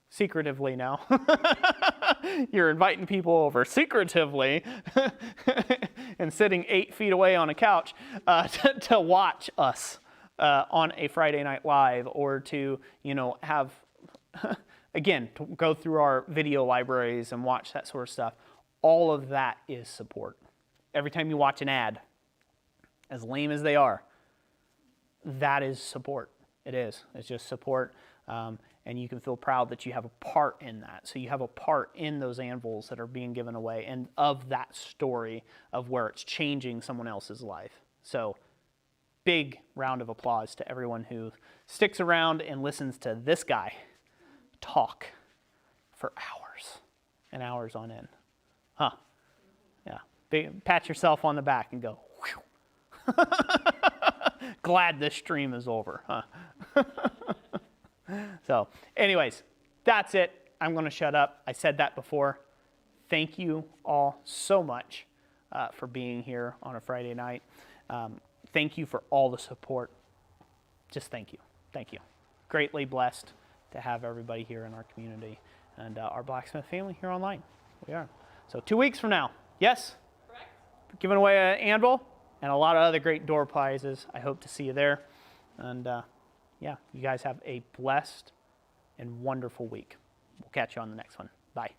secretively now. You're inviting people over secretively and sitting 8 feet away on a couch to watch us on a Friday Night Live, or to, you know, have, again, to go through our video libraries and watch that sort of stuff. All of that is support. Every time you watch an ad, as lame as they are, that is support. It is. It's just support. And you can feel proud that you have a part in that. So you have a part in those anvils that are being given away, and of that story of where it's changing someone else's life. So big round of applause to everyone who sticks around and listens to this guy talk for hours and hours on end. Huh. Yeah. Pat yourself on the back and go, whew. Glad this stream is over, huh? So, anyways, that's it. I'm going to shut up. I said that before. Thank you all so much for being here on a Friday night. Thank you for all the support. Just thank you. Thank you. Greatly blessed to have everybody here in our community and our Blacksmith family here online. We are. So 2 weeks from now, yes? Correct. Giving away an anvil and a lot of other great door prizes. I hope to see you there. And yeah, you guys have a blessed and wonderful week. We'll catch you on the next one. Bye.